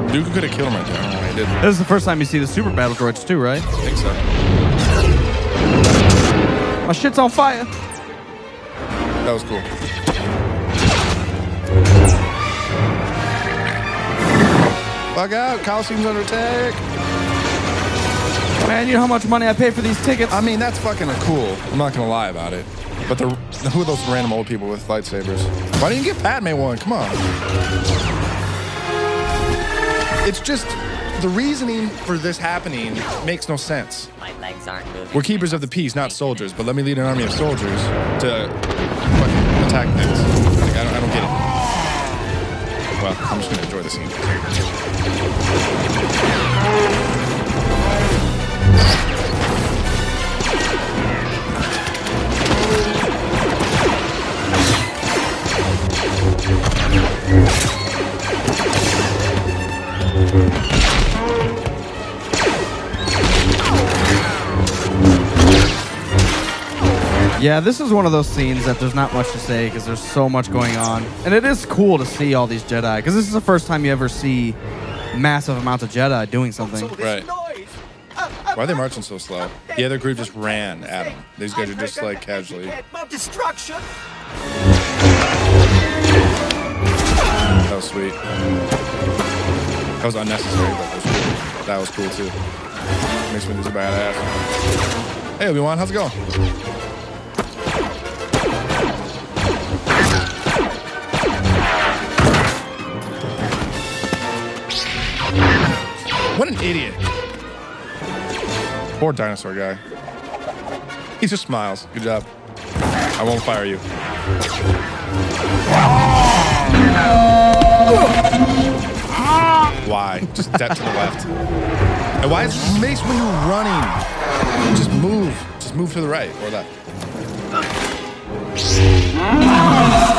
Speaker 2: Dooku could have killed him right there. I don't know why he didn't.
Speaker 1: This is the first time you see the super battle droids too, right?
Speaker 2: I think so.
Speaker 1: My shit's on fire.
Speaker 2: That was cool. Fuck out. Coliseum's under attack.
Speaker 1: Man, you know how much money I pay for these tickets?
Speaker 2: I mean, that's fucking cool. I'm not gonna lie about it. But who are those random old people with lightsabers? Why didn't you get Padme one? Come on. It's just the reasoning for this happening makes no sense.
Speaker 14: My legs aren't moving.
Speaker 2: We're keepers of the peace, not soldiers. But let me lead an army of soldiers to fucking attack things. Like, I don't get it. Well, I'm just gonna enjoy the scene.
Speaker 1: Yeah, this is one of those scenes that there's not much to say because there's so much going on. And it is cool to see all these Jedi because this is the first time you ever see massive amounts of Jedi doing something.
Speaker 2: Right. Why are they marching so slow? The other group just ran at them. These guys are just like casually.
Speaker 9: Destruction.
Speaker 2: That was sweet. That was unnecessary, but that was cool too. Makes me just a badass. Hey Obi-Wan, how's it going? What an idiot. Poor dinosaur guy. He just smiles. Good job. I won't fire you. Why? Just step to the left. And why is Mace Windu running? Just move. Just move to the right or left.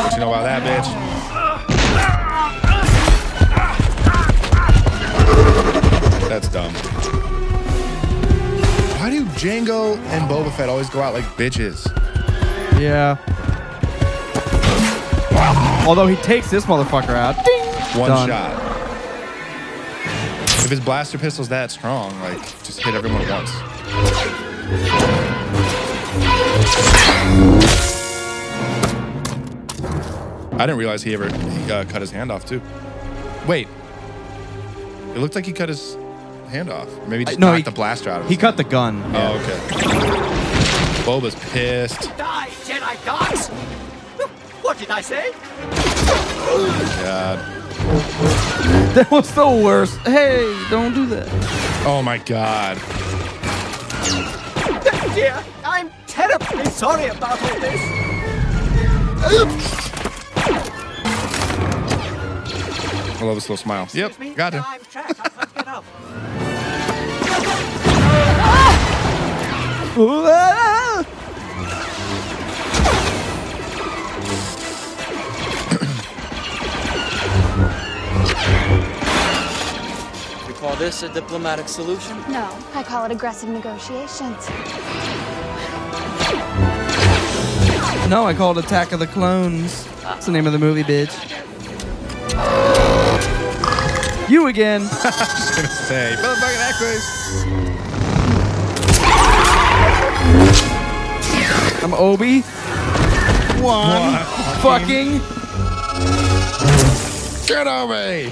Speaker 2: What you know about that, bitch? That's dumb. Why do Jango and Boba Fett always go out like bitches?
Speaker 1: Yeah. Although he takes this motherfucker out. Ding!
Speaker 2: One
Speaker 1: Done.
Speaker 2: shot. If his blaster pistol's that strong, like, just hit everyone at once. I didn't realize he cut his hand off too. Wait. It looked like he cut his hand off. Maybe he just knocked the blaster out of his
Speaker 1: He cut the gun.
Speaker 2: Oh, okay. Boba's pissed.
Speaker 9: Die, Jedi dogs! What did I say?
Speaker 2: Oh my god.
Speaker 1: That was the worst. Hey, don't do that.
Speaker 2: Oh my god.
Speaker 9: Dear, I'm terribly sorry about all this.
Speaker 2: I love this little smile. Yep, got him.
Speaker 9: I'm trapped. I can't get up.
Speaker 17: this a diplomatic solution?
Speaker 12: No, I call it aggressive negotiations.
Speaker 1: No, I call it Attack of the Clones. That's the name of the movie, bitch. You again.
Speaker 2: I was just gonna say, motherfucking Equiz.
Speaker 1: I'm Obi. One. Fucking.
Speaker 2: Get over.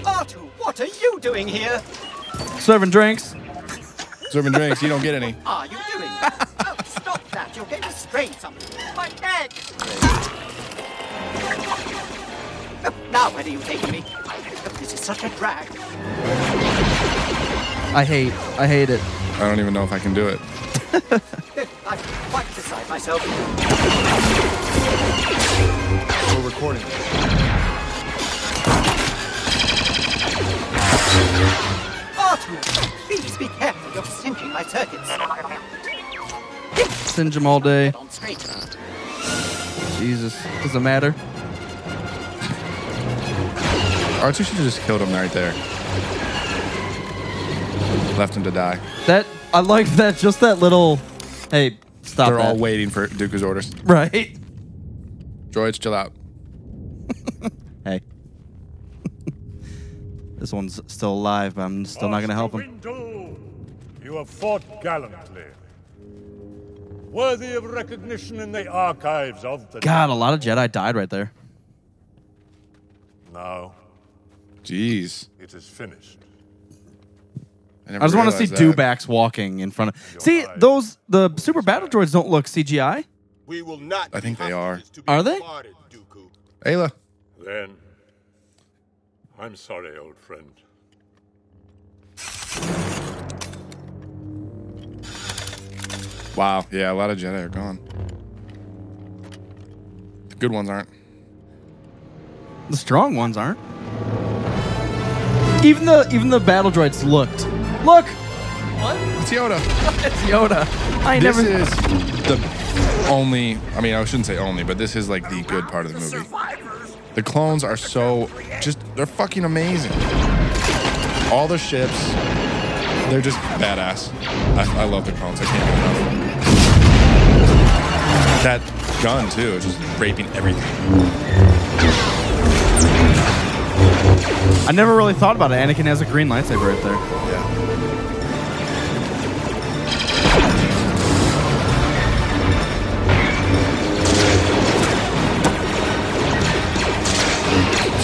Speaker 9: R2, what are you doing here?
Speaker 1: Serving drinks.
Speaker 2: Serving drinks, you don't get any.
Speaker 9: What are you doing? Oh, stop that, you're going to strain something. My neck! Now where are you taking me? This is such a drag.
Speaker 1: I hate it.
Speaker 2: I don't even know if I can do it.
Speaker 9: I'm quite beside myself.
Speaker 2: We're recording.
Speaker 9: R2, please be careful, you're sinking my circuits.
Speaker 1: Singe them all day.
Speaker 9: On straight.
Speaker 1: Jesus. Doesn't matter.
Speaker 2: R2 should have just killed him right there. Left him to die.
Speaker 1: That I like that. Just that little. Hey, stop.
Speaker 2: They're
Speaker 1: that.
Speaker 2: all waiting for Dooku's orders.
Speaker 1: Right.
Speaker 2: Droids, chill out.
Speaker 1: Hey. This one's still alive, but I'm still not going to help him.
Speaker 5: Windu, you have fought gallantly. Worthy of recognition in the archives of the...
Speaker 1: God, a lot of Jedi died right there.
Speaker 5: Now,
Speaker 2: jeez.
Speaker 5: it is finished.
Speaker 1: I just want to see Dewbacks walking in front of... See, the super battle droids don't look CGI.
Speaker 10: We will not.
Speaker 2: I think they are.
Speaker 1: Are they?
Speaker 2: Ayla.
Speaker 5: Then, I'm sorry, old friend.
Speaker 2: Wow, yeah, a lot of Jedi are gone. The good ones aren't.
Speaker 1: The strong ones aren't. Even the battle droids looked. Look!
Speaker 2: What? It's Yoda.
Speaker 1: It's Yoda.
Speaker 2: This is the only, I mean, I shouldn't say only, but this is like the good part of the movie. The clones are so, they're fucking amazing. All the ships, they're just badass. I love the clones. I can't get enough. That gun, too, is just raping everything.
Speaker 1: I never really thought about it. Anakin has a green lightsaber right there.
Speaker 2: Yeah.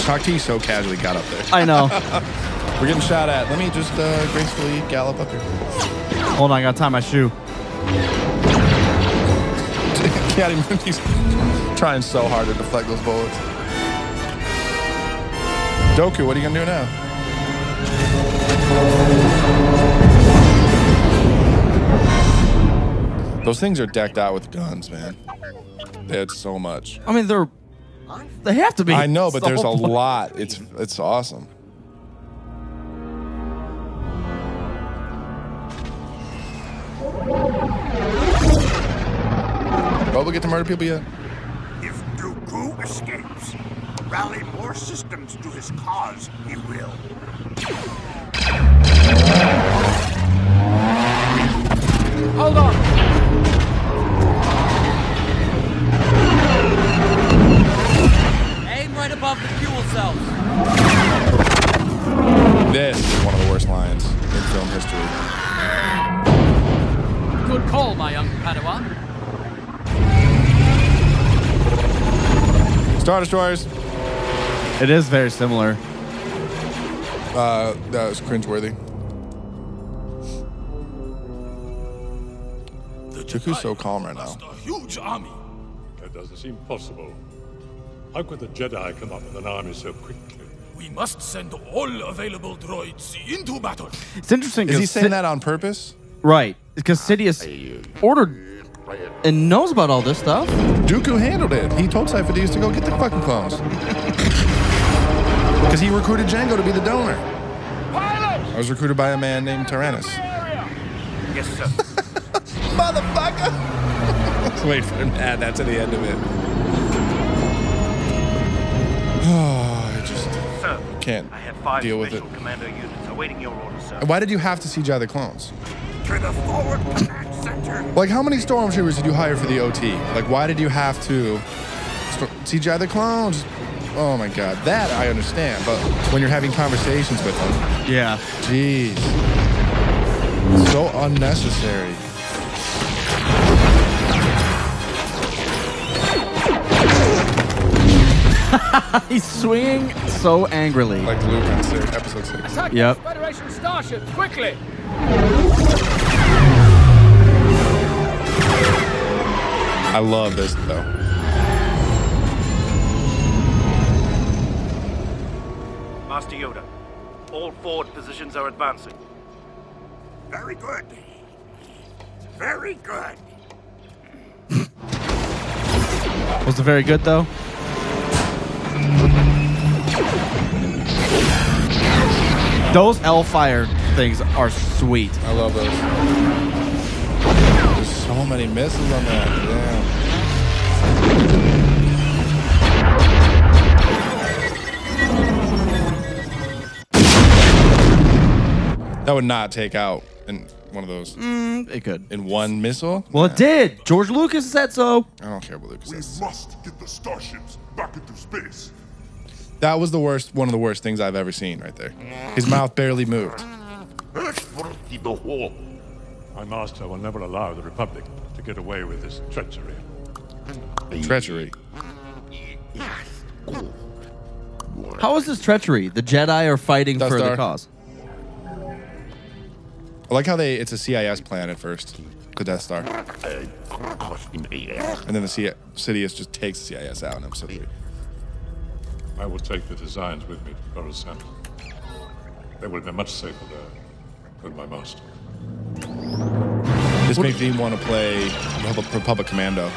Speaker 2: Shakti so casually got up there.
Speaker 1: I know.
Speaker 2: We're getting shot at. Let me just gracefully gallop up here.
Speaker 1: Hold on, I gotta tie my shoe.
Speaker 2: He's trying so hard to deflect those bullets. Dooku, what are you gonna do now? Those things are decked out with guns, man. They had so much.
Speaker 1: I mean, they have to be.
Speaker 2: I know, but
Speaker 1: It's the
Speaker 2: there's a
Speaker 1: whole point.
Speaker 2: lot. It's awesome. Well, we get to murder people yet?
Speaker 4: If Dooku escapes, rally more systems to his cause, he will.
Speaker 15: Hold on! Aim right above the fuel cells.
Speaker 2: This is one of the worst lines in film history.
Speaker 15: Good call, my young Padawan.
Speaker 2: Star Destroyers.
Speaker 1: It is very similar.
Speaker 2: That was cringeworthy. Dooku's so calm right now.
Speaker 5: A huge army. That doesn't seem possible. How could the Jedi come up with an army so quickly?
Speaker 10: We must send all available droids into battle.
Speaker 1: It's interesting.
Speaker 2: Is he saying that on purpose?
Speaker 1: Right. Because Sidious ordered and knows about all this stuff.
Speaker 2: Dooku handled it. He told Sifo-Dyas to go get the fucking clones. Because he recruited Jango to be the donor. I was recruited by a man named Tyrannus.
Speaker 13: Yes, sir.
Speaker 2: Motherfucker! Let's wait for him to add that to the end of it. Oh, it just...
Speaker 13: Sir,
Speaker 2: can't
Speaker 13: I have 5
Speaker 2: deal with
Speaker 13: special
Speaker 2: it.
Speaker 13: commando units awaiting your orders, sir.
Speaker 2: And why did you have to CGI the clones?
Speaker 4: To the forward command center.
Speaker 2: Like, how many stormtroopers did you hire for the OT? Like, why did you have to CGI the clones? Oh my God, that I understand. But when you're having conversations with them,
Speaker 1: yeah,
Speaker 2: jeez, so unnecessary.
Speaker 1: He's swinging so angrily.
Speaker 2: Like Luke on episode 6.
Speaker 15: Attack
Speaker 1: Yep.
Speaker 15: those Federation starships, quickly!
Speaker 2: I love this though.
Speaker 13: Master Yoda, all forward positions are advancing.
Speaker 4: Very good. Very good.
Speaker 1: Was it very good though? Those L-fire things are sweet.
Speaker 2: I love those. There's so many missiles on that. Damn. That would not take out in one of those.
Speaker 1: It could.
Speaker 2: In one missile?
Speaker 1: Well, it did. George Lucas said so.
Speaker 2: I don't care what Lucas says.
Speaker 10: We must get the starships back into space.
Speaker 2: That was the worst, one of the worst things I've ever seen right there. His mouth barely moved.
Speaker 5: My master will never allow the Republic to get away with this treachery.
Speaker 2: Treachery.
Speaker 1: How is this treachery? The Jedi are fighting
Speaker 2: Death
Speaker 1: for
Speaker 2: Star.
Speaker 1: the cause.
Speaker 2: I like how it's a CIS plan at first, the Death Star. And then the Sidious just takes the CIS out in episode 3.
Speaker 5: I will take the designs with me to Coruscant. They will be much safer there than my master.
Speaker 2: This makes me want to play Republic Commando.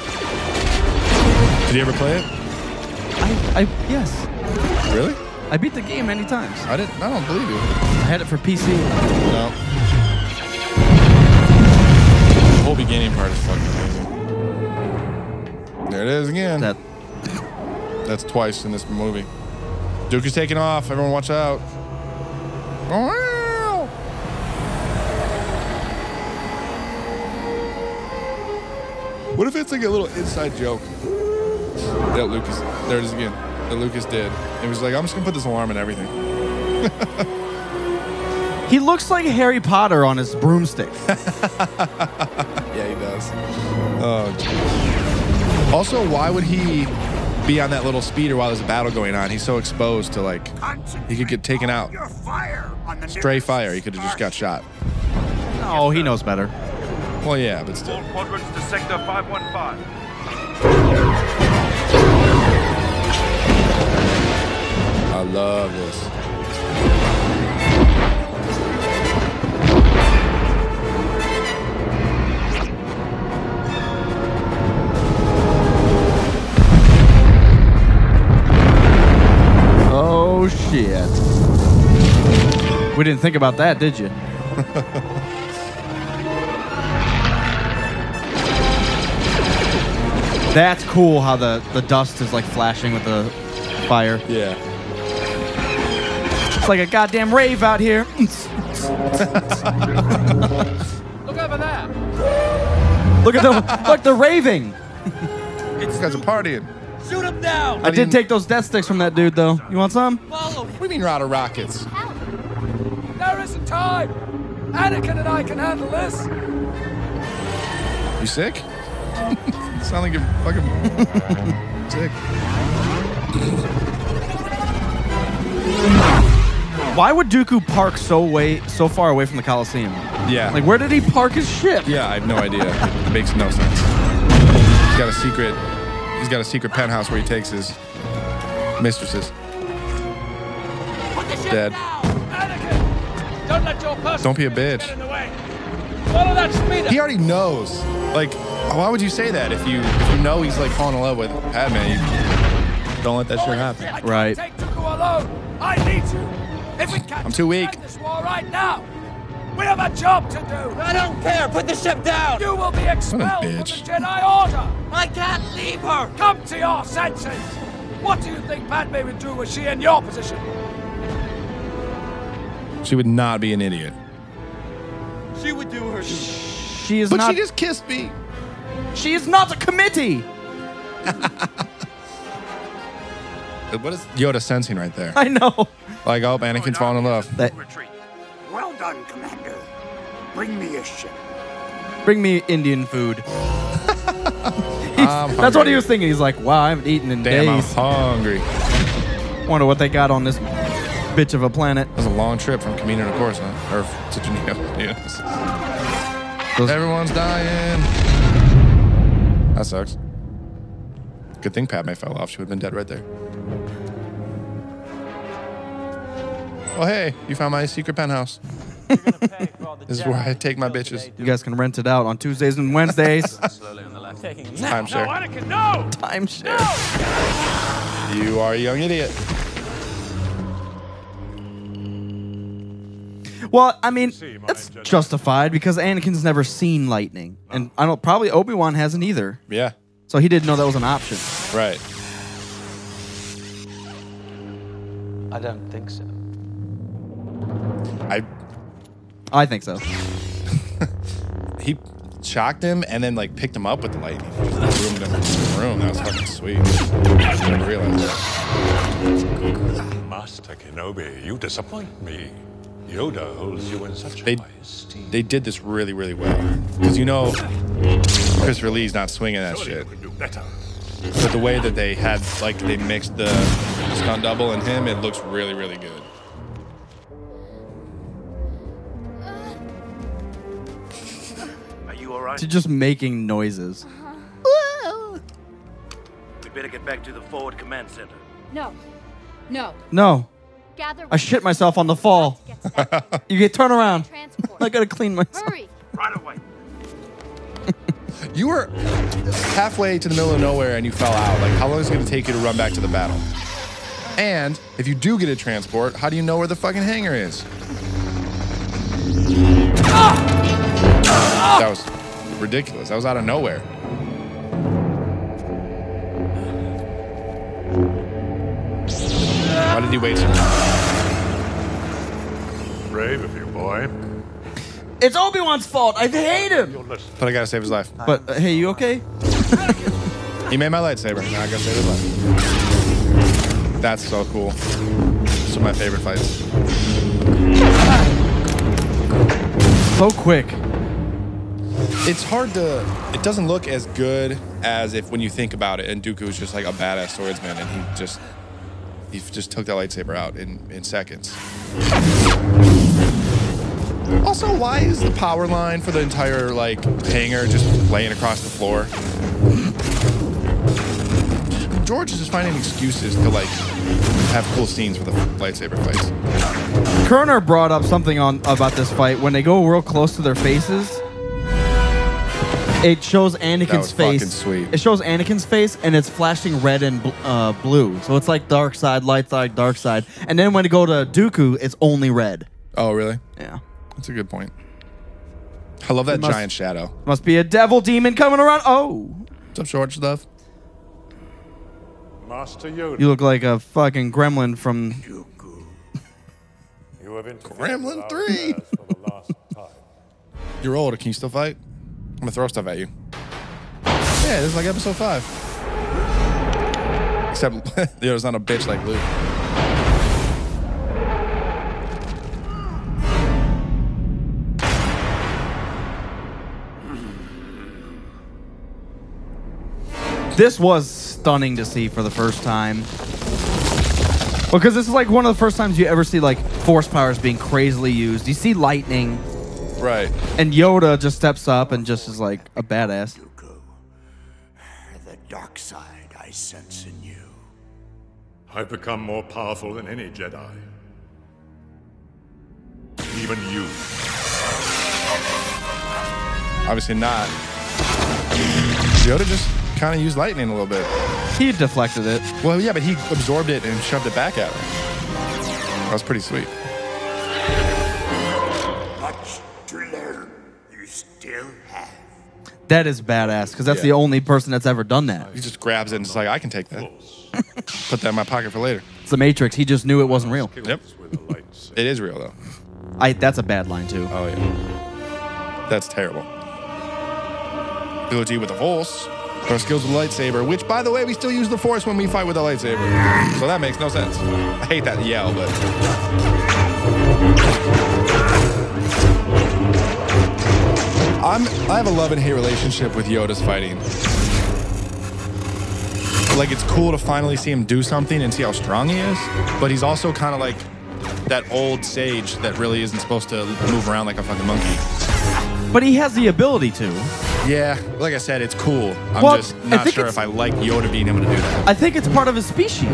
Speaker 2: Did you ever play it?
Speaker 1: Yes.
Speaker 2: Really?
Speaker 1: I beat the game many times.
Speaker 2: I don't believe you.
Speaker 1: I had it for PC.
Speaker 2: No. The whole beginning part is fucking amazing. There it is again. That's twice in this movie. Duke is taking off. Everyone watch out. What if it's like a little inside joke that Lucas, there it is again, that Lucas did. It was like, I'm just gonna put this alarm in everything.
Speaker 1: He looks like Harry Potter on his broomstick.
Speaker 2: Yeah, he does. Oh, geez. Also, why would he be on that little speeder while there's a battle going on? He's so exposed to, like, he could get taken out. Stray fire, he could have just got shot.
Speaker 1: Oh, he knows better.
Speaker 2: Well, yeah, but still.
Speaker 13: All quadrants to sector 515.
Speaker 2: I love this.
Speaker 1: Oh, shit. We didn't think about that, did you? That's cool how the dust is like flashing with the fire.
Speaker 2: Yeah.
Speaker 1: It's like a goddamn rave out here.
Speaker 15: Look over there.
Speaker 1: Look at the raving.
Speaker 2: These guys are partying.
Speaker 15: Shoot him down.
Speaker 1: I did take those death sticks from that dude though. You want some?
Speaker 15: Follow him.
Speaker 2: What do you mean you're out of rockets?
Speaker 15: There isn't time. Anakin and I can handle this.
Speaker 2: You sick? You sound like you're fucking sick.
Speaker 1: Why would Dooku park so far away from the Coliseum?
Speaker 2: Yeah.
Speaker 1: Like, where did he park his ship?
Speaker 2: Yeah, I have no idea. It makes no sense. He's got a secret penthouse where he takes his mistresses. Dead.
Speaker 15: Anakin, don't let your person
Speaker 2: Don't be a bitch.
Speaker 15: get in the way. Follow that speeder.
Speaker 2: He already knows. Like, why would you say that if you know he's like falling in love with Padme? You don't let that shit happen.
Speaker 1: Right.
Speaker 15: Take Dooku alone. I need you. If we can't
Speaker 2: I'm too weak.
Speaker 15: end this war right now, we have a job to do.
Speaker 7: I don't care. Put the ship down.
Speaker 15: You will be expelled from the
Speaker 2: bitch.
Speaker 15: Jedi Order.
Speaker 7: I can't leave her.
Speaker 15: Come to your senses. What do you think Padme would do were she in your position?
Speaker 2: She would not be an idiot.
Speaker 24: She would do her duty.
Speaker 1: She is
Speaker 2: But
Speaker 1: not.
Speaker 2: she just kissed me.
Speaker 1: She is not a committee.
Speaker 2: What is Yoda sensing right there?
Speaker 1: I know.
Speaker 2: Like, oh, Anakin's falling in love.
Speaker 4: Well done, Commander. Bring me a ship.
Speaker 1: Bring me Indian food. That's what he was thinking. He's like, wow, I haven't eaten in
Speaker 2: Damn,
Speaker 1: days.
Speaker 2: I'm hungry.
Speaker 1: Wonder what they got on this bitch of a planet.
Speaker 2: It was a long trip from Camino to Coruscant, or to Geneva. Yes. Everyone's dying. That sucks. Good thing Padme fell off. She would have been dead right there. Oh, hey, you found my secret penthouse. This is where I take my bitches.
Speaker 1: You guys can rent it out on Tuesdays and Wednesdays.
Speaker 2: Timeshare.
Speaker 5: No!
Speaker 1: Timeshare.
Speaker 2: You are a young idiot.
Speaker 1: Well, I mean, it's justified because Anakin's never seen lightning, and I don't. Probably Obi-Wan hasn't either.
Speaker 2: Yeah.
Speaker 1: So he didn't know that was an option.
Speaker 2: Right.
Speaker 11: I don't think so.
Speaker 2: I
Speaker 1: think so.
Speaker 2: He shocked him and then like picked him up with the lightning. Roomed him in the room. That was fucking sweet. I didn't realize that.
Speaker 5: Master Kenobi, you disappoint me. Yoda holds you in such high esteem.
Speaker 2: They did this really, really well. Because Christopher Lee's not swinging that shit.
Speaker 5: Do better.
Speaker 2: But the way that they had, like, they mixed the stunt double and him, it looks really, really good.
Speaker 13: Are you all right?
Speaker 1: To just making noises.
Speaker 13: We better get back to the forward command center.
Speaker 3: No. No.
Speaker 1: No.
Speaker 3: Gather.
Speaker 1: I shit myself on the fall. You get turn around. I gotta clean myself.
Speaker 3: Hurry.
Speaker 13: Right away.
Speaker 2: You were halfway to the middle of nowhere and you fell out. Like, how long is it going to take you to run back to the battle? And if you do get a transport, how do you know where the fucking hangar is? That was ridiculous. That was out of nowhere. Why did he wait so long?
Speaker 5: Brave of you, boy.
Speaker 1: It's Obi-Wan's fault. I hate him.
Speaker 2: But I gotta save his life.
Speaker 1: But hey, you okay?
Speaker 2: He made my lightsaber. Now I gotta save his life. That's so cool. These are my favorite fights.
Speaker 1: So quick.
Speaker 2: It's hard to. It doesn't look as good as if when you think about it. And Dooku's just like a badass swordsman, and he just took that lightsaber out in seconds. Also, why is the power line for the entire like hangar just laying across the floor? George is just finding excuses to like have cool scenes for the lightsaber fights.
Speaker 1: Kerner brought up something about this fight. When they go real close to their faces, it shows Anakin's face.
Speaker 2: Fucking sweet.
Speaker 1: It shows Anakin's face, and it's flashing red and blue. So it's like dark side, light side, dark side. And then when they go to Dooku, it's only red.
Speaker 2: Oh, really?
Speaker 1: Yeah.
Speaker 2: That's a good point. I love that giant shadow.
Speaker 1: Must be a devil demon coming around. Oh.
Speaker 2: What's up, George stuff?
Speaker 5: Master Yoda.
Speaker 1: You look like a fucking gremlin from...
Speaker 5: You have
Speaker 2: Gremlin 3. You're older. Can you still fight? I'm gonna throw stuff at you. Yeah, this is like episode 5. Except Yoda's not a bitch like Luke.
Speaker 1: This was stunning to see for the first time. Because this is like one of the first times you ever see like force powers being crazily used. You see lightning.
Speaker 2: Right.
Speaker 1: And Yoda just steps up and just is like a badass.
Speaker 4: The dark side I sense in you.
Speaker 5: I've become more powerful than any Jedi. Even you.
Speaker 2: Obviously not. Yoda just kind of used lightning a little bit.
Speaker 1: He deflected it.
Speaker 2: Well, yeah, but he absorbed it and shoved it back at him. That was pretty sweet.
Speaker 4: Much to learn. You still have.
Speaker 1: That is badass, because that's the only person that's ever done that.
Speaker 2: He just grabs it and is like, I can take that. Put that in my pocket for later.
Speaker 1: It's the Matrix. He just knew it wasn't real.
Speaker 2: Yep. It is real, though.
Speaker 1: That's a bad line too.
Speaker 2: Oh yeah, that's terrible. Ability with the Force. Our skills with the lightsaber, which, by the way, we still use the Force when we fight with the lightsaber. So that makes no sense. I hate that yell, but... I have a love and hate relationship with Yoda's fighting. Like, it's cool to finally see him do something and see how strong he is, but he's also kind of like that old sage that really isn't supposed to move around like a fucking monkey.
Speaker 1: But he has the ability to.
Speaker 2: Yeah, like I said, it's cool. I'm just not sure if I like Yoda being able to do that.
Speaker 1: I think it's part of his species.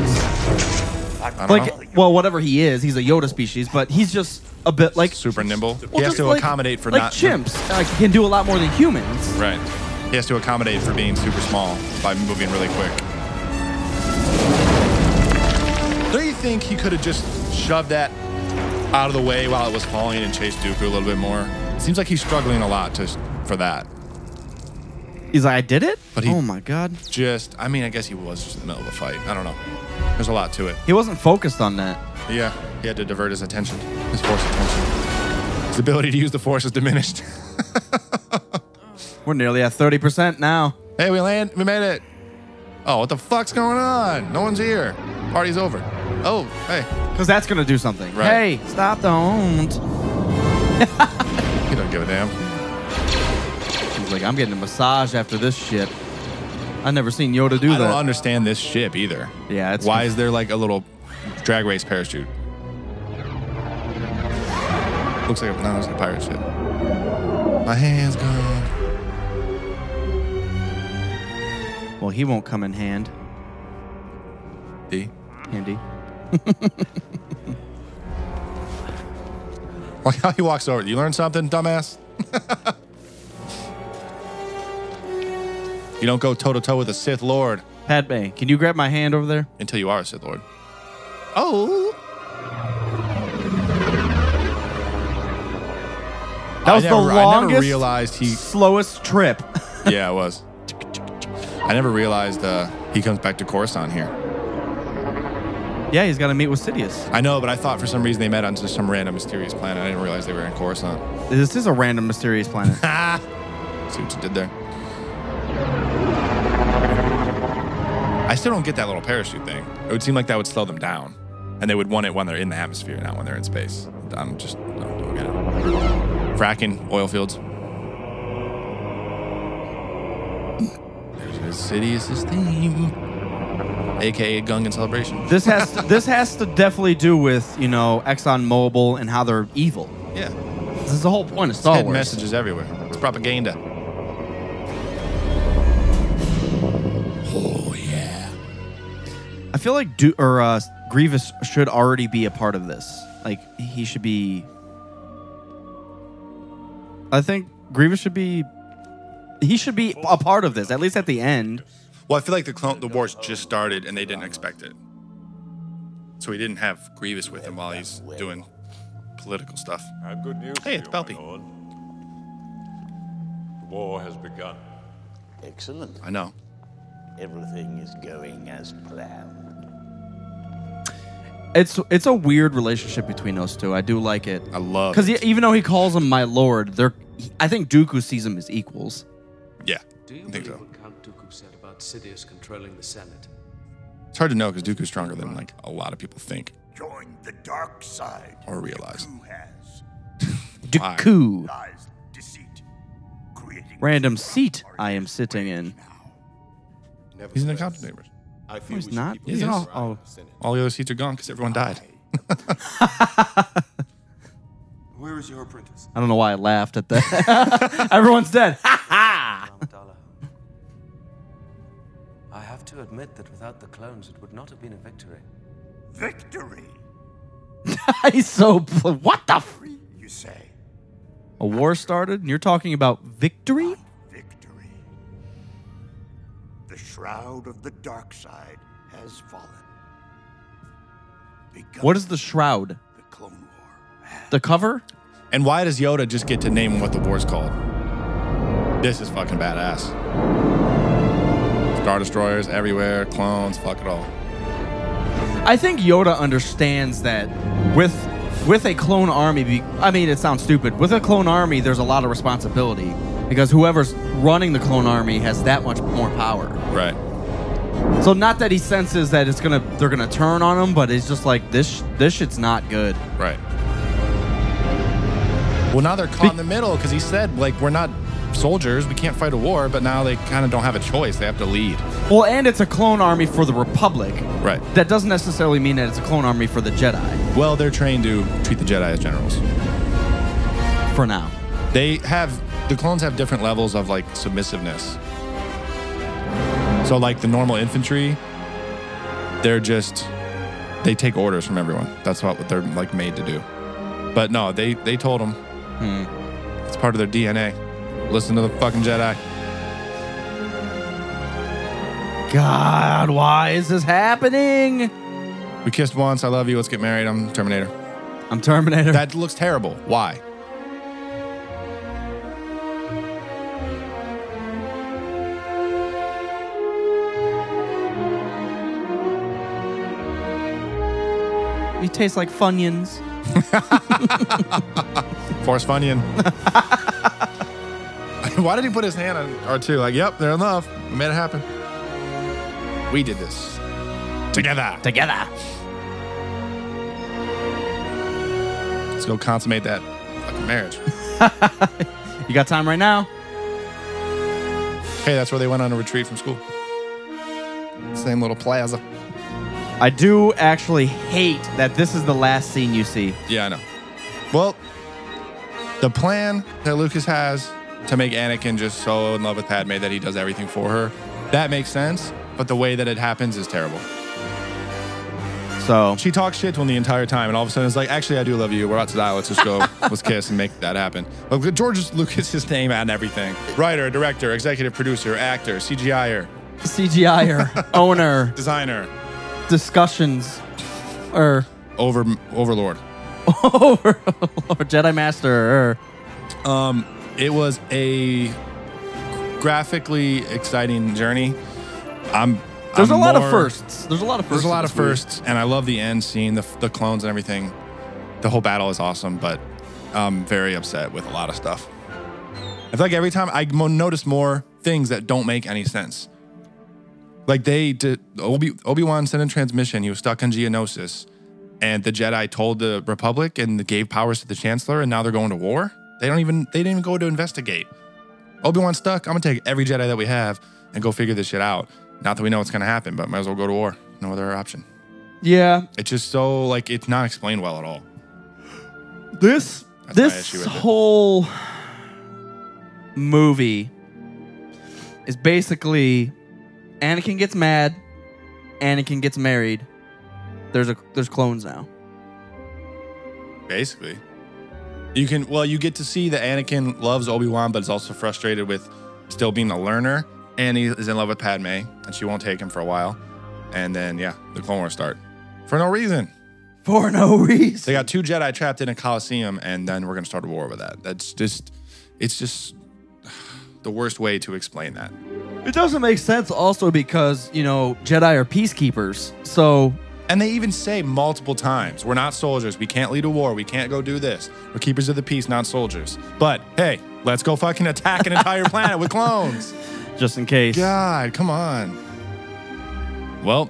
Speaker 2: I don't know.
Speaker 1: Well, whatever he is, he's a Yoda species, but he's just a bit like
Speaker 2: super nimble.
Speaker 1: Well,
Speaker 2: he has
Speaker 1: just
Speaker 2: to
Speaker 1: like-
Speaker 2: accommodate for
Speaker 1: like
Speaker 2: not
Speaker 1: chimps. Like, he can do a lot more than humans.
Speaker 2: Right. He has to accommodate for being super small by moving really quick. Don't you think he could have just shoved that out of the way while it was falling and chased Dooku a little bit more? It seems like he's struggling a lot for that.
Speaker 1: He's like, I did it?
Speaker 2: But he
Speaker 1: oh my god.
Speaker 2: I mean, I guess he was just in the middle of a fight. I don't know. There's a lot to it.
Speaker 1: He wasn't focused on that.
Speaker 2: Yeah, he had to divert his attention, his Force attention. His ability to use the Force is diminished.
Speaker 1: We're nearly at 30% now.
Speaker 2: Hey, we made it. Oh, what the fuck's going on? No one's here. Party's over. Oh, hey.
Speaker 1: Because that's going to do something.
Speaker 2: Right.
Speaker 1: Hey, stop, don't.
Speaker 2: He don't give a damn.
Speaker 1: He's like, I'm getting a massage after this shit. I've never seen Yoda do
Speaker 2: I
Speaker 1: that.
Speaker 2: don't understand this ship either.
Speaker 1: Yeah, it's
Speaker 2: Why is there like a little drag race parachute? Looks like it's a pirate ship. My hand's gone.
Speaker 1: Well, he won't come in hand. Handy.
Speaker 2: Like how he walks over. You learn something, dumbass? You don't go toe-to-toe with a Sith Lord.
Speaker 1: Padme, can you grab my hand over there?
Speaker 2: Until you are a Sith Lord. Oh!
Speaker 1: That was the
Speaker 2: I never
Speaker 1: longest,
Speaker 2: realized
Speaker 1: slowest trip.
Speaker 2: Yeah, it was. I never realized he comes back to Coruscant here.
Speaker 1: Yeah, he's got to meet with Sidious.
Speaker 2: I know, but I thought for some reason they met on just some random mysterious planet. I didn't realize they were in Coruscant.
Speaker 1: This is a random mysterious planet.
Speaker 2: See what you did there. I still don't get that little parachute thing. It would seem like that would slow them down. And they would want it when they're in the atmosphere, not when they're in space. I don't get it. Fracking, oil fields. There's Sidious's theme. AKA Gungan Celebration.
Speaker 1: This has to definitely do with, ExxonMobil and how they're evil.
Speaker 2: Yeah.
Speaker 1: This is the whole point of Star
Speaker 2: Hidden
Speaker 1: Wars.
Speaker 2: messages everywhere. It's propaganda. Oh, yeah.
Speaker 1: I feel like Grievous should already be a part of this. Like, he should be... I think Grievous should be... He should be a part of this, at least at the end.
Speaker 2: Well, I feel like the wars just started and they didn't expect it. So he didn't have Grievous with him while he's doing political stuff.
Speaker 5: I have good news.
Speaker 2: Hey, it's Palpy.
Speaker 5: The war has begun.
Speaker 23: Excellent.
Speaker 2: I know.
Speaker 23: Everything is going as planned.
Speaker 1: It's a weird relationship between those two. I do like it.
Speaker 2: I love
Speaker 1: it. Because even though he calls him my lord, I think Dooku sees him as equals.
Speaker 2: Yeah,
Speaker 8: Do you
Speaker 2: I think
Speaker 8: believe
Speaker 2: so.
Speaker 8: what Count Dooku said about Sidious controlling the Senate?
Speaker 2: It's hard to know because Dooku's stronger than like a lot of people think
Speaker 4: Join the dark side.
Speaker 2: or realize.
Speaker 4: Who has
Speaker 1: Dooku.
Speaker 4: lies, deceit, creating
Speaker 1: Random seat I am sitting in.
Speaker 2: He's in the captain chambers.
Speaker 23: I
Speaker 1: No, he's not.
Speaker 2: Yeah,
Speaker 1: He's
Speaker 2: he
Speaker 1: in
Speaker 2: is.
Speaker 1: all.
Speaker 2: All the other seats are gone because everyone died.
Speaker 10: Where is your apprentice?
Speaker 1: I don't know why I laughed at that. Everyone's dead.
Speaker 11: Amidala. I have to admit that without the clones, it would not have been a victory.
Speaker 4: victory.
Speaker 1: He's so... What the...
Speaker 4: You say
Speaker 1: A war started and you're talking about victory?
Speaker 4: victory. The shroud of the dark side has fallen. Begun
Speaker 1: What is the shroud?
Speaker 4: the Clone War.
Speaker 1: The cover?
Speaker 2: And why does Yoda just get to name what the war's called? This is fucking badass. Star Destroyers everywhere, clones, fuck it all.
Speaker 1: I think Yoda understands that with with a clone army, I mean, it sounds stupid. With a clone army, there's a lot of responsibility because whoever's running the clone army has that much more power.
Speaker 2: Right.
Speaker 1: So not that he senses that they're gonna turn on him, but it's just like this shit's not good.
Speaker 2: Right. Well, now they're caught in the middle because he said, like, we're not soldiers, we can't fight a war, but now they kind of don't have a choice. They have to lead.
Speaker 1: Well, and it's a clone army for the Republic.
Speaker 2: Right.
Speaker 1: That doesn't necessarily mean that it's a clone army for the Jedi.
Speaker 2: Well, they're trained to treat the Jedi as generals.
Speaker 1: For now.
Speaker 2: The clones have different levels of, like, submissiveness. So, like, the normal infantry, they take orders from everyone. That's what they're, like, made to do. But no, they told him. It's part of their DNA. Listen to the fucking Jedi.
Speaker 1: God, why is this happening?
Speaker 2: We kissed once. I love you. Let's get married. I'm Terminator.
Speaker 1: I'm Terminator.
Speaker 2: That looks terrible. Why?
Speaker 1: You taste like Funyuns.
Speaker 2: Force Funyun. Why did he put his hand on R2? Like, yep, they're in love. We made it happen. We did this. Together.
Speaker 1: Together.
Speaker 2: Let's go consummate that fucking marriage.
Speaker 1: You got time right now?
Speaker 2: Hey, that's where they went on a retreat from school. Same little plaza.
Speaker 1: I do actually hate that this is the last scene you see.
Speaker 2: Yeah, I know. Well, the plan that Lucas has to make Anakin just so in love with Padme that he does everything for her, that makes sense, but the way that it happens is terrible.
Speaker 1: So
Speaker 2: she talks shit to him the entire time, and all of a sudden it's like, actually, I do love you. We're about to die. Let's just go. Let's kiss and make that happen. But George Lucas's name and everything. Writer, director, executive producer, actor, CGIer.
Speaker 1: CGIer, owner,
Speaker 2: designer,
Speaker 1: discussions, or
Speaker 2: Overlord.
Speaker 1: Overlord, Jedi Master.
Speaker 2: It was a graphically exciting journey.
Speaker 1: There's a lot of firsts. There's a lot of firsts,
Speaker 2: and I love the end scene, the clones and everything. The whole battle is awesome, but I'm very upset with a lot of stuff. I feel like every time I notice more things that don't make any sense. Like Obi-Wan sent a transmission. He was stuck on Geonosis, and the Jedi told the Republic and gave powers to the Chancellor, and now they're going to war. They didn't even go to investigate. Obi-Wan's stuck. I'm gonna take every Jedi that we have and go figure this shit out. Not that we know what's gonna happen, but might as well go to war. No other option.
Speaker 1: Yeah.
Speaker 2: It's just so, like, it's not explained well at all.
Speaker 1: This whole movie is basically Anakin gets mad, Anakin gets married. There's clones now.
Speaker 2: Basically. You get to see that Anakin loves Obi-Wan, but is also frustrated with still being a learner. And he is in love with Padme, and she won't take him for a while. And then, yeah, the Clone Wars start. For no reason.
Speaker 1: For no reason.
Speaker 2: They got 2 Jedi trapped in a Coliseum, and then we're going to start a war with that. It's just the worst way to explain that.
Speaker 1: It doesn't make sense also because, Jedi are peacekeepers. So...
Speaker 2: And they even say multiple times, we're not soldiers. We can't lead a war. We can't go do this. We're keepers of the peace, not soldiers. But, hey, let's go fucking attack an entire planet with clones.
Speaker 1: Just in case.
Speaker 2: God, come on. Well,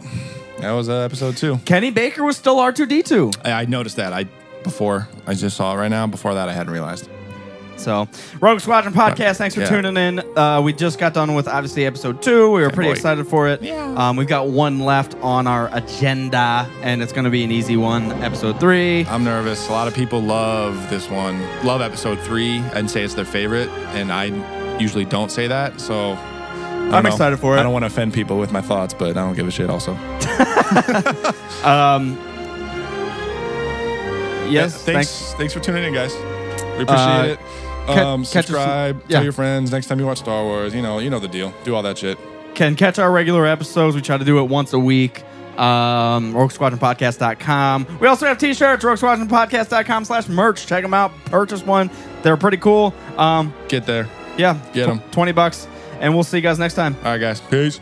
Speaker 2: that was episode 2.
Speaker 1: Kenny Baker was still R2-D2.
Speaker 2: I noticed that. I just saw it right now. Before that, I hadn't realized.
Speaker 1: So, Rogue Squadron Podcast, thanks for tuning in. We just got done with, obviously, episode 2. We were pretty excited for it.
Speaker 2: Yeah.
Speaker 1: We've got one left on our agenda, and it's going to be an easy one, episode 3.
Speaker 2: I'm nervous. A lot of people love this one, love episode 3, and say it's their favorite, and I usually don't say that, so...
Speaker 1: I'm excited for it.
Speaker 2: I don't want to offend people with my thoughts, but I don't give a shit also.
Speaker 1: Yes,
Speaker 2: thanks for tuning in, guys. We appreciate it. Subscribe, tell your friends. Next time you watch Star Wars, you know the deal. Do all that shit.
Speaker 1: Can catch our regular episodes. We try to do it once a week. RogueSquadronPodcast.com. We also have t-shirts, RogueSquadronPodcast.com/merch. Check them out. Purchase one. They're pretty cool.
Speaker 2: Get there.
Speaker 1: Yeah.
Speaker 2: Get them.
Speaker 1: $20. And we'll see you guys next time.
Speaker 2: All right, guys. Peace.